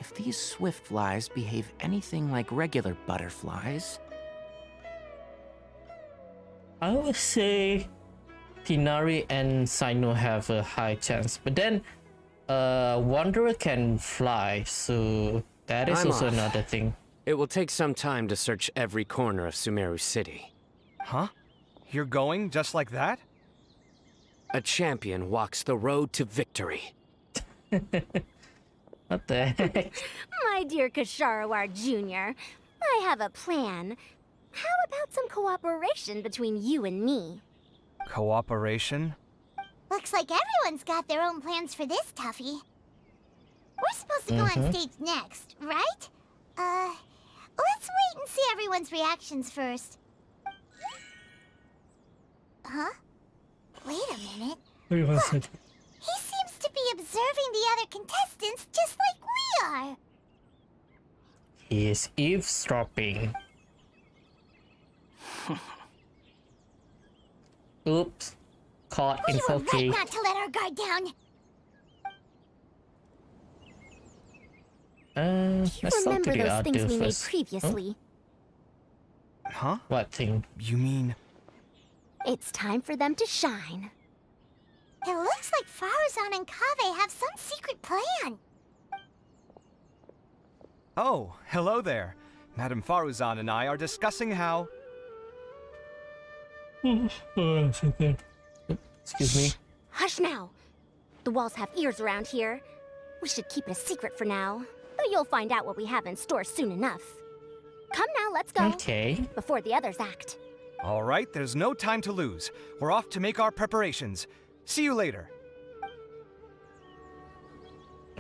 If these swift flies behave anything like regular butterflies... I would say Tinari and Sino have a high chance. But then, Wanderer can fly, so that is also another thing. It will take some time to search every corner of Sumeru City. Huh? You're going just like that? A champion walks the road to victory. What the heck? My dear Kasharawar Jr., I have a plan. How about some cooperation between you and me? Cooperation? Looks like everyone's got their own plans for this, Tuffy. We're supposed to go on stage next, right? Let's wait and see everyone's reactions first. Huh? Wait a minute. Look, he seems to be observing the other contestants just like we are. He is eavesdropping. Oops. Caught in 4K. We were right not to let our guard down. Let's talk to the other things we made first. previously? Huh? What thing? You mean... It's time for them to shine. It looks like Faruzan and Kaveh have some secret plan. Oh, hello there. Madame Faruzan and I are discussing how... Excuse me. Hush now. The walls have ears around here. We should keep it a secret for now. Though you'll find out what we have in store soon enough. Come now, let's go. Okay. Before the others act. All right, there's no time to lose. We're off to make our preparations. See you later.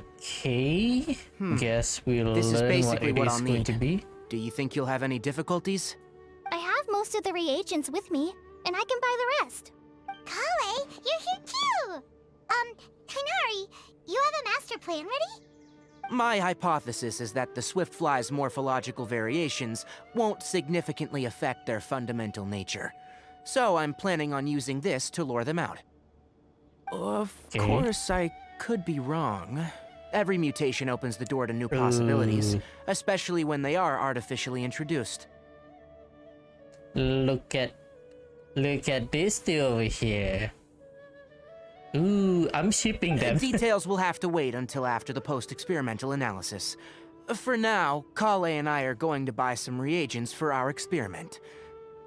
Okay. Guess we'll This is learn basically what what it I'll is going need. to be. Do you think you'll have any difficulties? I have most of the reagents with me, and I can buy the rest. Kale, you're here too! Kainari, you have a master plan ready? My hypothesis is that the swift fly's morphological variations won't significantly affect their fundamental nature. So I'm planning on using this to lure them out. Of course, I could be wrong. Every mutation opens the door to new possibilities, especially when they are artificially introduced. Look at this two over here. Ooh, I'm shipping them. Details will have to wait until after the post-experimental analysis. For now, Kale and I are going to buy some reagents for our experiment.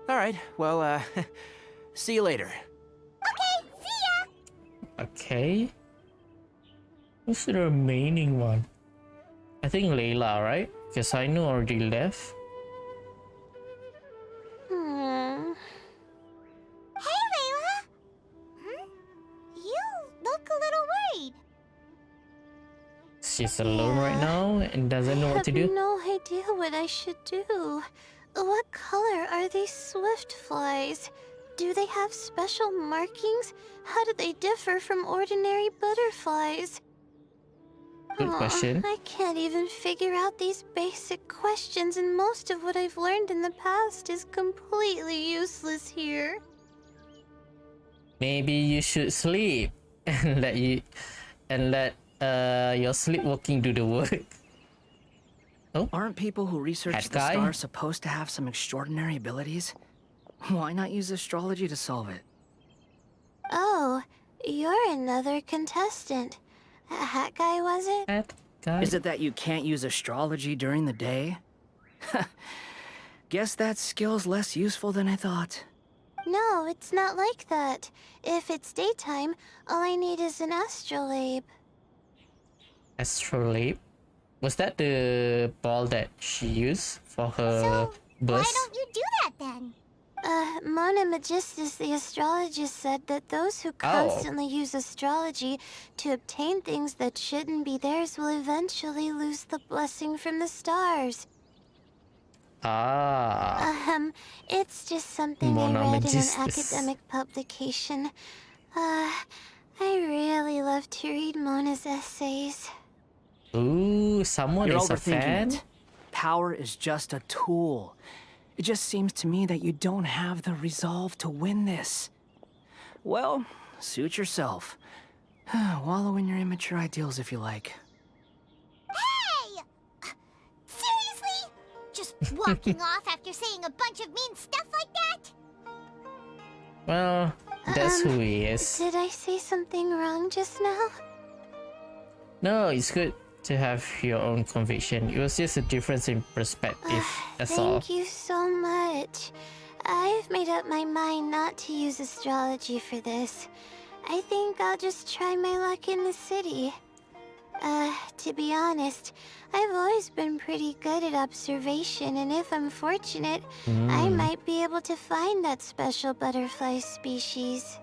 Alright, well, see you later. Okay, see ya! Okay. What's the remaining one? I think Layla, right? Because I know already left. Hey, Layla! You look a little worried. She's alone right now and doesn't know what to do. I have no idea what I should do. What color are these swift flies? Do they have special markings? How do they differ from ordinary butterflies? Good question. I can't even figure out these basic questions, and most of what I've learned in the past is completely useless here. Maybe you should sleep and let your sleepwalking do the work. Oh, aren't people who research the stars supposed to have some extraordinary abilities? Why not use astrology to solve it? Oh, you're another contestant. Hat guy, was it? Hat guy? Is it that you can't use astrology during the day? Guess that skill's less useful than I thought. No, it's not like that. If it's daytime, all I need is an astrolabe. Astrolabe? Was that the ball that she used for her bus? Why don't you do that then? Mona Magistus, the astrologist, said that those who constantly use astrology to obtain things that shouldn't be theirs will eventually lose the blessing from the stars. It's just something Mona I read Magistus. in an academic publication. I really love to read Mona's essays. Ooh, someone You're is a overthinking fan? it. Power is just a tool. It just seems to me that you don't have the resolve to win this. Well, suit yourself. Wallow in your immature ideals if you like. Hey! Seriously? Just walking off after saying a bunch of mean stuff like that? Well, that's who he is. Did I say something wrong just now? No, it's good to have your own conviction. It was just a difference in perspective, that's all. Thank you so much. I've made up my mind not to use astrology for this. I think I'll just try my luck in the city. To be honest, I've always been pretty good at observation, and if I'm fortunate, I might be able to find that special butterfly species.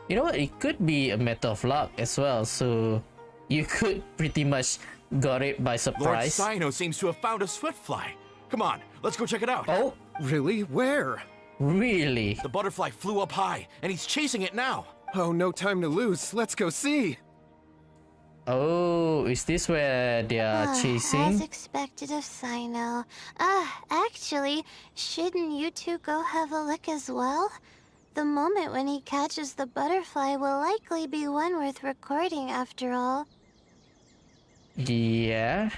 You know what? It could be a matter of luck as well, so you could pretty much got it by surprise. Lord Cyno seems to have found a swiftfly. Come on, let's go check it out. Oh, really? Where? Really? The butterfly flew up high, and he's chasing it now. Oh, no time to lose. Let's go see. Oh, is this where they are chasing? As expected of Cyno. Actually, shouldn't you two go have a look as well? The moment when he catches the butterfly will likely be one worth recording after all. Yeah,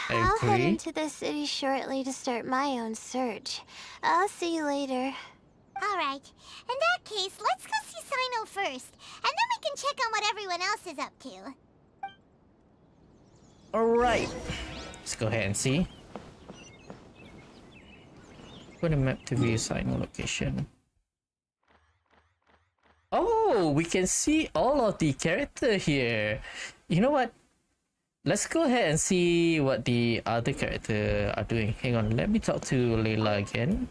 I'll head agree. into the city shortly to start my own search. I'll see you later. Alright, in that case, let's go see Cyno first, and then we can check on what everyone else is up to. Alright, let's go ahead and see. Put a map to view Cyno location. Oh, we can see all of the character here. You know what? Let's go ahead and see what the other character are doing. Hang on, let me talk to Layla again.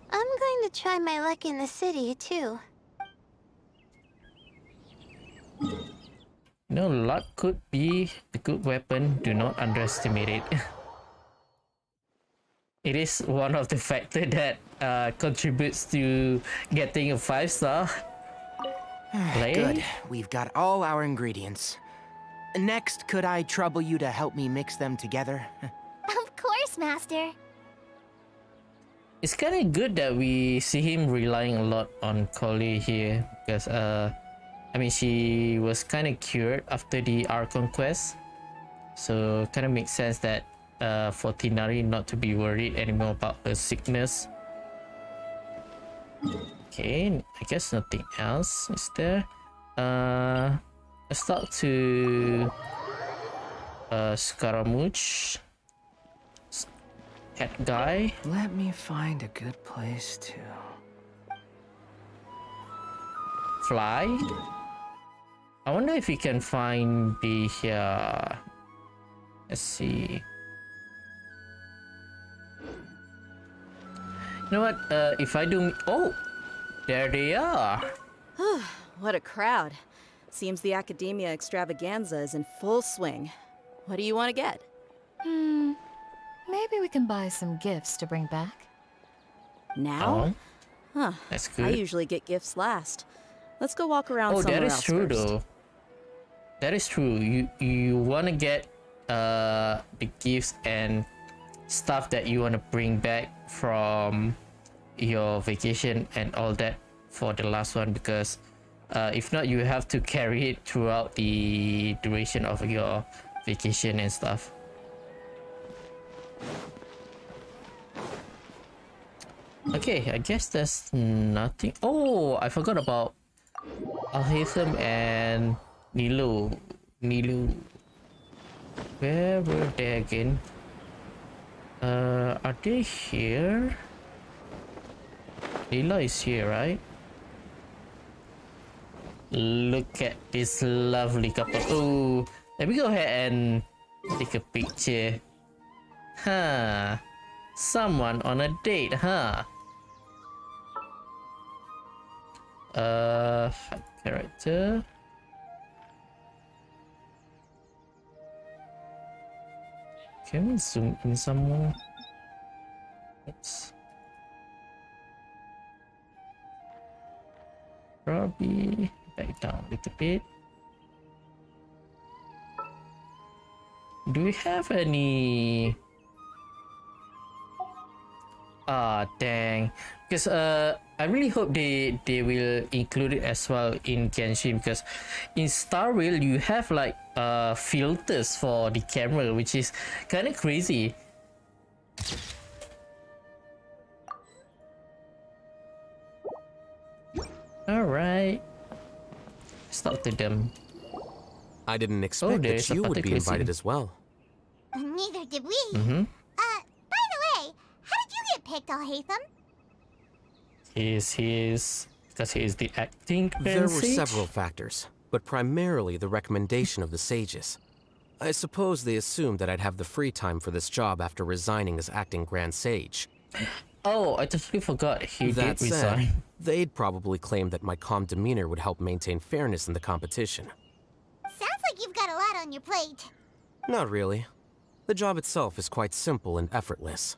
I'm going to try my luck in the city, too. No, luck could be a good weapon. Do not underestimate it. It is one of the factors that contributes to getting a 5-star. Good. We've got all our ingredients. Next, could I trouble you to help me mix them together? Of course, Master. It's kind of good that we see him relying a lot on Collie here, because I mean, she was kind of cured after the Archon quest, so kind of makes sense that for Tighnari not to be worried anymore about her sickness. Okay, I guess nothing else is there. Let's talk to Scaramouche. Head guy. Let me find a good place to fly. I wonder if we can find the Let's see. You know what? If I do... Oh! There they are! What a crowd. Seems the Academia extravaganza is in full swing. What do you want to get? Maybe we can buy some gifts to bring back. Now? Huh. That's good. I usually get gifts last. Let's go walk around somewhere else first. Oh, that is true though. That is true. You want to get the gifts and stuff that you want to bring back from your vacation and all that for the last one, because if not, you have to carry it throughout the duration of your vacation and stuff. Okay, I guess there's nothing. Oh, I forgot about Alhaitham and Nilu. Where were they again? Are they here? Lila is here, right? Look at this lovely couple. Oh, let me go ahead and take a picture. Huh. Someone on a date, huh? Character. Can we zoom in some more? Oops. Probably back down a little bit. Do we have any? Ah, dang. Because I really hope they will include it as well in Genshin, because in Star Rail you have like filters for the camera, which is kind of crazy. Alright. Let's talk to them. I didn't expect that you would be invited as well. Neither did we. By the way, how did you get picked, Alhaitham? Because he is the acting There were sage? several factors, but primarily the recommendation of the sages. I suppose they assumed that I'd have the free time for this job after resigning as acting Grand Sage. Oh, I totally forgot he That did resign. said, they'd probably claim that my calm demeanor would help maintain fairness in the competition. Sounds like you've got a lot on your plate. Not really. The job itself is quite simple and effortless.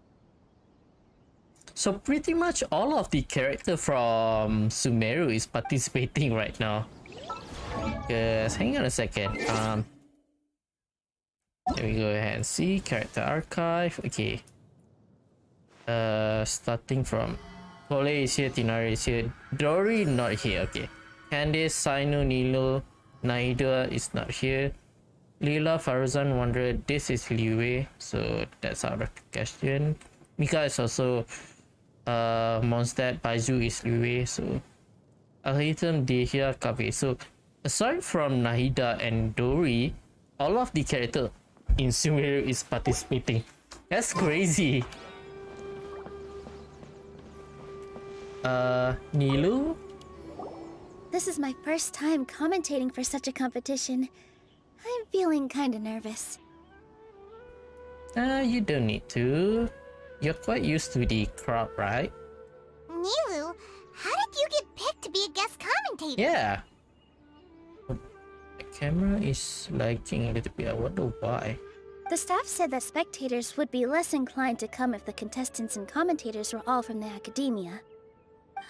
So pretty much all of the character from Sumeru is participating right now. Yes, hang on a second. Let me go ahead and see character archive. Okay. Starting from Pole is here, Tinari is here, Dory not here. Okay. Candice, Sainu, Nilo, Naida is not here. Lila, Farazan, Wanderer, this is Liwei, so that's out of the question. Mika is also Mondstadt, Baizu is Liwei, so Alhaitham, Dehya, Kabe. So aside from Nahida and Dory, all of the characters in Sumeru is participating. That's crazy. Nilu? This is my first time commentating for such a competition. I'm feeling kinda nervous. You don't need to. You're quite used to the crowd, right? Nilu, how did you get picked to be a guest commentator? Yeah. The camera is lagging a little bit. I wonder why. The staff said that spectators would be less inclined to come if the contestants and commentators were all from the academia.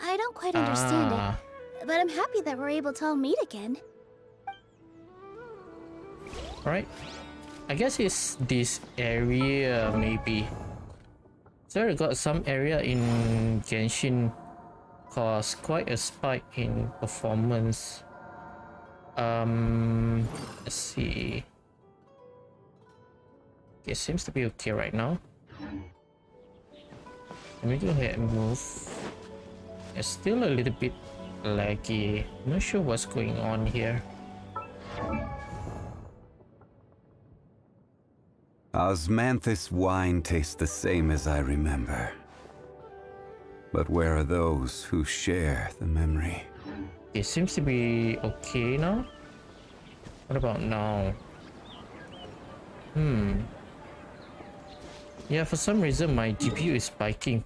I don't quite understand it, but I'm happy that we're able to all meet again. Right. I guess it's this area, maybe. So I got some area in Genshin caused quite a spike in performance. Let's see. It seems to be okay right now. Let me go ahead and move. It's still a little bit laggy. I'm not sure what's going on here. Osmanthus wine tastes the same as I remember. But where are those who share the memory? It seems to be okay now. What about now? Yeah, for some reason my GPU is spiking.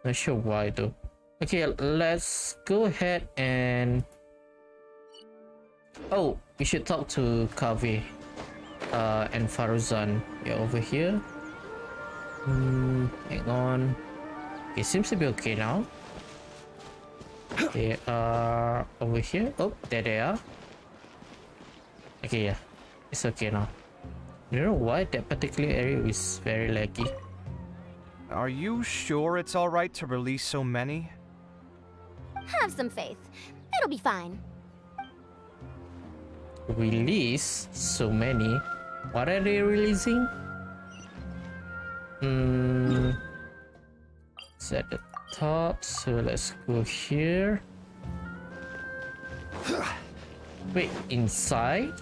Not sure why though. Okay, let's go ahead and... Oh, we should talk to Kaveh and Faruzan. Yeah, over here. Hang on. It seems to be okay now. They are over here. Oh, there they are. Okay, yeah. It's okay now. I don't know why that particular area is very laggy. Are you sure it's alright to release so many? Have some faith. It'll be fine. Release so many? What are they releasing? It's at the top, so let's go here. Wait, inside?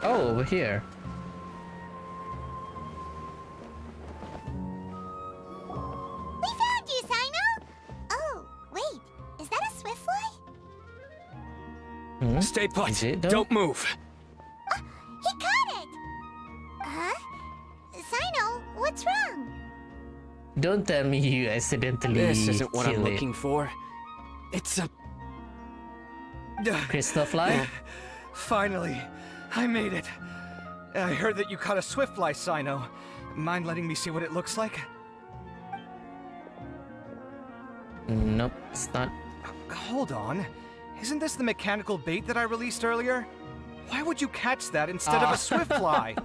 Oh, over here. We found you, Sino! Oh, wait, is that a swiftfly? Stay put. Don't move. He caught it! Huh? Sino, what's wrong? Don't tell me you accidentally This isn't what I'm kill it. looking for. It's a... Crystal fly? Finally, I made it. I heard that you caught a swiftfly, Sino. Mind letting me see what it looks like? Nope, it's not. Hold on. Isn't this the mechanical bait that I released earlier? Why would you catch that instead of a swiftfly?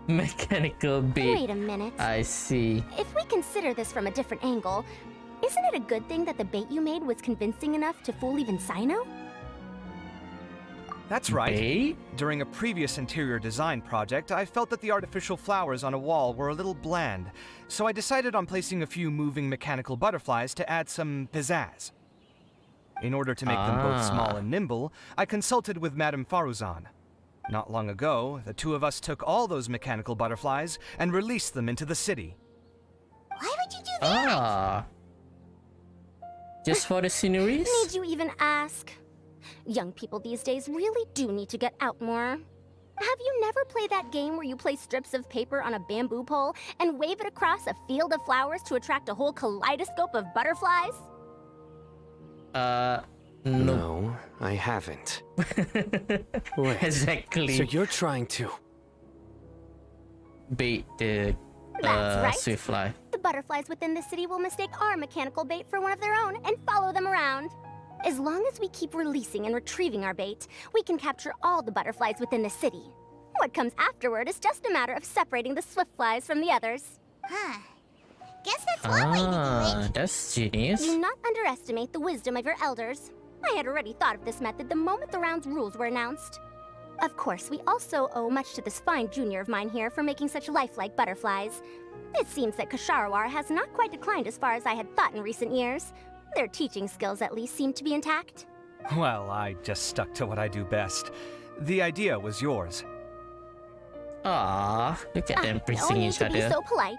Mechanical bait. Wait a minute. I see. If we consider this from a different angle, isn't it a good thing that the bait you made was convincing enough to fool even Sino? That's right. Bait? During a previous interior design project, I felt that the artificial flowers on a wall were a little bland, so I decided on placing a few moving mechanical butterflies to add some pizzazz. In order to make them both small and nimble, I consulted with Madame Faruzan. Not long ago, the two of us took all those mechanical butterflies and released them into the city. Why would you do that? Just for the sceneries? Need you even ask? Young people these days really do need to get out more. Have you never played that game where you place strips of paper on a bamboo pole and wave it across a field of flowers to attract a whole kaleidoscope of butterflies? No, I haven't. Wait, exactly. So you're trying to... bait the That's right. swiftfly. The butterflies within the city will mistake our mechanical bait for one of their own and follow them around. As long as we keep releasing and retrieving our bait, we can capture all the butterflies within the city. What comes afterward is just a matter of separating the swiftflies from the others. Huh. Guess that's one way to do it. That's genius. Do not underestimate the wisdom of your elders. I had already thought of this method the moment the round's rules were announced. Of course, we also owe much to this fine junior of mine here for making such lifelike butterflies. It seems that Ksharawar has not quite declined as far as I had thought in recent years. Their teaching skills at least seem to be intact. Well, I just stuck to what I do best. The idea was yours. Ah, look at them No praising need each to be other. so polite.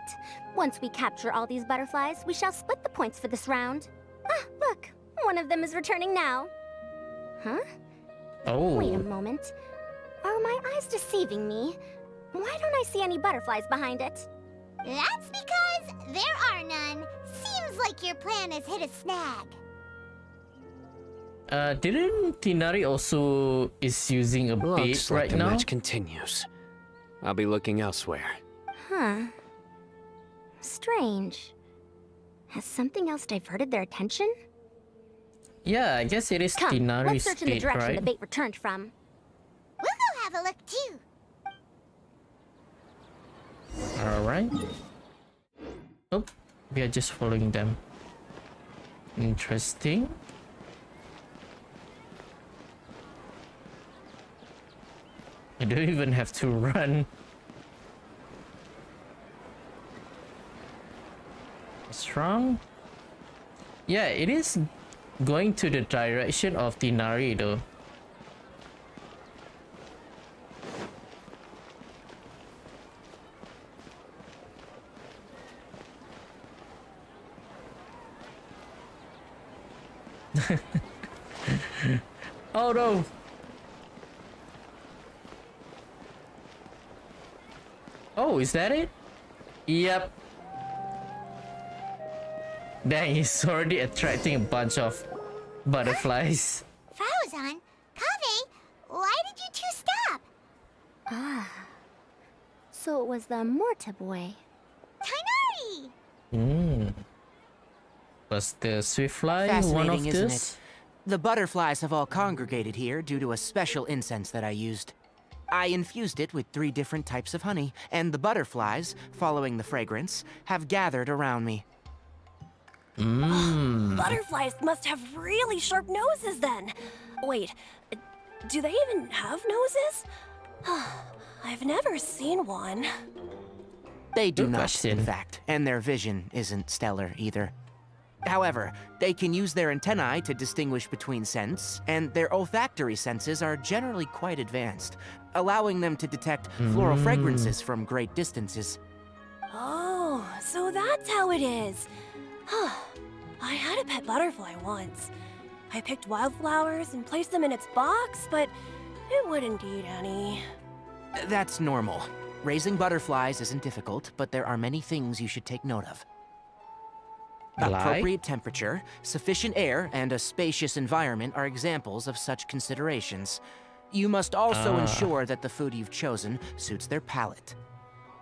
Once we capture all these butterflies, we shall split the points for this round. Ah, look, one of them is returning now. Huh? Oh. Wait a moment. Are my eyes deceiving me? Why don't I see any butterflies behind it? That's because there are none. Seems like your plan has hit a snag. Didn't Tinari also is using a bait Looks like right the now? match continues. I'll be looking elsewhere. Huh. Strange. Has something else diverted their attention? Yeah, I guess it is Come, let's Tinari's search in the bait, direction right? the bait returned from. We'll go have a look too. Alright. Oh, we are just following them. Interesting. I don't even have to run. What's wrong? Yeah, it is going to the direction of Tinari though. Oh no! Oh, is that it? Yep. Dang, he's already attracting a bunch of butterflies. Faruzan, Kaveh, why did you two stop? Ah. So it was the Morta boy. Tainari! Was the Swiftfly one of isn't this? it? The butterflies have all congregated here due to a special incense that I used. I infused it with 3 different types of honey, and the butterflies, following the fragrance, have gathered around me. Butterflies must have really sharp noses then. Wait, do they even have noses? I've never seen one. They do not, in fact, and their vision isn't stellar either. However, they can use their antennae to distinguish between scents, and their olfactory senses are generally quite advanced, allowing them to detect floral fragrances from great distances. Oh, so that's how it is. I had a pet butterfly once. I picked wildflowers and placed them in its box, but it wouldn't eat any. That's normal. Raising butterflies isn't difficult, but there are many things you should take note of. Appropriate temperature, sufficient air, and a spacious environment are examples of such considerations. You must also ensure that the food you've chosen suits their palate.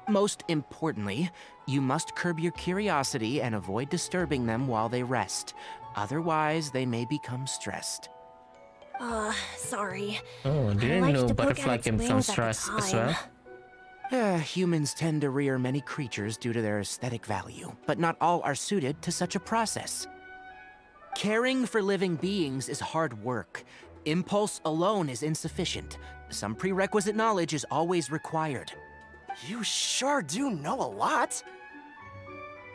Most importantly, you must curb your curiosity and avoid disturbing them while they rest. Otherwise, they may become stressed. Sorry. Oh, I didn't know butterfly can become stressed as well. Humans tend to rear many creatures due to their aesthetic value, but not all are suited to such a process. Caring for living beings is hard work. Impulse alone is insufficient. Some prerequisite knowledge is always required. You sure do know a lot.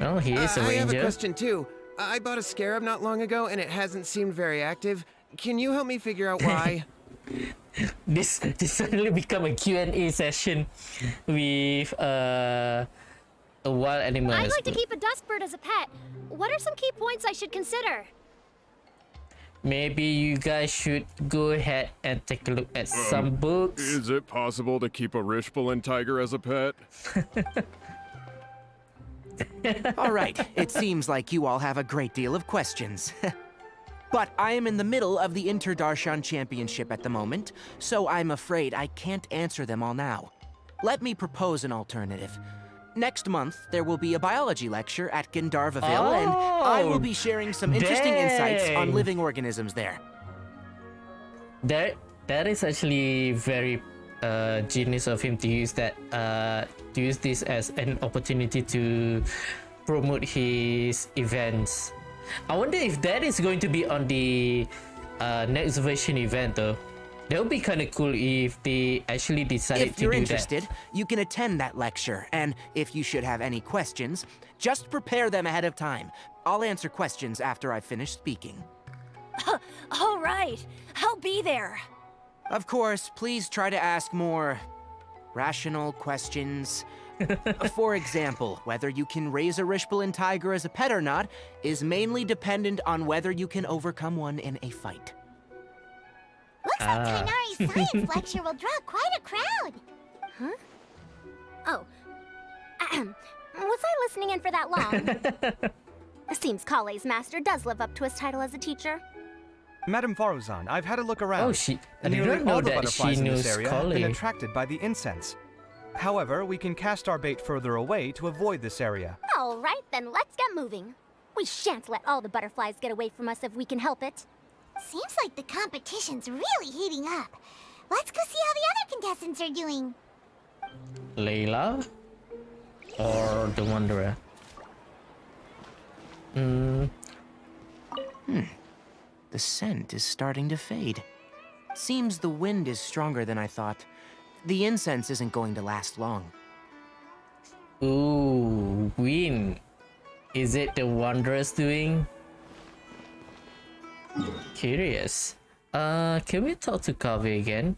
Oh, he is a ranger. I have a question too. I bought a scarab not long ago and it hasn't seemed very active. Can you help me figure out why? This suddenly become a Q&A session with a wild animal. I'd like to keep a dustbird as a pet. What are some key points I should consider? Maybe you guys should go ahead and take a look at some books. Is it possible to keep a Rishpalin tiger as a pet? All right, it seems like you all have a great deal of questions. But I am in the middle of the Inter-Darshan Championship at the moment, so I'm afraid I can't answer them all now. Let me propose an alternative. Next month, there will be a biology lecture at Gandharvaville, and I will be sharing some interesting insights on living organisms there. That is actually very genius of him to use that to use this as an opportunity to promote his events. I wonder if that is going to be on the next version event though. That would be kind of cool if they actually decided to do that. If you're interested, you can attend that lecture, and if you should have any questions, just prepare them ahead of time. I'll answer questions after I finish speaking. All right, I'll be there. Of course, please try to ask more rational questions. For example, whether you can raise a Rishpalin tiger as a pet or not is mainly dependent on whether you can overcome one in a fight. Looks like Kainari's science lecture will draw quite a crowd. Huh? Oh. Was I listening in for that long? Seems Kale's master does live up to his title as a teacher. Madam Faruzan, I've had a look around. I didn't know that she in knows this area have been Kale. attracted by the incense. However, we can cast our bait further away to avoid this area. All right, then let's get moving. We shan't let all the butterflies get away from us if we can help it. Seems like the competition's really heating up. Let's go see how the other contestants are doing. Layla or the Wanderer? The scent is starting to fade. Seems the wind is stronger than I thought. The incense isn't going to last long. Ooh, wind. Is it the Wanderer's doing? Curious. Can we talk to Kaveh again?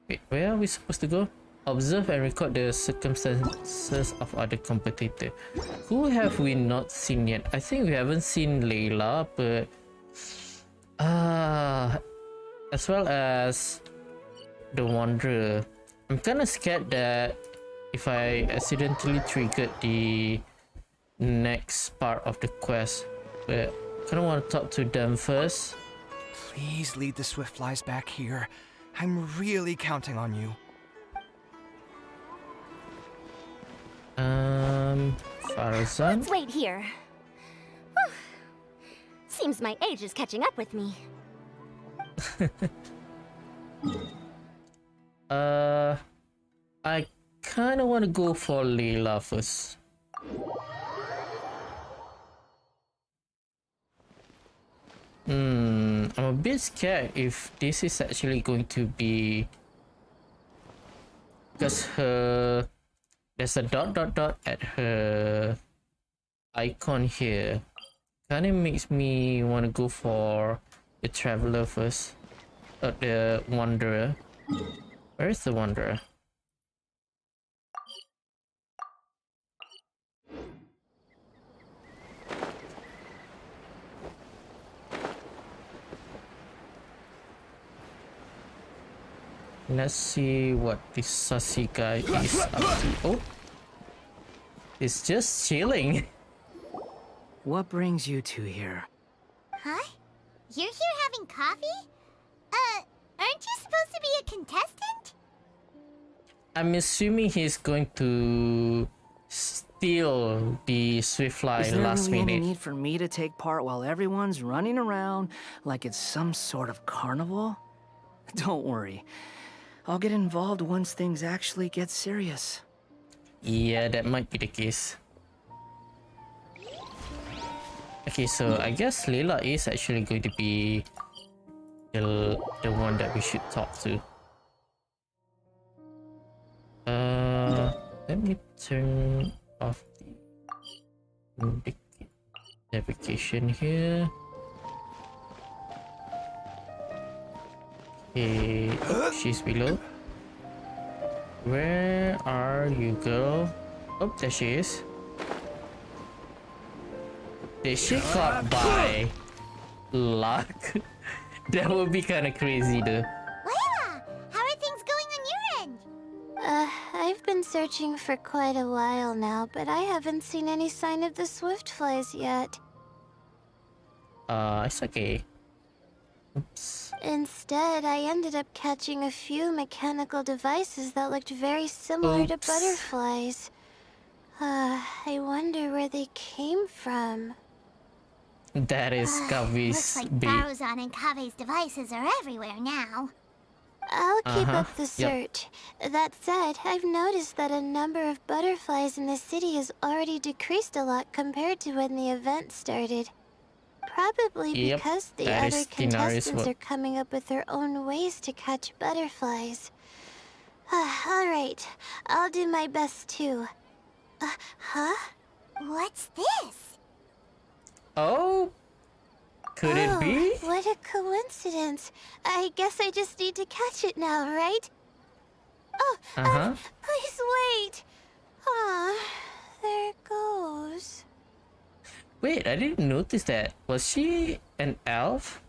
Wait, where are we supposed to go? Observe and record the circumstances of other competitor. Who have we not seen yet? I think we haven't seen Layla, but as well as the Wanderer. I'm kind of scared that if I accidentally triggered the next part of the quest. But I kind of want to talk to them first. Please lead the Swiftflies back here. I'm really counting on you. Farazan? Let's wait here. Whew. Seems my age is catching up with me. I kind of want to go for Layla first. I'm a bit scared if this is actually going to be, because there's a dot at her icon here. Kind of makes me want to go for the Traveler first, or the Wanderer. Where is the Wanderer? Let's see what this sussy guy is up to. Oh, it's just chilling. What brings you two here? Huh? You're here having coffee? Aren't you supposed to be a contestant? I'm assuming he's going to steal the Swiftfly last Is there really minute. any need for me to take part while everyone's running around like it's some sort of carnival? Don't worry. I'll get involved once things actually get serious. Yeah, that might be the case. Okay, so I guess Layla is actually going to be the one that we should talk to. Let me turn off the navigation here. Okay, oh, she's below. Where are you, girl? Oh, there she is. Did she got by luck? That would be kind of crazy, though. Layla, how are things going on your end? I've been searching for quite a while now, but I haven't seen any sign of the Swiftflies yet. It's okay. Oops. Instead, I ended up catching a few mechanical devices that looked very similar to butterflies. I wonder where they came from. That is Kavi's Looks like bait. Baruzan and Kave's devices are everywhere now. I'll keep up the Yep. search. That said, I've noticed that a number of butterflies in the city has already decreased a lot compared to when the event started. Probably Yep, because the that other is Dinari's contestants work. are coming up with their own ways to catch butterflies. Alright, I'll do my best too. Huh? What's this? Oh, could it be? What a coincidence. I guess I just need to catch it now, right? Oh, please wait. There it goes. Wait, I didn't notice that. Was she an elf?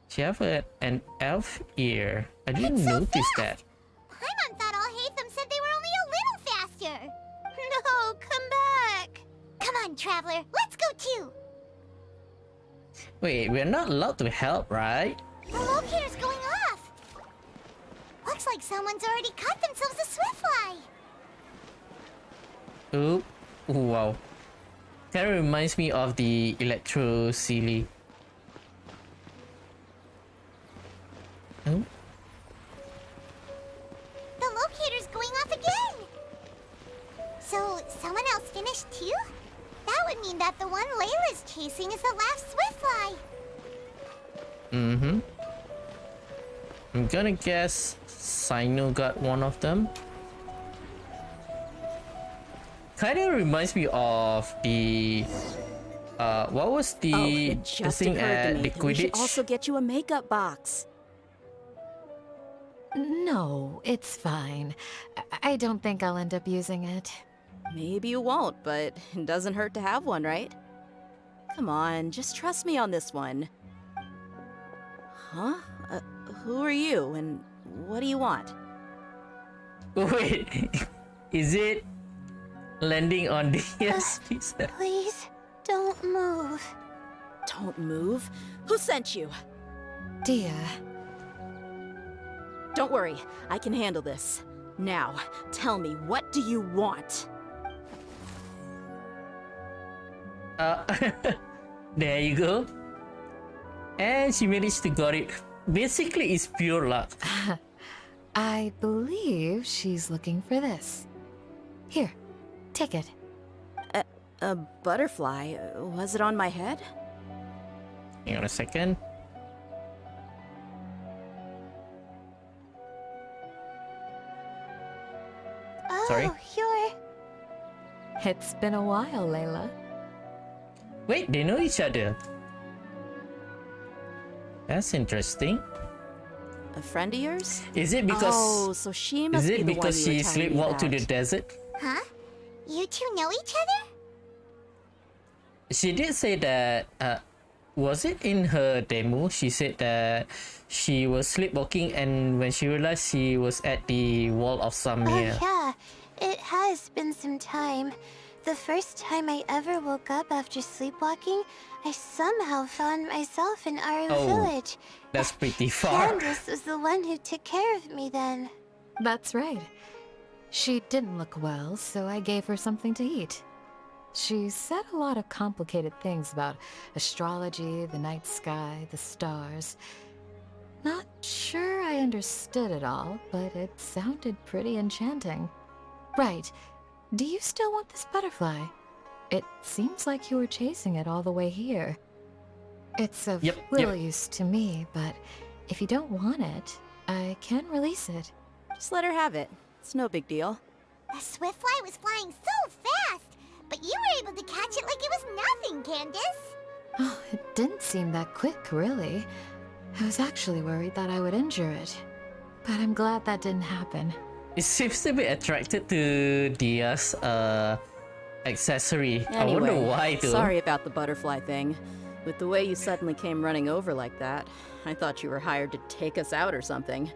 She have an elf ear. I didn't notice that. Paimon thought all Hatham said they were only a little faster. No, come back. Come on, Traveler, let's go too. Wait, we're not allowed to help, right? The locator's going off. Looks like someone's already caught themselves a Swiftfly. Oh, wow. Kind of reminds me of the Electro Sealy. Oh. The locator's going off again. So, someone else finished too? That would mean that the one Layla's chasing is the last Swiftfly. I'm gonna guess Sino got one of them. Kind of reminds me of the what was the thing at the We should Quidditch? also get you a makeup box. No, it's fine. I don't think I'll end up using it. Maybe you won't, but it doesn't hurt to have one, right? Come on, just trust me on this one. Huh? Who are you, and what do you want? Wait, Is it landing on the yes, please? Please, don't move. Don't move? Who sent you? Dia. Don't worry, I can handle this. Now, tell me, what do you want? There you go. And she managed to got it. Basically, it's pure luck. I believe she's looking for this. Here, take it. A butterfly? Was it on my head? Hang on a second. Oh, Sorry? you're... It's been a while, Layla. Wait, they know each other. That's interesting. A friend of yours? Is it because... Oh, so she must is be it the because one you she were telling me sleepwalked to the about. desert? Huh? You two know each other? She did say that... was it in her demo? She said that she was sleepwalking and when she realized she was at the wall of Samir. Oh, yeah. It has been some time. The first time I ever woke up after sleepwalking, I somehow found myself in our village. That's pretty far. Candace was the one who took care of me then. That's right. She didn't look well, so I gave her something to eat. She said a lot of complicated things about astrology, the night sky, the stars. Not sure I understood it all, but it sounded pretty enchanting. Right. Do you still want this butterfly? It seems like you were chasing it all the way here. It's of little use to me, but if you don't want it, I can release it. Just let her have it. It's no big deal. The swiftfly was flying so fast, but you were able to catch it like it was nothing, Candace. Oh, it didn't seem that quick, really. I was actually worried that I would injure it. But I'm glad that didn't happen. It seems to be attracted to Dia's accessory. Anyway, I wonder why though. Sorry about the butterfly thing. With the way you suddenly came running over like that, I thought you were hired to take us out or something.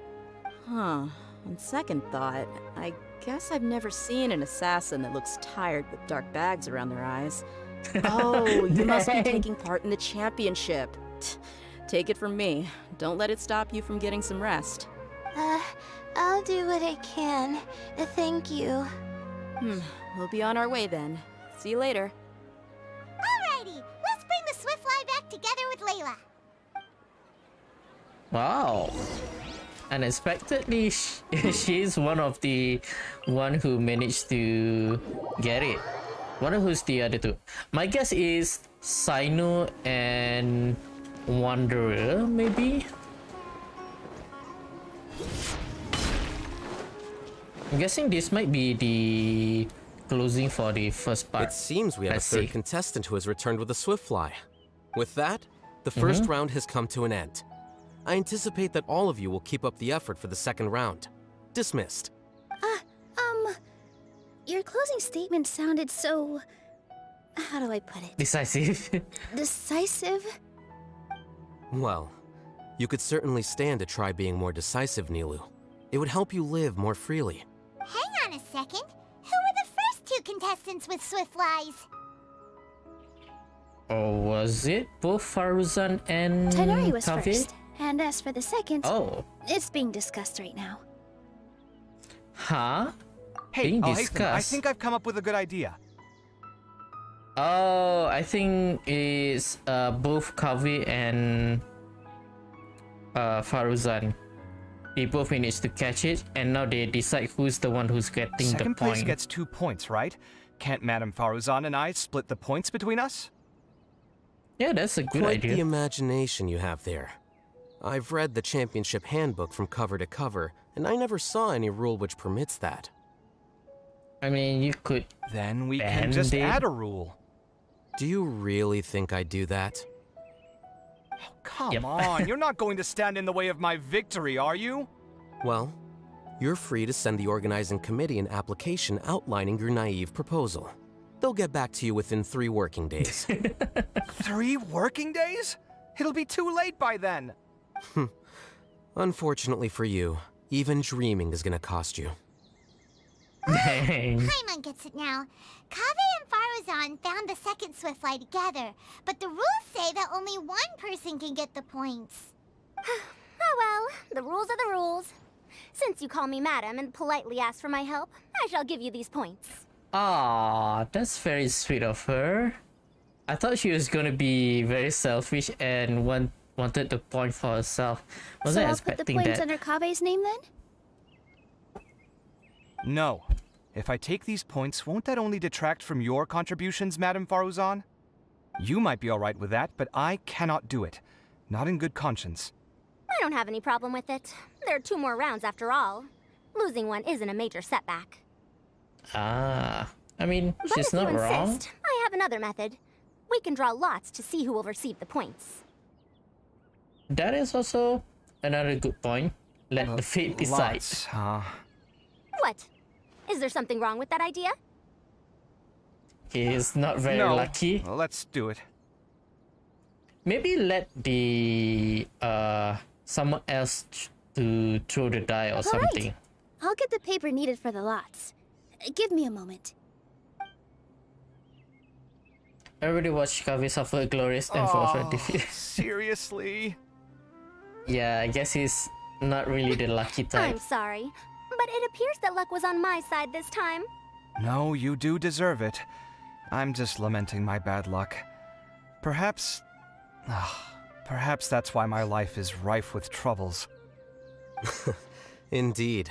Huh. On second thought, I guess I've never seen an assassin that looks tired with dark bags around their eyes. Oh, you must be taking part in the championship. Take it from me. Don't let it stop you from getting some rest. I'll do what I can. Thank you. We'll be on our way then. See you later. Alrighty, let's bring the swiftfly back together with Layla. Wow. Unexpectedly, she's one of the one who managed to get it. Wonder who's the other two. My guess is Sino and Wanderer, maybe? I'm guessing this might be the closing for the first part. It seems we have a third contestant who has returned with a swiftfly. With that, the first round has come to an end. I anticipate that all of you will keep up the effort for the second round. Dismissed. Your closing statement sounded so... how do I put it? Decisive. Decisive? Well, you could certainly stand to try being more decisive, Nilu. It would help you live more freely. Hang on a second. Who were the first two contestants with swiftflies? Or was it both Faruzan and Tighnari was Kavi? first. And as for the second, it's being discussed right now. Huh? Hey, being Ethan, discussed? I think I've come up with a good idea. Oh, I think it's both Kavi and Faruzan. They both managed to catch it, and now they decide who's the one who's getting Second the point. place gets 2 points, right? Can't Madame Faruzan and I split the points between us? Yeah, that's a good Quite idea. the imagination you have there. I've read the championship handbook from cover to cover, and I never saw any rule which permits that. I mean, you could... Then we can just add a rule. Do you really think I'd do that? Oh, come on, you're not going to stand in the way of my victory, are you? Well, you're free to send the organizing committee an application outlining your naive proposal. They'll get back to you within 3 working days. 3 working days? It'll be too late by then. Unfortunately for you, even dreaming is gonna cost you. Dang. Paimon gets it now. Kaveh and Faruzan found the second Swiftfly together, but the rules say that only one person can get the points. Oh well, the rules are the rules. Since you call me madam and politely ask for my help, I shall give you these points. Ah, that's very sweet of her. I thought she was gonna be very selfish and wanted the point for herself. Wasn't So I'll put the expecting points that. under Kaveh's name then? No. If I take these points, won't that only detract from your contributions, Madame Faruzan? You might be alright with that, but I cannot do it. Not in good conscience. I don't have any problem with it. There are 2 more rounds after all. Losing one isn't a major setback. Ah, I mean, But she's if you not wrong. insist, I have another method. We can draw lots to see who will receive the points. That is also another good point. Let the fate decide. Lots, huh? What? Is there something wrong with that idea? He is not very No. lucky. Well, let's do it. Maybe let the someone else to throw the die or All something. right. I'll get the paper needed for the lots. Give me a moment. Everybody watched Kaveh suffer a glorious death for her defeat. Seriously? Yeah, I guess he's not really the lucky type. I'm sorry, but it appears that luck was on my side this time. No, you do deserve it. I'm just lamenting my bad luck. Perhaps that's why my life is rife with troubles. Indeed.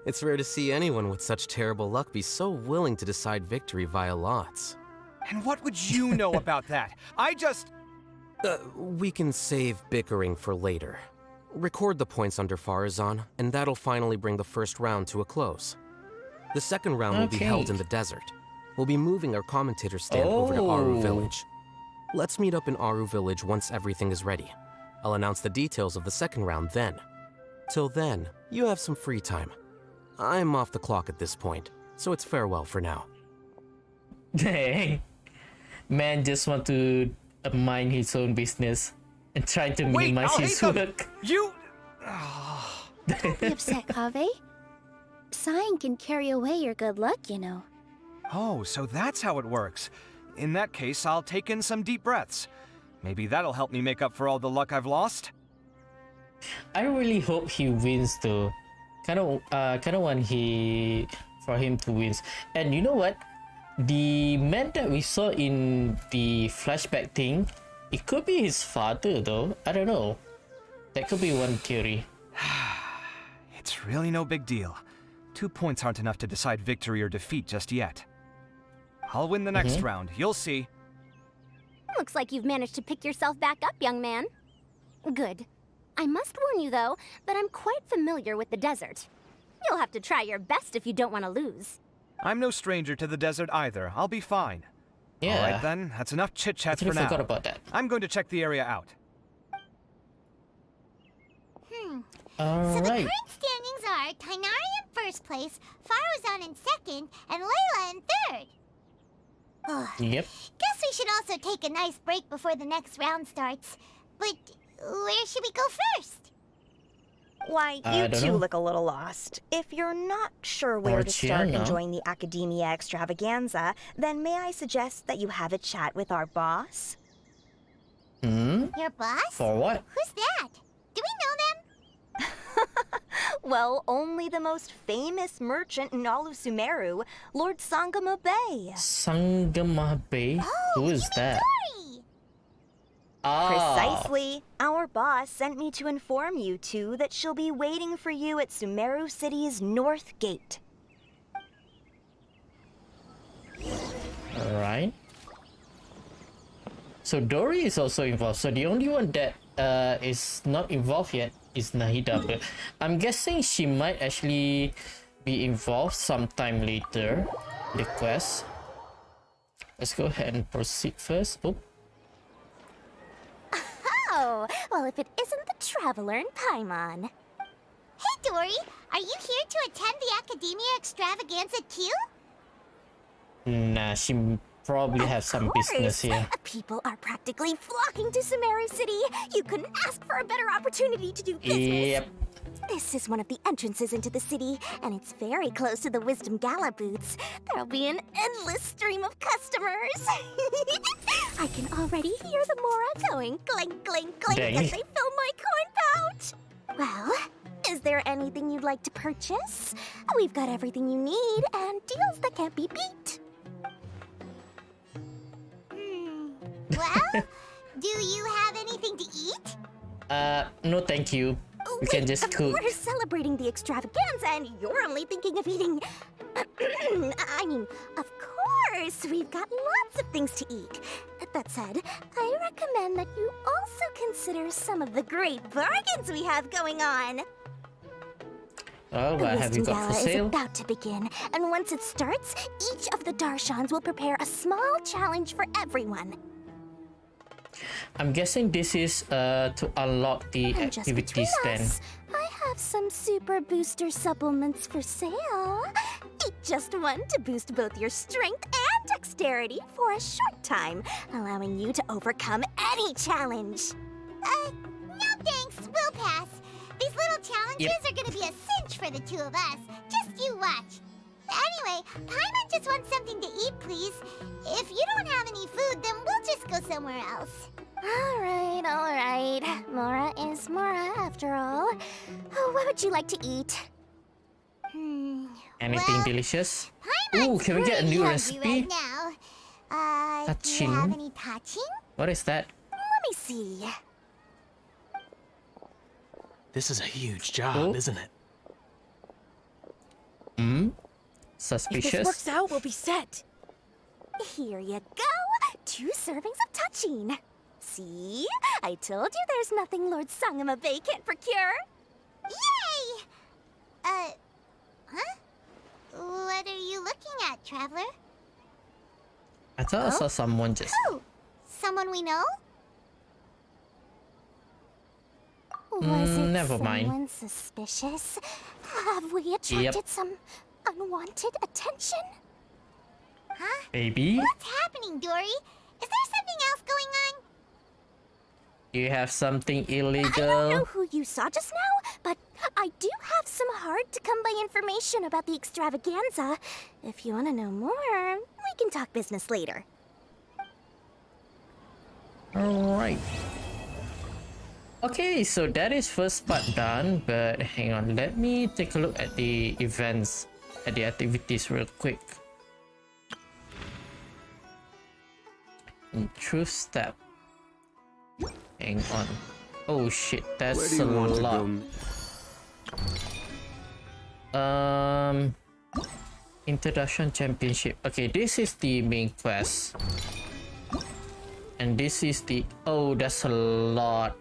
It's rare to see anyone with such terrible luck be so willing to decide victory via lots. And what would you know about that? I just... We can save bickering for later. Record the points under Faruzan, and that'll finally bring the first round to a close. The second round will be held in the desert. We'll be moving our commentator stand over to Aru Village. Let's meet up in Aru Village once everything is ready. I'll announce the details of the second round then. Till then, you have some free time. I'm off the clock at this point, so it's farewell for now. Dang. Man just want to mind his own business and try to minimize his work. You... Don't be upset, Kaveh. Sighing can carry away your good luck, you know. Oh, so that's how it works. In that case, I'll take in some deep breaths. Maybe that'll help me make up for all the luck I've lost. I really hope he wins though. Kind of want for him to win. And you know what? The man that we saw in the flashback thing, it could be his father though. I don't know. That could be one theory. It's really no big deal. 2 points aren't enough to decide victory or defeat just yet. I'll win the next round, you'll see. Looks like you've managed to pick yourself back up, young man. Good. I must warn you, though, that I'm quite familiar with the desert. You'll have to try your best if you don't want to lose. I'm no stranger to the desert either. I'll be fine. Yeah. Alright then, that's enough chit-chat for now. forgot about that. I'm going to check the area out. So the current standings are Tainari in first place, Faruzan in second, and Layla in third. Yep. Guess we should also take a nice break before the next round starts. But where should we go first? Why, you two look a little lost. If you're not sure where to start enjoying the Academia extravaganza, then may I suggest that you have a chat with our boss? Your boss? For what? Who's that? Do we know them? Well, only the most famous merchant in all of Sumeru, Lord Sangama Bay. Sangama Bay? Who is that? Precisely. Our boss sent me to inform you two that she'll be waiting for you at Sumeru City's North Gate. Alright. So Dory is also involved. So the only one that is not involved yet is Nahida. But I'm guessing she might actually be involved sometime later. The quest. Let's go ahead and proceed first. Oh. Oh, well, if it isn't the Traveler in Paimon. Hey, Dory, are you here to attend the Academia extravaganza too? Nah, she probably has some business here. People are practically flocking to Sumeru City. You couldn't ask for a better opportunity to do business. Yep. This is one of the entrances into the city, and it's very close to the Wisdom Gala booths. There'll be an endless stream of customers. I can already hear the Mora going clink, clink, clink as they fill my coin pouch. Well, is there anything you'd like to purchase? We've got everything you need and deals that can't be beat. Well, do you have anything to eat? No thank you. We can just cook. We're celebrating the extravaganza and you're only thinking of eating... I mean, of course, we've got lots of things to eat. That said, I recommend that you also consider some of the great bargains we have going on. Oh, what have you got for sale? The Wisdom Gala is about to begin, and once it starts, each of the Darshans will prepare a small challenge for everyone. I'm guessing this is to unlock the activity stand. I have some super booster supplements for sale. Eat just one to boost both your strength and dexterity for a short time, allowing you to overcome any challenge. No thanks, we'll pass. These little challenges are gonna be a cinch for the two of us. Just you watch. Anyway, Paimon just wants something to eat, please. If you don't have any food, then we'll just go somewhere else. All right. Mora is Mora, after all. Oh, what would you like to eat? Anything delicious? Ooh, can we get a new recipe? Right now. Do you have any touching? What is that? Let me see. This is a huge job, isn't it? Suspicious. If this works out, we'll be set. Here you go. 2 servings of touching. See? I told you there's nothing Lord Sangamabe can't procure. Yay! Huh? What are you looking at, Traveler? I thought I saw someone just... Oh! Someone we know? Was it never mind. someone suspicious? Have we attracted some unwanted attention? Huh? Baby? What's happening, Dory? Is there something else going on? You have something illegal? I don't know who you saw just now, but I do have some hard-to-come-by information about the extravaganza. If you want to know more, we can talk business later. Alright. Okay, so that is first part done, but hang on, let me take a look at the events, at the activities real quick. Truth step. Hang on. Oh shit, that's a lot. Introduction Championship. Okay, this is the main quest. And this is the... Oh, that's a lot.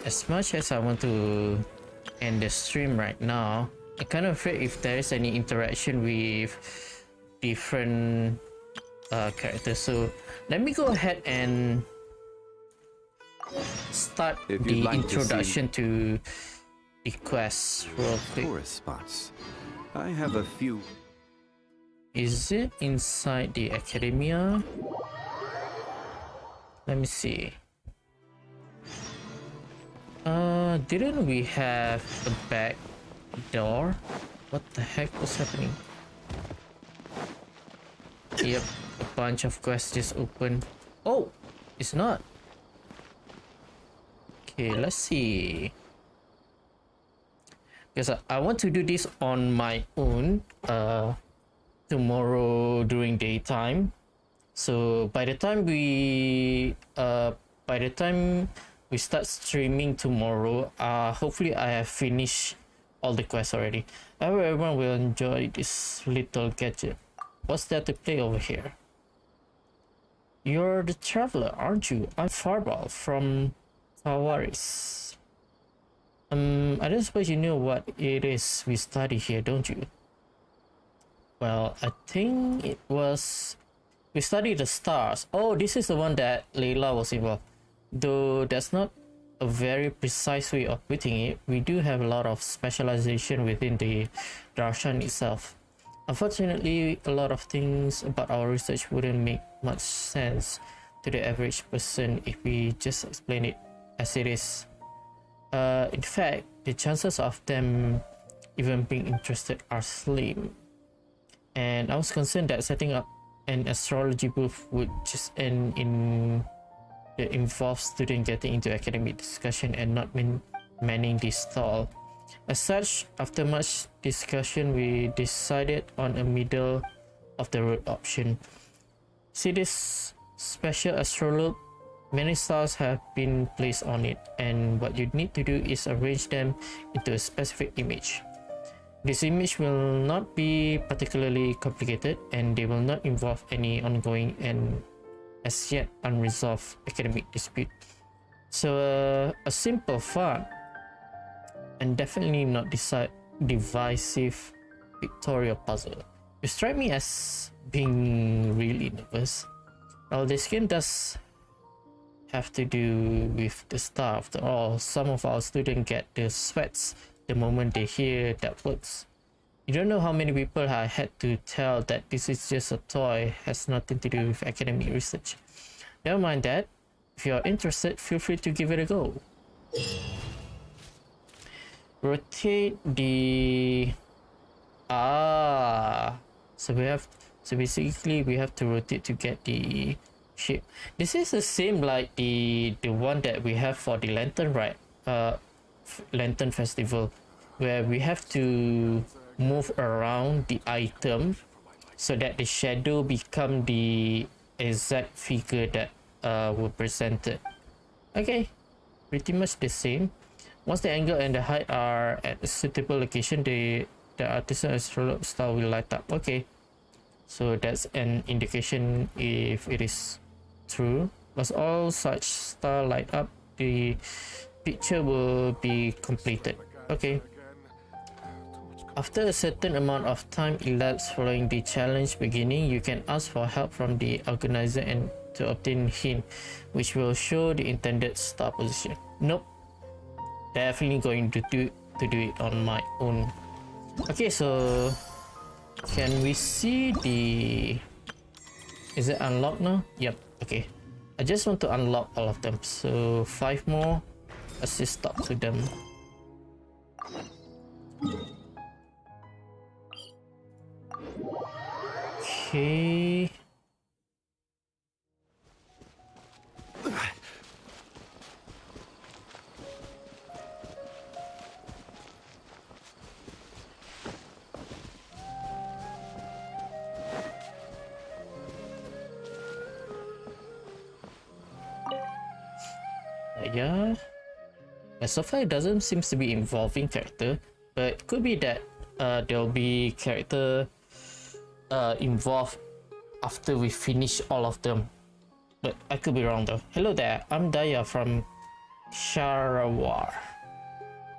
As much as I want to end the stream right now, I'm kind of afraid if there is any interaction with different characters. So let me go ahead and start the introduction to the quest real quick. Tourist spots. I have a few. Is it inside the academia? Let me see. Didn't we have a back door? What the heck was happening? Yep, a bunch of quests just open. Oh, it's not. Okay, let's see. Because I want to do this on my own tomorrow during daytime. So by the time we start streaming tomorrow, hopefully I have finished all the quests already. I hope everyone will enjoy this little gadget. What's there to play over here? You're the traveler, aren't you? I'm Farbal from Tawaris. I don't suppose you know what it is we study here, don't you? Well, I think it was... We study the stars. Oh, this is the one that Layla was involved. Though that's not a very precise way of putting it, we do have a lot of specialization within the Darshan itself. Unfortunately, a lot of things about our research wouldn't make much sense to the average person if we just explain it as it is. In fact, the chances of them even being interested are slim. And I was concerned that setting up an astrology booth would just end in the involved student getting into academic discussion and not manning the stall. As such, after much discussion, we decided on a middle of the road option. See this special astrolabe? Many stars have been placed on it, and what you need to do is arrange them into a specific image. This image will not be particularly complicated, and they will not involve any ongoing and as yet unresolved academic dispute. So a simple, fun, and definitely not divisive pictorial puzzle. You strike me as being really nervous. Well, this game does have to do with the star. After all, some of our students get the sweats the moment they hear that words. You don't know how many people I had to tell that this is just a toy, has nothing to do with academic research. Never mind that. If you're interested, feel free to give it a go. Rotate the... So basically we have to rotate to get the shape. This is the same like the one that we have for the lantern, right? Lantern festival, where we have to move around the item so that the shadow become the exact figure that were presented. Okay, pretty much the same. Once the angle and the height are at a suitable location, the artisan astrolabe star will light up. Okay, so that's an indication if it is true. Once all such stars light up, the picture will be completed. Okay. After a certain amount of time elapsed following the challenge beginning, you can ask for help from the organizer and to obtain a hint, which will show the intended star position. Nope, definitely going to do it on my own. Okay, so can we see the... Is it unlocked now? Yep. Okay, I just want to unlock all of them. So 5 more. Let's just talk to them. Okay. Yeah. So far it doesn't seem to be involving character, but it could be that there'll be character involved after we finish all of them. But I could be wrong though. Hello there, I'm Daya from Sharawar.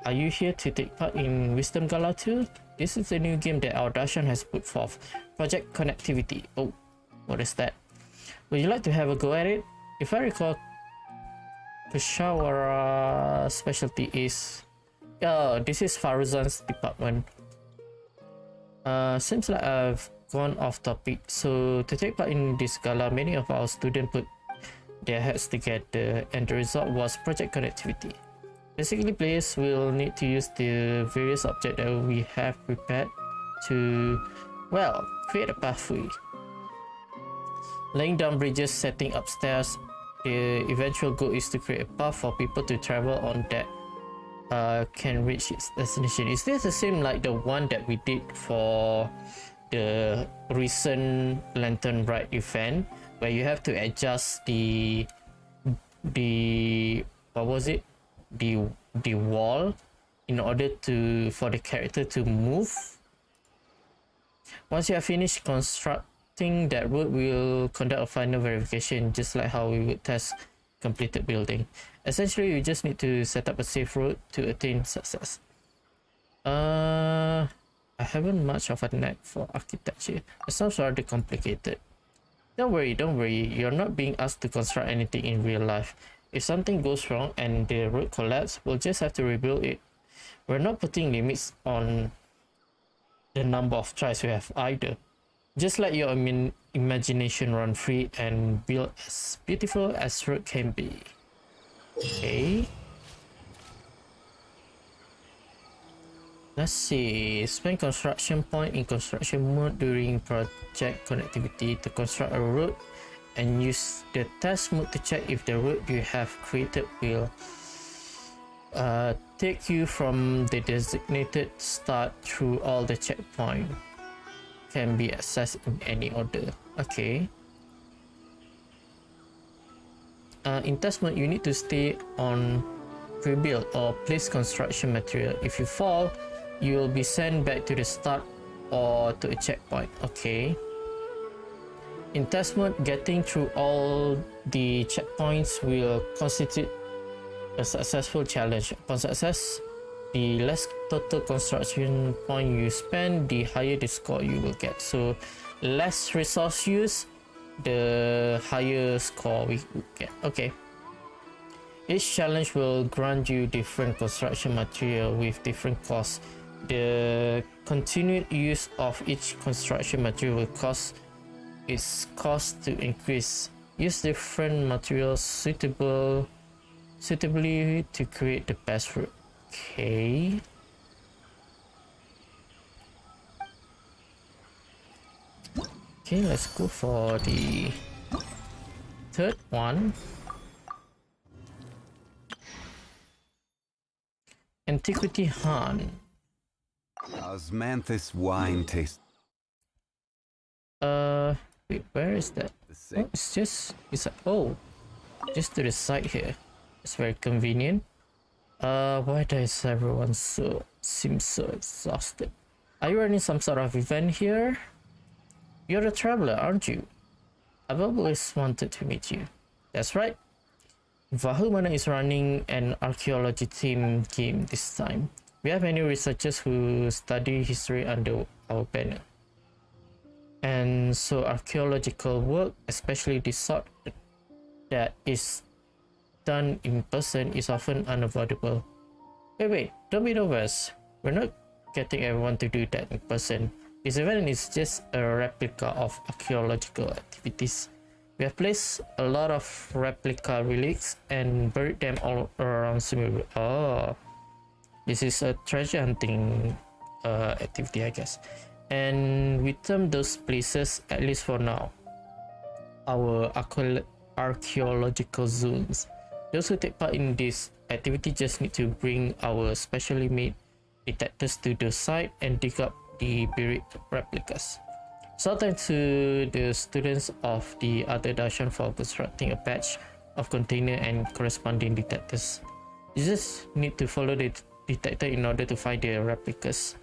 Are you here to take part in Wisdom Gala 2? This is a new game that our Darshan has put forth. Project Connectivity. Oh, what is that? Would you like to have a go at it? If I recall, Peshawar specialty is... Oh, this is Faruzan's department. Seems like I've gone off topic. So to take part in this gala, many of our students put their heads together, and the result was Project Connectivity. Basically, players will need to use the various objects that we have prepared to, well, create a pathway. Laying down bridges, setting up stairs. The eventual goal is to create a path for people to travel on that can reach its destination. Is this the same like the one that we did for the recent Lantern Ride event, where you have to adjust the what was it, the wall in order for the character to move? Once you have finished constructing that route, we'll conduct a final verification, just like how we would test completed building. Essentially, you just need to set up a safe route to attain success. I haven't much of a knack for architecture. It sounds rather complicated. Don't worry, you're not being asked to construct anything in real life. If something goes wrong and the road collapses, we'll just have to rebuild it. We're not putting limits on the number of tries we have either. Just let your imagination run free and build as beautiful as road can be. Okay. Let's see. Spend construction point in construction mode during project connectivity to construct a road, and use the test mode to check if the road you have created will take you from the designated start through all the checkpoints. Can be accessed in any order. Okay. In test mode, you need to stay on pre-build or place construction material. If you fall, you will be sent back to the start or to a checkpoint. Okay. In test mode, getting through all the checkpoints will constitute a successful challenge. Upon success, the less total construction point you spend, the higher the score you will get. So less resource use, the higher score we get. Okay. Each challenge will grant you different construction material with different costs. The continued use of each construction material will cause its cost to increase. Use different materials suitably to create the best route. Okay. Okay, let's go for the third one. Antiquity Hunt. Osmanthus wine taste. Wait, where is that? Oh, just to the side here. It's very convenient. Why does everyone seem so exhausted? Are you running some sort of event here? You're a traveler, aren't you? I've always wanted to meet you. That's right. Vahumana is running an archaeology theme game this time. We have many researchers who study history under our banner. And so archaeological work, especially the sort that is done in person, is often unavoidable. Wait, don't be nervous. We're not getting everyone to do that in person. This event is just a replica of archaeological activities. We have placed a lot of replica relics and buried them all around Sumeru. Oh, this is a treasure hunting activity, I guess. And we term those places, at least for now, our archaeological zones. Those who take part in this activity just need to bring our specially made detectors to the site and dig up the buried replicas. So thanks to the students of the other darshan for constructing a patch of container and corresponding detectors. You just need to follow the detector in order to find the replicas.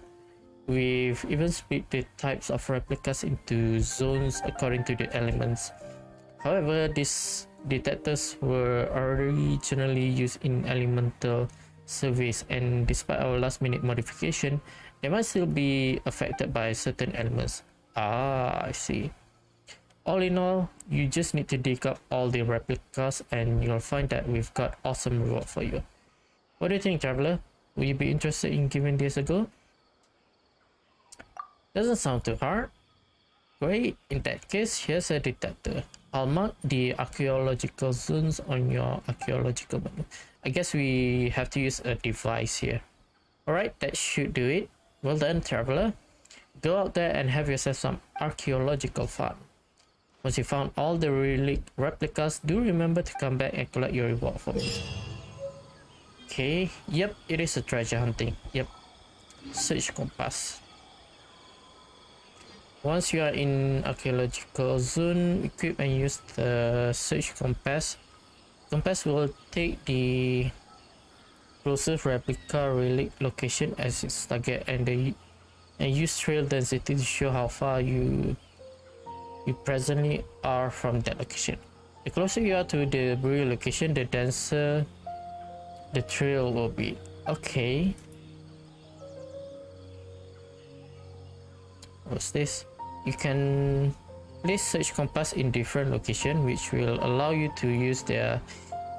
We've even split the types of replicas into zones according to the elements. However, these detectors were originally used in elemental surveys, and despite our last-minute modification, they might still be affected by certain elements. Ah, I see. All in all, you just need to dig up all the replicas and you'll find that we've got awesome reward for you. What do you think, traveler? Will you be interested in giving this a go? Doesn't sound too hard. Great, in that case, here's a detector. I'll mark the archaeological zones on your archaeological map. I guess we have to use a device here. Alright, that should do it. Well done, traveler. Go out there and have yourself some archaeological fun. Once you found all the replicas, do remember to come back and collect your reward for me. Okay, yep, it is a treasure hunting. Yep. Search compass. Once you are in archaeological zone, equip and use the search compass. Compass will take the closest replica relic location as its target and use trail density to show how far you presently are from that location. The closer you are to the burial location, the denser the trail will be. Okay. What's this? You can place search compass in different locations, which will allow you to use their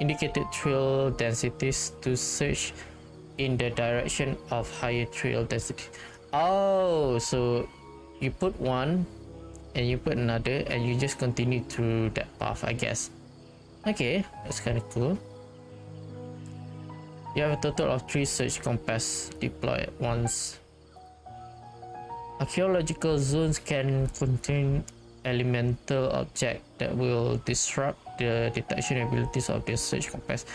indicated trail densities to search in the direction of higher trail density. Oh, so you put one and you put another, and you just continue through that path, I guess. Okay, that's kind of cool. You have a total of 3 search compass deployed at once. Archaeological zones can contain elemental objects that will disrupt the detection abilities of the search compass.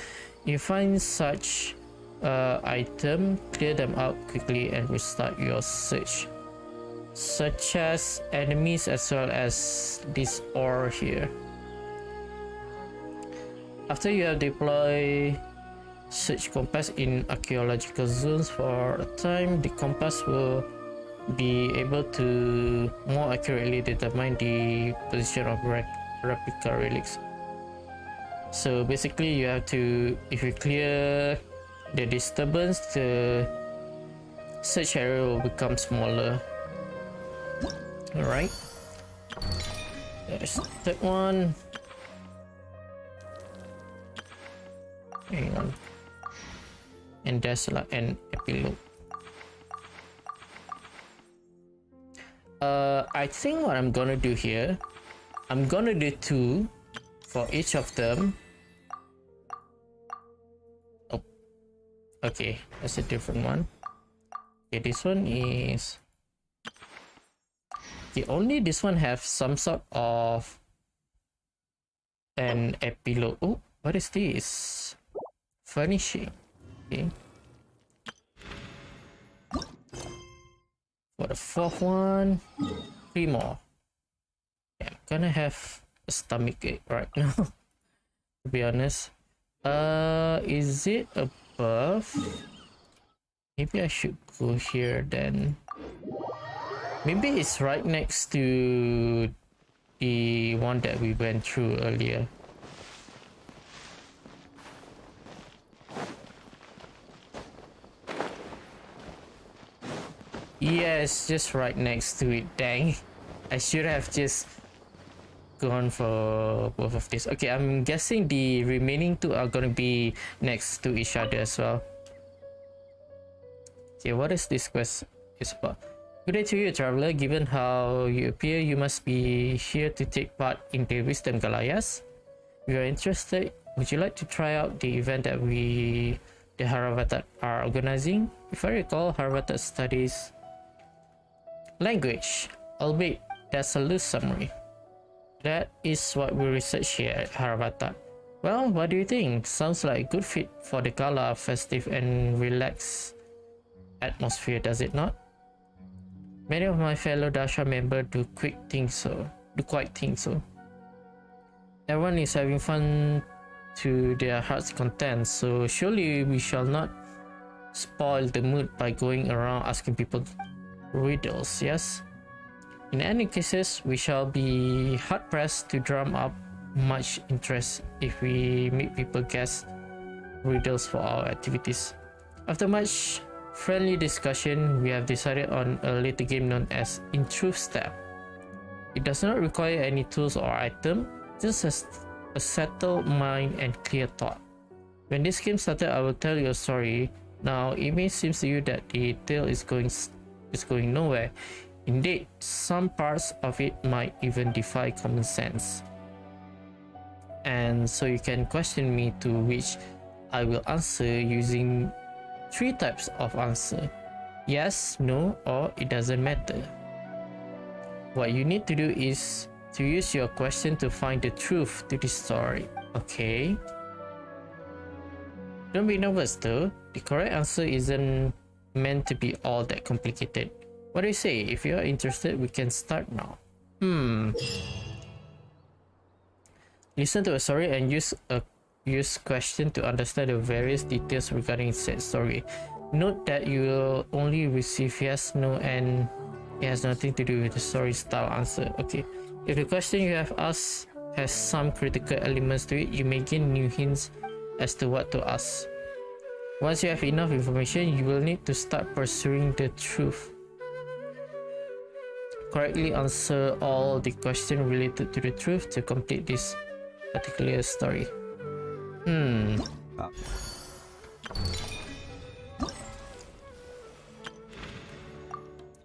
If you find such item, clear them out quickly and restart your search, such as enemies as well as this ore here. After you have deployed search compass in archaeological zones for a time, the compass will be able to more accurately determine the position of replica relics. So basically you have to, if you clear the disturbance, the search area will become smaller. Alright, that is the third one. Hang on. And there's like an epilogue. I think what I'm gonna do here, I'm gonna do 2 for each of them. Oh, okay, that's a different one. Okay, this one is okay, only this one have some sort of an epilogue. Oh, what is this? Furnishing. Okay. For the 4th one, 3 more. Yeah, I'm gonna have a stomach ache right now, to be honest. Is it above? Maybe I should go here then. Maybe it's right next to the one that we went through earlier. Yes, just right next to it. Dang, I should have just gone for both of these. Okay, I'm guessing the remaining 2 are gonna be next to each other as well. Okay, what is this quest is about? Good day to you, traveler. Given how you appear, you must be here to take part in the Wisdom Gala, yes? If you are interested, would you like to try out the event that the Haravatat are organizing? If I recall, Haravatat studies language, albeit that's a loose summary. That is what we research here at Haravatat. Well, what do you think? Sounds like a good fit for the gala, festive and relaxed atmosphere, does it not? Many of my fellow Dasha members do quite think so. Everyone is having fun to their heart's content, so surely we shall not spoil the mood by going around asking people riddles, yes? In any cases, we shall be hard-pressed to drum up much interest if we make people guess riddles for our activities. After much friendly discussion, we have decided on a little game known as In Truth Step. It does not require any tools or item, just a settled mind and clear thought. When this game started, I will tell you a story. Now, it may seem to you that the tale is going nowhere. Indeed, some parts of it might even defy common sense. And so you can question me, to which I will answer using 3 types of answer: yes, no, or it doesn't matter. What you need to do is to use your question to find the truth to the story, okay? Don't be nervous though, the correct answer isn't meant to be all that complicated. What do you say? If you are interested, we can start now. Listen to a story and use question to understand the various details regarding said story. Note that you will only receive yes, no, and it has nothing to do with the story style answer. Okay. If the question you have asked has some critical elements to it, you may gain new hints as to what to ask. Once you have enough information, you will need to start pursuing the truth. Correctly answer all the questions related to the truth to complete this particular story.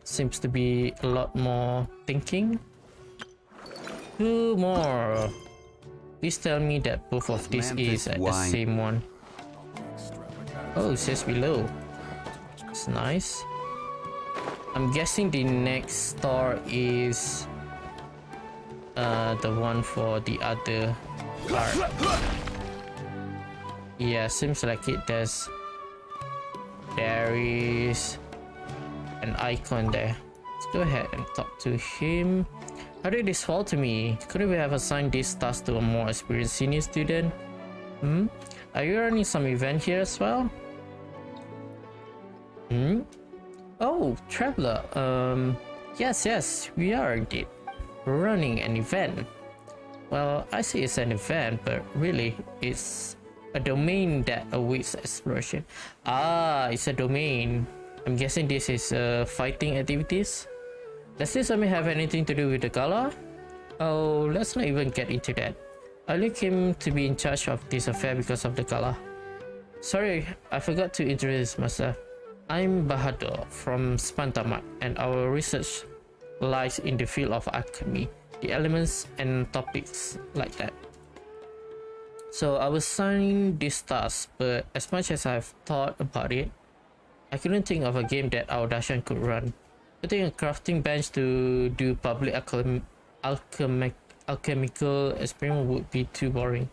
Seems to be a lot more thinking. 2 more. Please tell me that both of these is the same one. Oh, it says below. It's nice. I'm guessing the next store is the one for the other art. Yeah, seems like it does. There is an icon there. Let's go ahead and talk to him. How did this fall to me? Couldn't we have assigned this task to a more experienced senior student? Are you running some event here as well? Oh, Traveler. Yes, we are indeed running an event. Well, I say it's an event, but really, it's a domain that awaits exploration. Ah, it's a domain. I'm guessing this is fighting activities. Does this have anything to do with the gala? Oh, let's not even get into that. I only came to be in charge of this affair because of the gala. Sorry, I forgot to introduce myself. I'm Bahadur from Spantamat, and our research lies in the field of alchemy, the elements and topics like that. So I was assigned this task, but as much as I've thought about it, I couldn't think of a game that our Dashan could run. Putting a crafting bench to do public alchemical experiment would be too boring,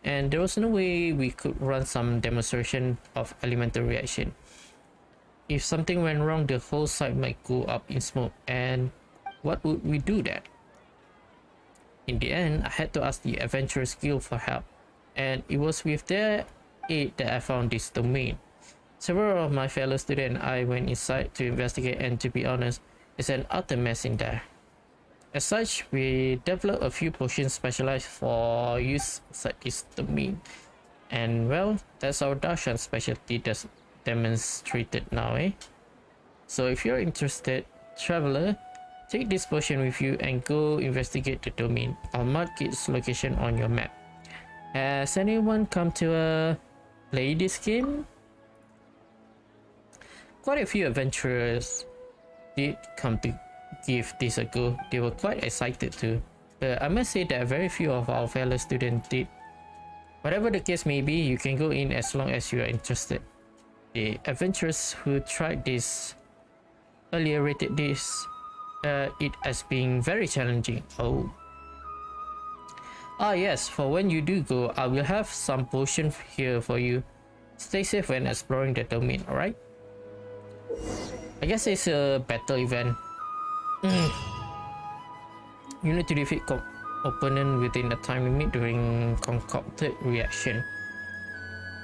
and there was no way we could run some demonstration of elemental reaction. If something went wrong, the whole site might go up in smoke, and what would we do then? In the end, I had to ask the Adventurers Guild for help, and it was with their aid that I found this domain. Several of my fellow students and I went inside to investigate, and to be honest, it's an utter mess in there. As such, we developed a few potions specialized for use inside this domain. And well, that's our Darshan specialty that's demonstrated now, eh? So if you're interested, Traveler, take this potion with you and go investigate the domain. I'll mark its location on your map. Has anyone come to play this game? Quite a few adventurers did come to give this a go. They were quite excited too. But I must say that very few of our fellow students did. Whatever the case may be, you can go in as long as you are interested. The adventurers who tried this earlier rated this it as being very challenging. Oh. Ah yes, for when you do go, I will have some potion here for you. Stay safe when exploring the domain, alright? I guess it's a battle event. You need to defeat opponent within the time limit during concocted reaction.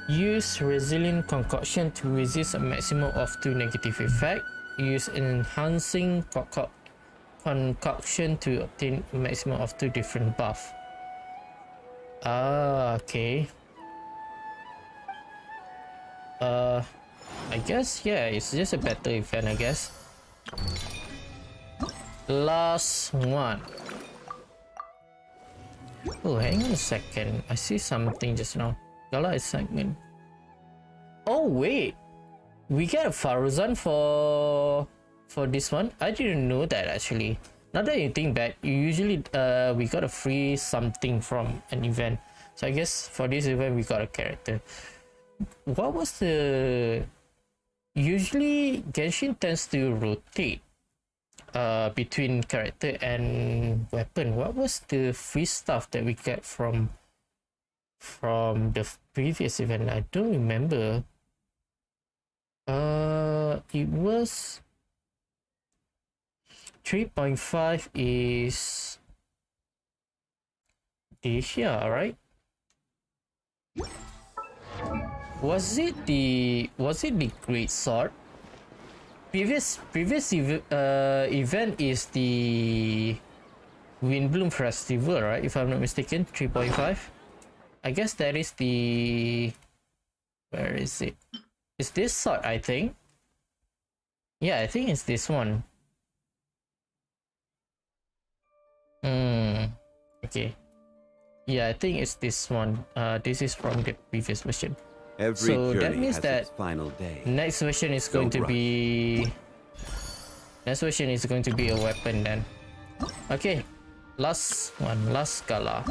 Use resilient concoction to resist a maximum of 2 negative effects. Use enhancing concoction to obtain a maximum of 2 different buffs. Ah, okay. I guess, yeah, it's just a battle event, I guess. Last one. Oh, hang on a second. I see something just now. Gala assignment. Oh, wait. We get a Faruzan for this one? I didn't know that actually. Now that you think back, usually we got a free something from an event. So I guess for this event we got a character. What was the... Usually Genshin tends to rotate between character and weapon. What was the free stuff that we get from the previous event? I don't remember. It was 3.5 is this here, alright? Was it the Great Sword? Previous event is the Windbloom Festival, right? If I'm not mistaken, 3.5. I guess that is the... Where is it? It's this sword, I think. Yeah, I think it's this one. Okay. Yeah, I think it's this one. This is from the previous version. So that means that final day. Next version is going to be... Next version is going to be a weapon then. Okay. Last one, last gala.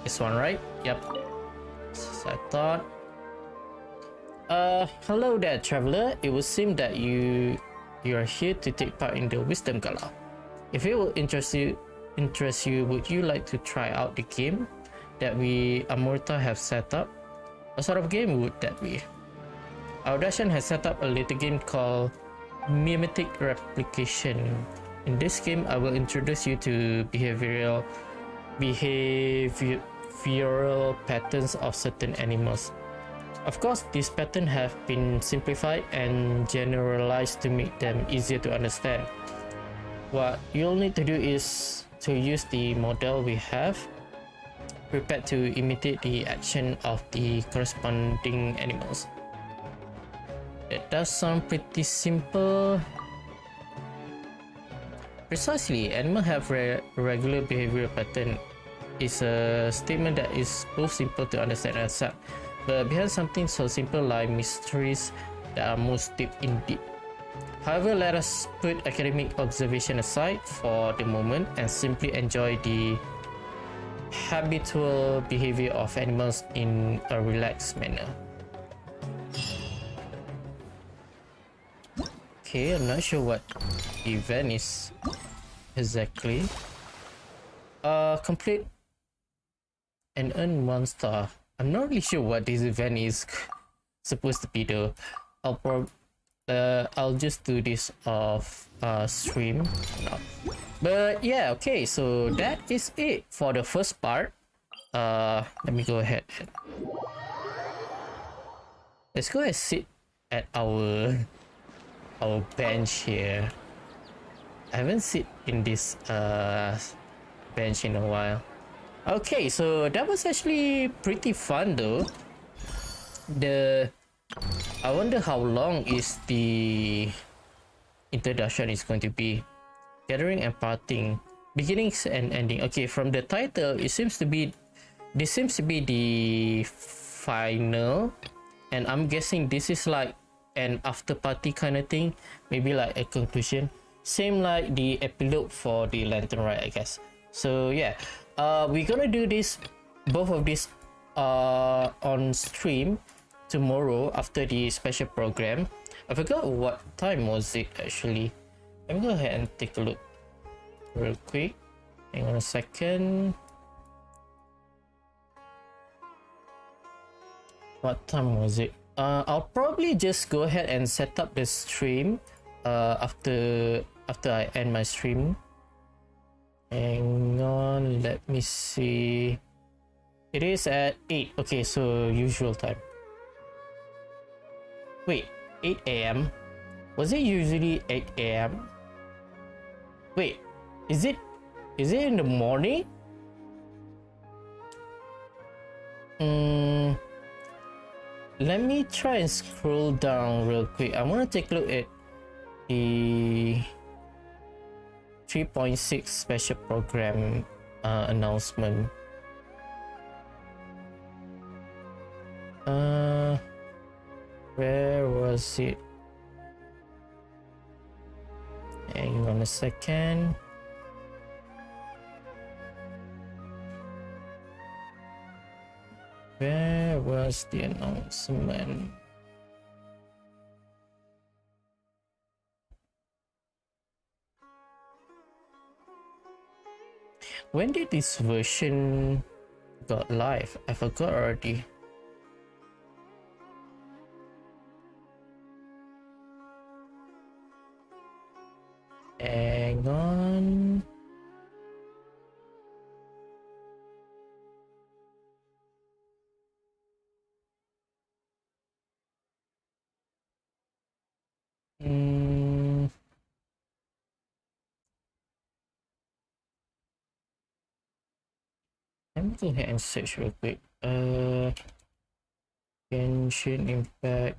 This one, right? Yep. So I thought. Hello there, traveler. It would seem that you are here to take part in the Wisdom Gala. If it will interest you, would you like to try out the game that we Amurta have set up? What sort of game would that be? Our Darshan has set up a little game called Mimetic Replication. In this game, I will introduce you to behavioral patterns of certain animals. Of course, these patterns have been simplified and generalized to make them easier to understand. What you'll need to do is to use the model we have prepared to imitate the action of the corresponding animals. It does sound pretty simple. Precisely, animals have regular behavioral pattern. It's a statement that is both simple to understand and accept, but behind something so simple lie mysteries that are most deep indeed. However, let us put academic observation aside for the moment and simply enjoy the habitual behavior of animals in a relaxed manner. Okay, I'm not sure what event is exactly. Complete and earn 1 star. I'm not really sure what this event is supposed to be though. I'll just do this off stream. No. But yeah, okay, so that is it for the first part. Let me go ahead. Let's go and sit at our bench here. I haven't sit in this bench in a while. Okay, so that was actually pretty fun though. I wonder how long is the introduction is going to be. Gathering and parting, beginnings and ending. Okay, from the title, this seems to be the final, and I'm guessing this is like an after party kind of thing, maybe like a conclusion, same like the epilogue for the Lantern Ride, I guess. So yeah, we're gonna do both of these on stream tomorrow after the special program. I forgot what time was it actually. Let me go ahead and take a look real quick. Hang on a second. What time was it? I'll probably just go ahead and set up the stream after I end my stream. Hang on, let me see. It is at 8. Okay, so usual time. Wait, 8 a.m. Was it usually 8 a.m.? Wait, is it in the morning? Let me try and scroll down real quick. I want to take a look at the 3.6 special program announcement. Where was it? Hang on a second. Where was the announcement? When did this version got live? I forgot already. Hang on. Let me go ahead and search real quick. Genshin Impact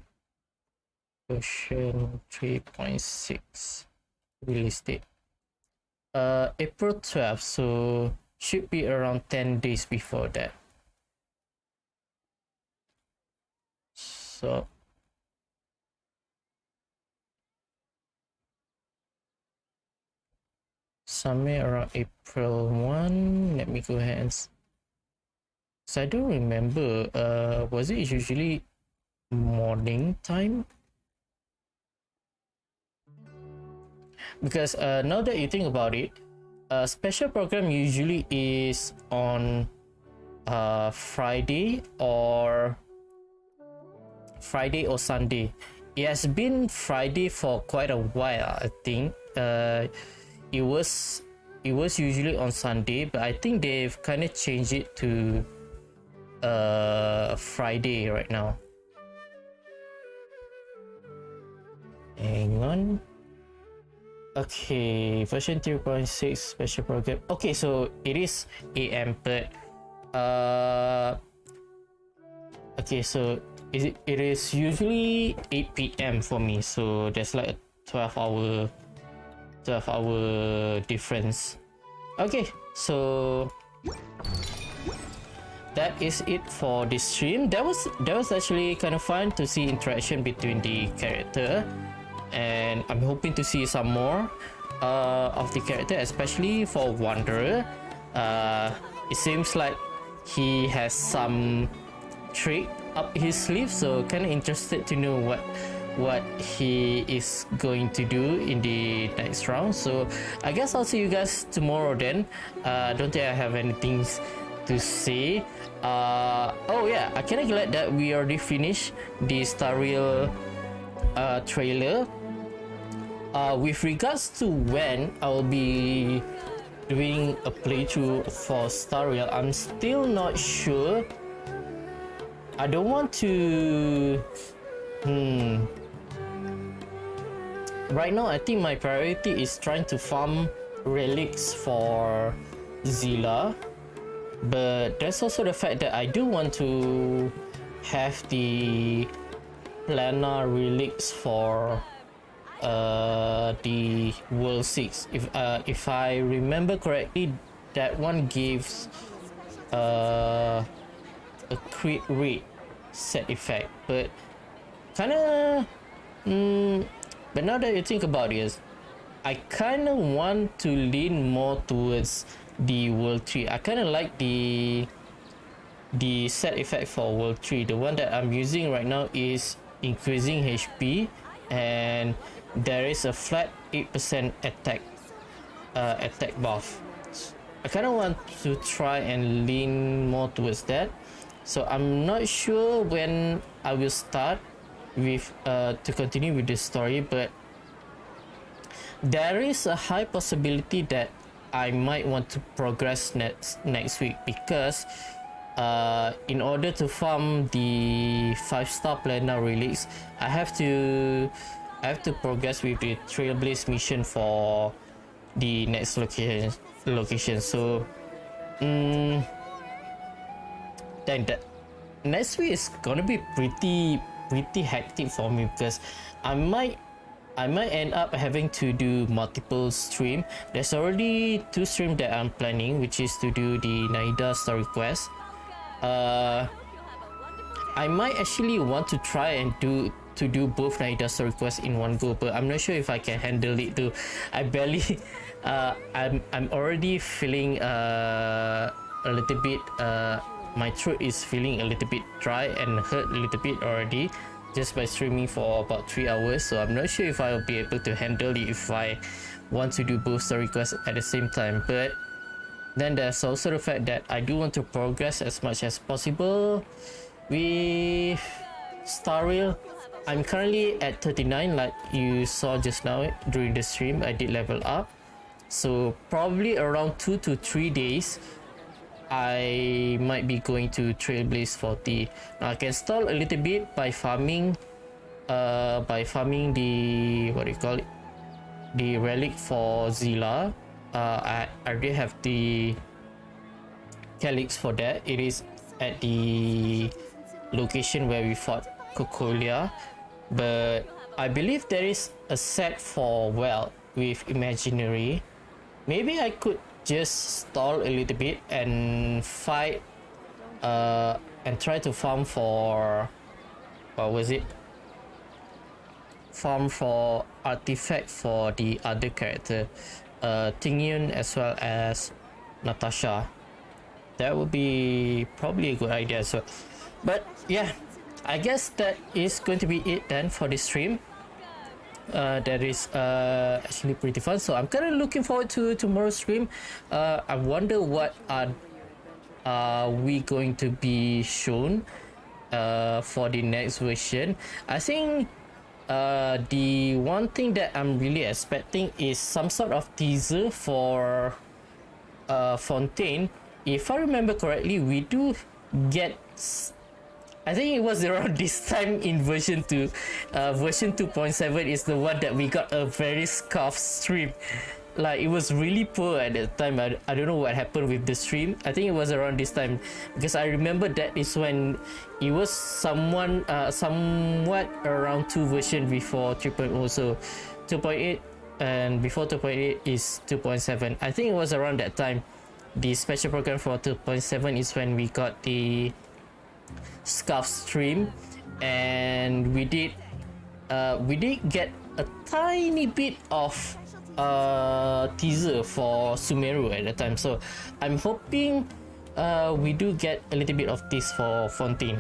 version 3.6 release date. April 12th, so should be around 10 days before that. So somewhere around April 1. Let me go ahead and... So I don't remember, was it usually morning time? Because now that you think about it, special program usually is on Friday or Sunday. It has been Friday for quite a while, I think. It was usually on Sunday, but I think they've kind of changed it to Friday right now. Hang on. Okay, version 3.6 special program. Okay, so it is AM, but okay, so it is usually 8 PM for me, so there's like a 12 hour difference. Okay, so that is it for this stream. That was actually kind of fun to see interaction between the character, and I'm hoping to see some more of the character, especially for Wanderer. It seems like he has some trick up his sleeve, so kind of interested to know what he is going to do in the next round. So I guess I'll see you guys tomorrow then. Don't think I have anything to say. Oh yeah, I kind of glad that we already finished the Star Rail trailer. With regards to when I'll be doing a playthrough for Star Rail, I'm still not sure. I don't want to... Right now, I think my priority is trying to farm relics for Zilla. But there's also the fact that I do want to have the planar relics for the World 6. If I remember correctly, that one gives a crit rate set effect, but kinda but now that you think about it, I kinda want to lean more towards the World 3. I kinda like the set effect for World 3. The one that I'm using right now is increasing HP, and there is a flat 8% attack buff. I kinda want to try and lean more towards that. So I'm not sure when I will start with to continue with this story, but there is a high possibility that I might want to progress next week, because in order to farm the 5-star planar relics, I have to progress with the Trailblaze mission for the next location. So then that next week is gonna be pretty hectic for me, because I might end up having to do multiple streams. There's already 2 streams that I'm planning, which is to do the Naida story quest. I might actually want to try and do both Naida story quests in one go, but I'm not sure if I can handle it too. I barely I'm already feeling a little bit my throat is feeling a little bit dry and hurt a little bit already, just by streaming for about 3 hours. So I'm not sure if I'll be able to handle it if I want to do both story quests at the same time. But then there's also the fact that I do want to progress as much as possible with Star Rail. I'm currently at 39, like you saw just now during the stream. I did level up, so probably around 2 to 3 days I might be going to Trailblaze 40. Now I can stall a little bit by farming the, what do you call it, the relic for Zilla. I already have the calyx for that. It is at the location where we fought Cocolia, but I believe there is a set for Well with Imaginary. Maybe I could just stall a little bit and fight and try to farm for, what was it, farm for artifact for the other character. Tingyun as well as Natasha. That would be probably a good idea as well. But yeah, I guess that is going to be it then for this stream. That is actually pretty fun. So I'm kind of looking forward to tomorrow's stream. I wonder what are we going to be shown for the next version. I think the one thing that I'm really expecting is some sort of teaser for Fontaine. If I remember correctly, we do get, I think it was around this time in version 2, version 2.7 is the one that we got a very scuffed stream. Like, it was really poor at that time. I don't know what happened with the stream. I think it was around this time, because I remember that is when it was somewhat around 2 version before 3.0. So 2.8 and before 2.8 is 2.7. I think it was around that time. The special program for 2.7 is when we got the scuff stream, and we did get a tiny bit of teaser for Sumeru at the time. So I'm hoping we do get a little bit of this for Fontaine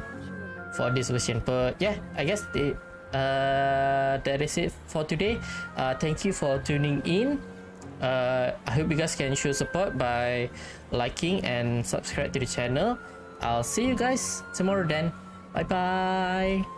for this version. But yeah, I guess that is it for today. Thank you for tuning in. I hope you guys can show support by liking and subscribe to the channel. I'll see you guys tomorrow then. Bye bye.